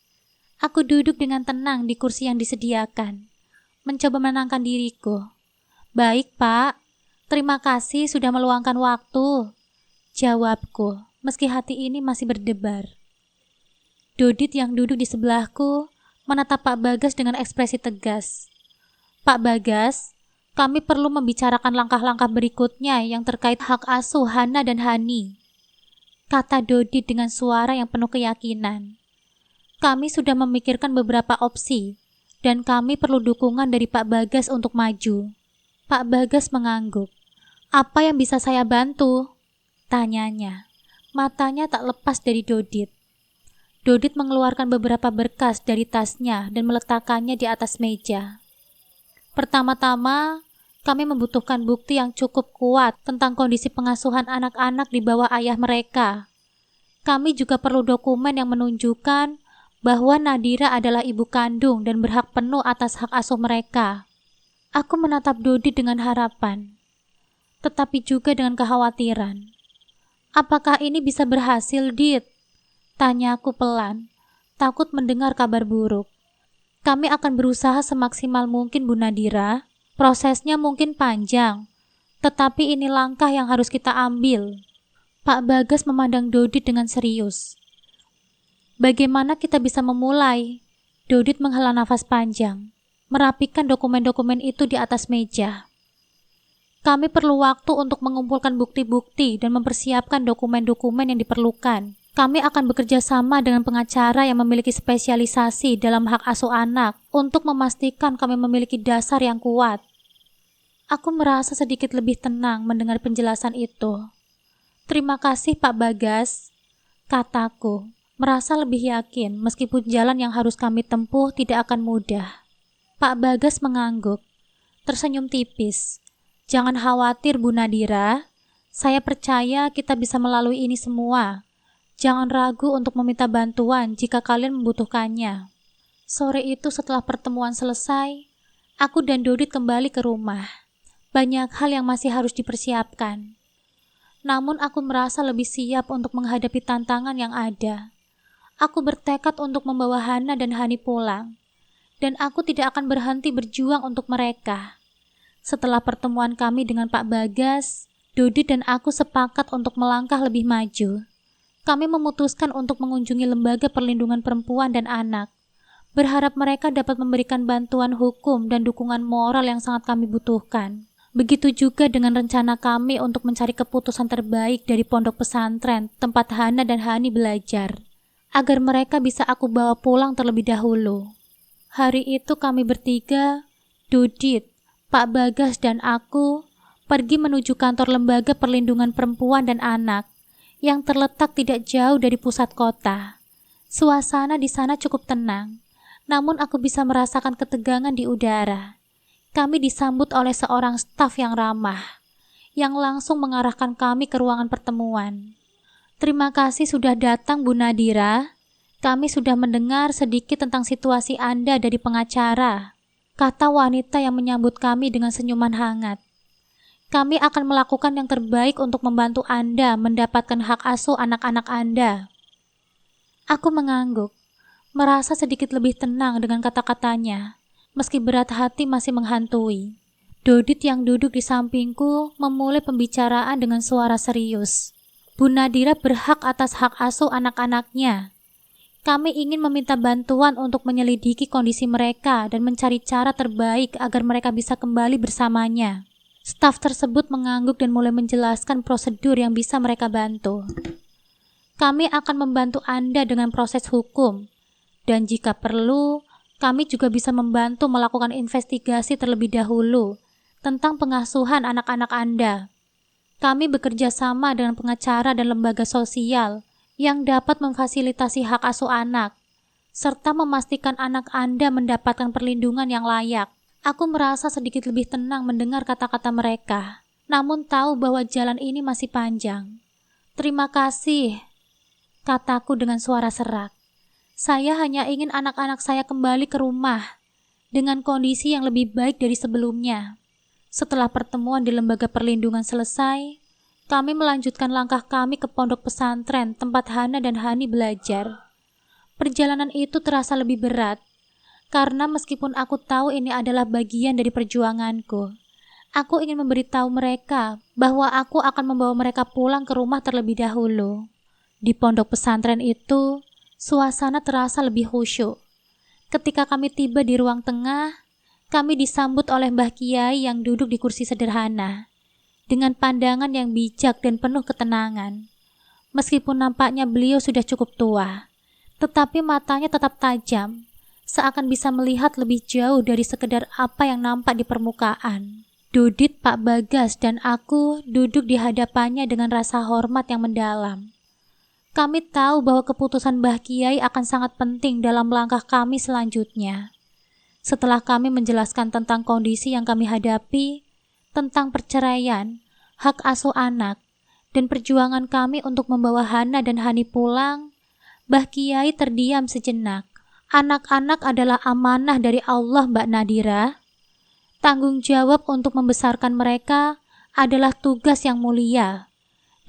Aku duduk dengan tenang di kursi yang disediakan, mencoba menenangkan diriku. Baik, Pak. Terima kasih sudah meluangkan waktu. Jawabku, meski hati ini masih berdebar. Dodit yang duduk di sebelahku menatap Pak Bagas dengan ekspresi tegas. Pak Bagas, kami perlu membicarakan langkah-langkah berikutnya yang terkait hak asuh Hana dan Hani, kata Dodit dengan suara yang penuh keyakinan. Kami sudah memikirkan beberapa opsi, dan kami perlu dukungan dari Pak Bagas untuk maju. Pak Bagas mengangguk. Apa yang bisa saya bantu? Tanyanya. Matanya tak lepas dari Dodit. Dodit mengeluarkan beberapa berkas dari tasnya dan meletakkannya di atas meja. Pertama-tama, kami membutuhkan bukti yang cukup kuat tentang kondisi pengasuhan anak-anak di bawah ayah mereka. Kami juga perlu dokumen yang menunjukkan bahwa Nadira adalah ibu kandung dan berhak penuh atas hak asuh mereka. Aku menatap Dodi dengan harapan, tetapi juga dengan kekhawatiran. Apakah ini bisa berhasil, Dit? Tanyaku pelan, takut mendengar kabar buruk. Kami akan berusaha semaksimal mungkin, Bu Nadira. Prosesnya mungkin panjang, tetapi ini langkah yang harus kita ambil. Pak Bagas memandang Dodit dengan serius. Bagaimana kita bisa memulai? Dodit menghela nafas panjang, merapikan dokumen-dokumen itu di atas meja. Kami perlu waktu untuk mengumpulkan bukti-bukti dan mempersiapkan dokumen-dokumen yang diperlukan. Kami akan bekerja sama dengan pengacara yang memiliki spesialisasi dalam hak asuh anak untuk memastikan kami memiliki dasar yang kuat. Aku merasa sedikit lebih tenang mendengar penjelasan itu. Terima kasih Pak Bagas, kataku, merasa lebih yakin meskipun jalan yang harus kami tempuh tidak akan mudah. Pak Bagas mengangguk, tersenyum tipis. Jangan khawatir Bu Nadira, saya percaya kita bisa melalui ini semua. Jangan ragu untuk meminta bantuan jika kalian membutuhkannya. Sore itu setelah pertemuan selesai, aku dan Dodit kembali ke rumah. Banyak hal yang masih harus dipersiapkan. Namun aku merasa lebih siap untuk menghadapi tantangan yang ada. Aku bertekad untuk membawa Hana dan Hani pulang. Dan aku tidak akan berhenti berjuang untuk mereka. Setelah pertemuan kami dengan Pak Bagas, Dodit dan aku sepakat untuk melangkah lebih maju. Kami memutuskan untuk mengunjungi Lembaga Perlindungan Perempuan dan Anak. Berharap mereka dapat memberikan bantuan hukum dan dukungan moral yang sangat kami butuhkan. Begitu juga dengan rencana kami untuk mencari keputusan terbaik dari pondok pesantren tempat Hana dan Hani belajar, agar mereka bisa aku bawa pulang terlebih dahulu. Hari itu kami bertiga, Dodit, Pak Bagas dan aku, pergi menuju kantor Lembaga Perlindungan Perempuan dan Anak yang terletak tidak jauh dari pusat kota. Suasana di sana cukup tenang, namun aku bisa merasakan ketegangan di udara. Kami disambut oleh seorang staf yang ramah, yang langsung mengarahkan kami ke ruangan pertemuan. "Terima kasih sudah datang, Bu Nadira. Kami sudah mendengar sedikit tentang situasi Anda dari pengacara," kata wanita yang menyambut kami dengan senyuman hangat. "Kami akan melakukan yang terbaik untuk membantu Anda mendapatkan hak asuh anak-anak Anda." Aku mengangguk, merasa sedikit lebih tenang dengan kata-katanya, meski berat hati masih menghantui. Dodit yang duduk di sampingku memulai pembicaraan dengan suara serius. "Bu Nadira berhak atas hak asuh anak-anaknya. Kami ingin meminta bantuan untuk menyelidiki kondisi mereka dan mencari cara terbaik agar mereka bisa kembali bersamanya." Staf tersebut mengangguk dan mulai menjelaskan prosedur yang bisa mereka bantu. "Kami akan membantu Anda dengan proses hukum, dan jika perlu, kami juga bisa membantu melakukan investigasi terlebih dahulu tentang pengasuhan anak-anak Anda. Kami bekerja sama dengan pengacara dan lembaga sosial yang dapat memfasilitasi hak asuh anak, serta memastikan anak Anda mendapatkan perlindungan yang layak." Aku merasa sedikit lebih tenang mendengar kata-kata mereka, namun tahu bahwa jalan ini masih panjang. "Terima kasih," kataku dengan suara serak. "Saya hanya ingin anak-anak saya kembali ke rumah dengan kondisi yang lebih baik dari sebelumnya." Setelah pertemuan di lembaga perlindungan selesai, kami melanjutkan langkah kami ke pondok pesantren tempat Hana dan Hani belajar. Perjalanan itu terasa lebih berat, karena meskipun aku tahu ini adalah bagian dari perjuanganku, aku ingin memberitahu mereka bahwa aku akan membawa mereka pulang ke rumah terlebih dahulu. Di pondok pesantren itu, suasana terasa lebih khusyuk. Ketika kami tiba di ruang tengah, kami disambut oleh Mbah Kiai yang duduk di kursi sederhana, dengan pandangan yang bijak dan penuh ketenangan. Meskipun nampaknya beliau sudah cukup tua, tetapi matanya tetap tajam, seakan bisa melihat lebih jauh dari sekedar apa yang nampak di permukaan. Dodit, Pak Bagas, dan aku duduk di hadapannya dengan rasa hormat yang mendalam. Kami tahu bahwa keputusan Mbah Kiai akan sangat penting dalam langkah kami selanjutnya. Setelah kami menjelaskan tentang kondisi yang kami hadapi, tentang perceraian, hak asuh anak, dan perjuangan kami untuk membawa Hana dan Hani pulang, Mbah Kiai terdiam sejenak. "Anak-anak adalah amanah dari Allah, Mbak Nadira. Tanggung jawab untuk membesarkan mereka adalah tugas yang mulia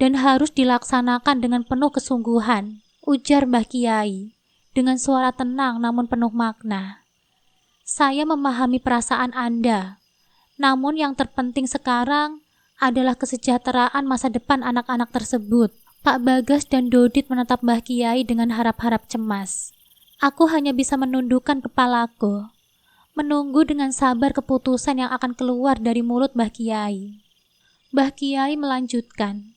dan harus dilaksanakan dengan penuh kesungguhan," ujar Mbah Kiai dengan suara tenang namun penuh makna. "Saya memahami perasaan Anda, namun yang terpenting sekarang adalah kesejahteraan masa depan anak-anak tersebut." Pak Bagas dan Dodit menatap Mbah Kiai dengan harap-harap cemas. Aku hanya bisa menundukkan kepalaku, menunggu dengan sabar keputusan yang akan keluar dari mulut Mbah Kiai. Mbah Kiai melanjutkan,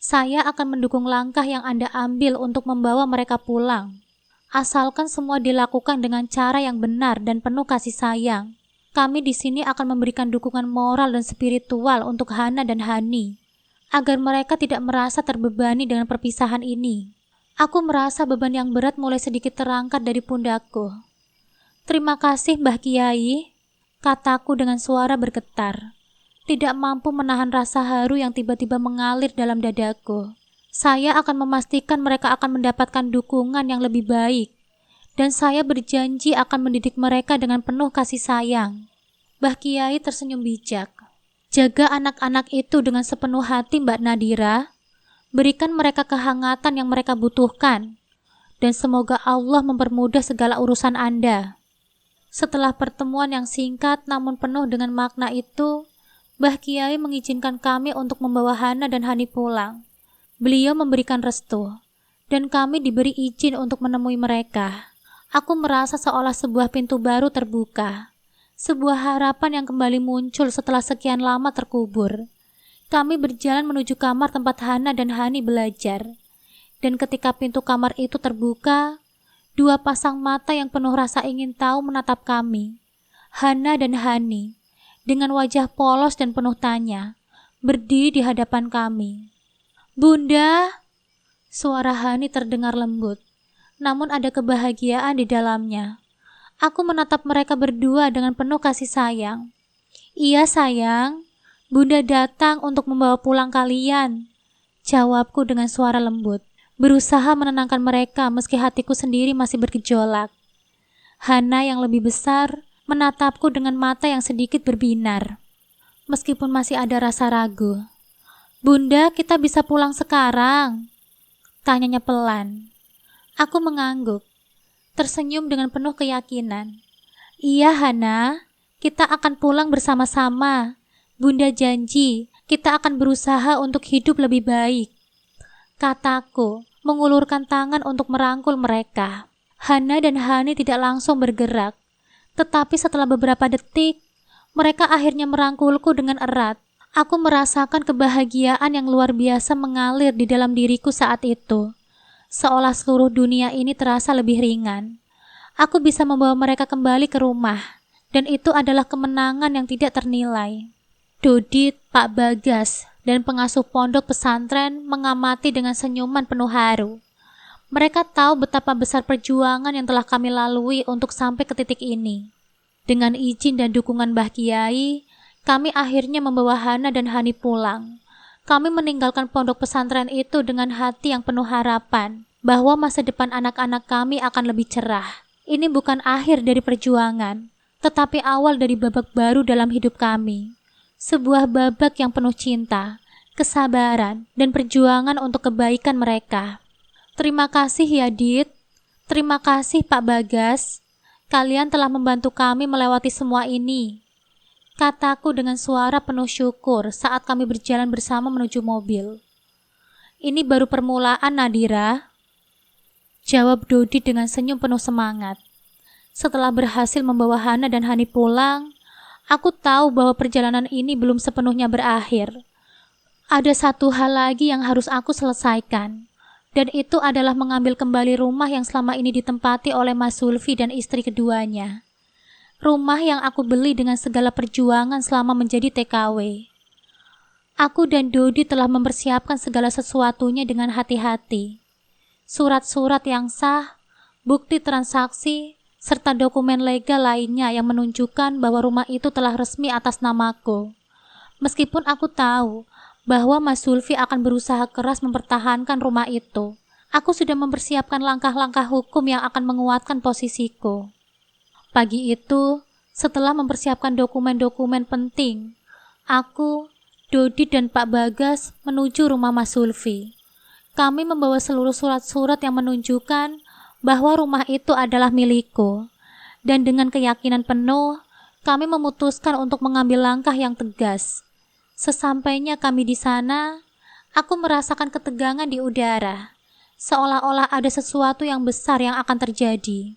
"Saya akan mendukung langkah yang Anda ambil untuk membawa mereka pulang. Asalkan semua dilakukan dengan cara yang benar dan penuh kasih sayang. Kami di sini akan memberikan dukungan moral dan spiritual untuk Hana dan Hani, agar mereka tidak merasa terbebani dengan perpisahan ini." Aku merasa beban yang berat mulai sedikit terangkat dari pundakku. "Terima kasih, Mbah Kiai," kataku dengan suara bergetar, tidak mampu menahan rasa haru yang tiba-tiba mengalir dalam dadaku. Saya akan memastikan mereka akan mendapatkan dukungan yang lebih baik, dan saya berjanji akan mendidik mereka dengan penuh kasih sayang. Mbah Kiai tersenyum bijak. "Jaga anak-anak itu dengan sepenuh hati, Mbak Nadira. Berikan mereka kehangatan yang mereka butuhkan, dan semoga Allah mempermudah segala urusan Anda." Setelah pertemuan yang singkat namun penuh dengan makna itu, Mbah Kiai mengizinkan kami untuk membawa Hana dan Hani pulang. Beliau memberikan restu, dan kami diberi izin untuk menemui mereka. Aku merasa seolah sebuah pintu baru terbuka, sebuah harapan yang kembali muncul setelah sekian lama terkubur. Kami berjalan menuju kamar tempat Hana dan Hani belajar. Dan ketika pintu kamar itu terbuka, dua pasang mata yang penuh rasa ingin tahu menatap kami. Hana dan Hani, dengan wajah polos dan penuh tanya, berdiri di hadapan kami. "Bunda," suara Hani terdengar lembut. namun ada kebahagiaan di dalamnya. Aku menatap mereka berdua dengan penuh kasih sayang. Iya sayang, Bunda datang untuk membawa pulang kalian, jawabku dengan suara lembut, berusaha menenangkan mereka meski hatiku sendiri masih bergejolak. Hana yang lebih besar menatapku dengan mata yang sedikit berbinar, meskipun masih ada rasa ragu. Bunda, kita bisa pulang sekarang? Tanyanya pelan. Aku mengangguk, tersenyum dengan penuh keyakinan. Iya Hana, kita akan pulang bersama-sama. Bunda janji, kita akan berusaha untuk hidup lebih baik, kataku, mengulurkan tangan untuk merangkul mereka. Hana dan Hani tidak langsung bergerak, tetapi setelah beberapa detik, mereka akhirnya merangkulku dengan erat. Aku merasakan kebahagiaan yang luar biasa mengalir di dalam diriku saat itu. Seolah seluruh dunia ini terasa lebih ringan. Aku bisa membawa mereka kembali ke rumah, dan itu adalah kemenangan yang tidak ternilai. Dodit, Pak Bagas, dan pengasuh pondok pesantren mengamati dengan senyuman penuh haru. Mereka tahu betapa besar perjuangan yang telah kami lalui untuk sampai ke titik ini. Dengan izin dan dukungan Mbah Kiai, kami akhirnya membawa Hana dan Hani pulang. Kami meninggalkan pondok pesantren itu dengan hati yang penuh harapan bahwa masa depan anak-anak kami akan lebih cerah. Ini bukan akhir dari perjuangan, tetapi awal dari babak baru dalam hidup kami. Sebuah babak yang penuh cinta, kesabaran, dan perjuangan untuk kebaikan mereka. Terima kasih ya Dit. Terima kasih Pak Bagas. Kalian telah membantu kami melewati semua ini, kataku dengan suara penuh syukur saat kami berjalan bersama menuju mobil. Ini baru permulaan Nadira, jawab Dodi dengan senyum penuh semangat. Setelah berhasil membawa Hana dan Hani pulang, aku tahu bahwa perjalanan ini belum sepenuhnya berakhir. Ada satu hal lagi yang harus aku selesaikan, dan itu adalah mengambil kembali rumah yang selama ini ditempati oleh Mas Sulfi dan istri keduanya. Rumah yang aku beli dengan segala perjuangan selama menjadi TKW. Aku dan Dodi telah mempersiapkan segala sesuatunya dengan hati-hati. Surat-surat yang sah, bukti transaksi, serta dokumen legal lainnya yang menunjukkan bahwa rumah itu telah resmi atas namaku. Meskipun aku tahu bahwa Mas Sulfi akan berusaha keras mempertahankan rumah itu, aku sudah mempersiapkan langkah-langkah hukum yang akan menguatkan posisiku. Pagi itu, setelah mempersiapkan dokumen-dokumen penting, aku, Dodi, dan Pak Bagas menuju rumah Mas Sulfi. Kami membawa seluruh surat-surat yang menunjukkan bahwa rumah itu adalah milikku. Dan dengan keyakinan penuh, kami memutuskan untuk mengambil langkah yang tegas. Sesampainya kami di sana, aku merasakan ketegangan di udara, seolah-olah ada sesuatu yang besar yang akan terjadi.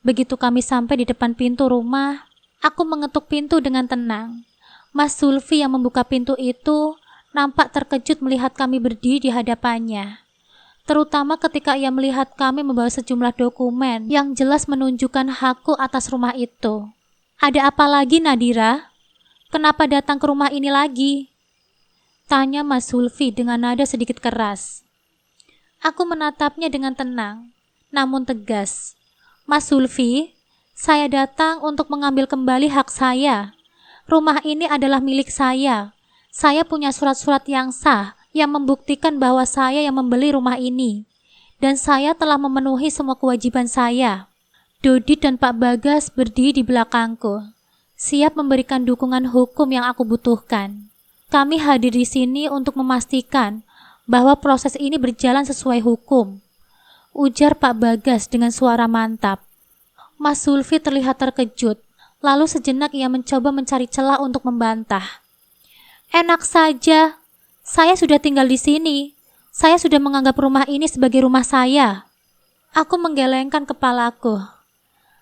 Begitu kami sampai di depan pintu rumah, aku mengetuk pintu dengan tenang. Mas Sulfi yang membuka pintu itu nampak terkejut melihat kami berdiri di hadapannya. Terutama ketika ia melihat kami membawa sejumlah dokumen yang jelas menunjukkan hakku atas rumah itu. Ada apa lagi Nadira? Kenapa datang ke rumah ini lagi? Tanya Mas Sulfi dengan nada sedikit keras. Aku menatapnya dengan tenang, namun tegas. Mas Sulfi, saya datang untuk mengambil kembali hak saya. Rumah ini adalah milik saya. Saya punya surat-surat yang sah yang membuktikan bahwa saya yang membeli rumah ini. Dan saya telah memenuhi semua kewajiban saya. Dodi dan Pak Bagas berdiri di belakangku, siap memberikan dukungan hukum yang aku butuhkan. Kami hadir di sini untuk memastikan bahwa proses ini berjalan sesuai hukum, ujar Pak Bagas dengan suara mantap. Mas Sulfi terlihat terkejut, lalu sejenak ia mencoba mencari celah untuk membantah. Enak saja, saya sudah tinggal di sini. Saya sudah menganggap rumah ini sebagai rumah saya. Aku menggelengkan kepalaku.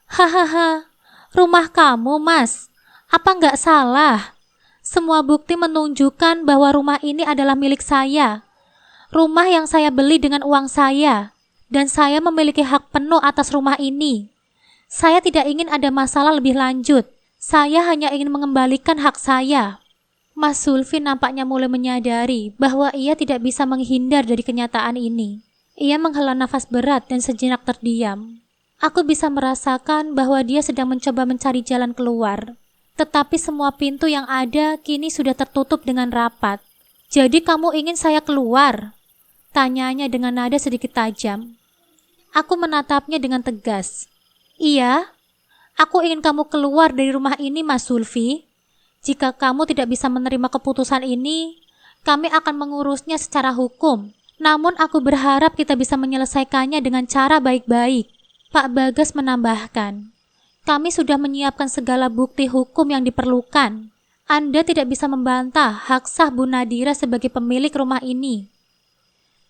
Hahaha, rumah kamu, Mas. Apa nggak salah? Semua bukti menunjukkan bahwa rumah ini adalah milik saya. Rumah yang saya beli dengan uang saya. Dan saya memiliki hak penuh atas rumah ini. Saya tidak ingin ada masalah lebih lanjut. Saya hanya ingin mengembalikan hak saya. Mas Sulfi nampaknya mulai menyadari bahwa ia tidak bisa menghindar dari kenyataan ini. Ia menghela nafas berat dan sejenak terdiam. Aku bisa merasakan bahwa dia sedang mencoba mencari jalan keluar. Tetapi semua pintu yang ada kini sudah tertutup dengan rapat. "Jadi kamu ingin saya keluar?" tanyanya dengan nada sedikit tajam. Aku menatapnya dengan tegas. "Iya, aku ingin kamu keluar dari rumah ini, Mas Sulfi. Jika kamu tidak bisa menerima keputusan ini, kami akan mengurusnya secara hukum. Namun aku berharap kita bisa menyelesaikannya dengan cara baik-baik." Pak Bagas menambahkan, "Kami sudah menyiapkan segala bukti hukum yang diperlukan. Anda tidak bisa membantah hak sah Bu Nadira sebagai pemilik rumah ini."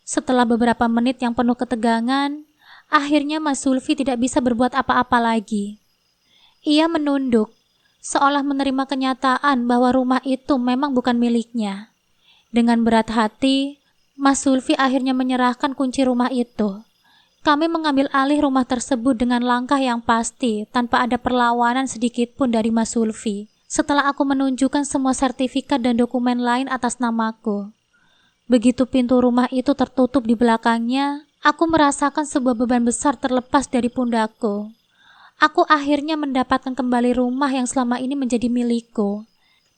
Setelah beberapa menit yang penuh ketegangan, akhirnya Mas Sulfi tidak bisa berbuat apa-apa lagi. Ia menunduk, seolah menerima kenyataan bahwa rumah itu memang bukan miliknya. Dengan berat hati, Mas Sulfi akhirnya menyerahkan kunci rumah itu. Kami mengambil alih rumah tersebut dengan langkah yang pasti tanpa ada perlawanan sedikit pun dari Mas Sulfi. Setelah aku menunjukkan semua sertifikat dan dokumen lain atas namaku. Begitu pintu rumah itu tertutup di belakangnya, aku merasakan sebuah beban besar terlepas dari pundakku. Aku akhirnya mendapatkan kembali rumah yang selama ini menjadi milikku.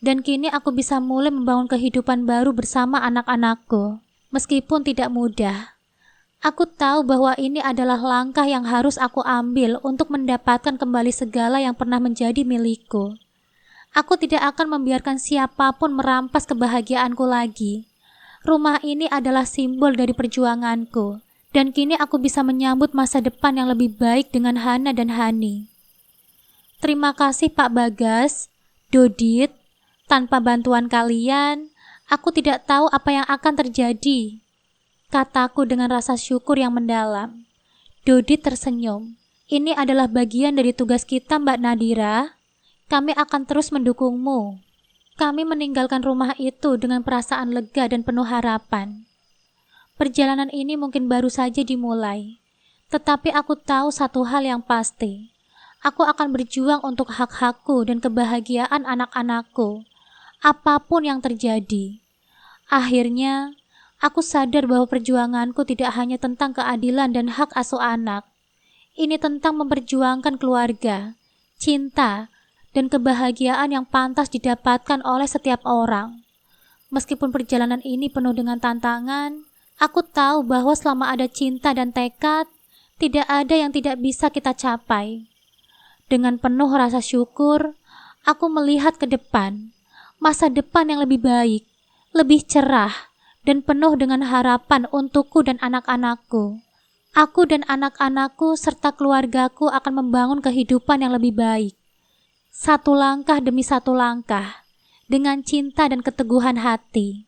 Dan kini aku bisa mulai membangun kehidupan baru bersama anak-anakku. Meskipun tidak mudah, aku tahu bahwa ini adalah langkah yang harus aku ambil untuk mendapatkan kembali segala yang pernah menjadi milikku. Aku tidak akan membiarkan siapapun merampas kebahagiaanku lagi. Rumah ini adalah simbol dari perjuanganku, dan kini aku bisa menyambut masa depan yang lebih baik dengan Hana dan Hani. Terima kasih Pak Bagas, Dodit. Tanpa bantuan kalian, aku tidak tahu apa yang akan terjadi, kataku dengan rasa syukur yang mendalam. Dodit tersenyum. Ini adalah bagian dari tugas kita, Mbak Nadira. Kami akan terus mendukungmu. Kami meninggalkan rumah itu dengan perasaan lega dan penuh harapan. Perjalanan ini mungkin baru saja dimulai, tetapi aku tahu satu hal yang pasti. Aku akan berjuang untuk hak-hakku dan kebahagiaan anak-anakku, apapun yang terjadi. Akhirnya, aku sadar bahwa perjuanganku tidak hanya tentang keadilan dan hak asuh anak. Ini tentang memperjuangkan keluarga, cinta, dan kebahagiaan yang pantas didapatkan oleh setiap orang. Meskipun perjalanan ini penuh dengan tantangan, aku tahu bahwa selama ada cinta dan tekad, tidak ada yang tidak bisa kita capai. Dengan penuh rasa syukur, aku melihat ke depan, masa depan yang lebih baik, lebih cerah, dan penuh dengan harapan untukku dan anak-anakku. Aku dan anak-anakku serta keluargaku akan membangun kehidupan yang lebih baik. Satu langkah demi satu langkah, dengan cinta dan keteguhan hati.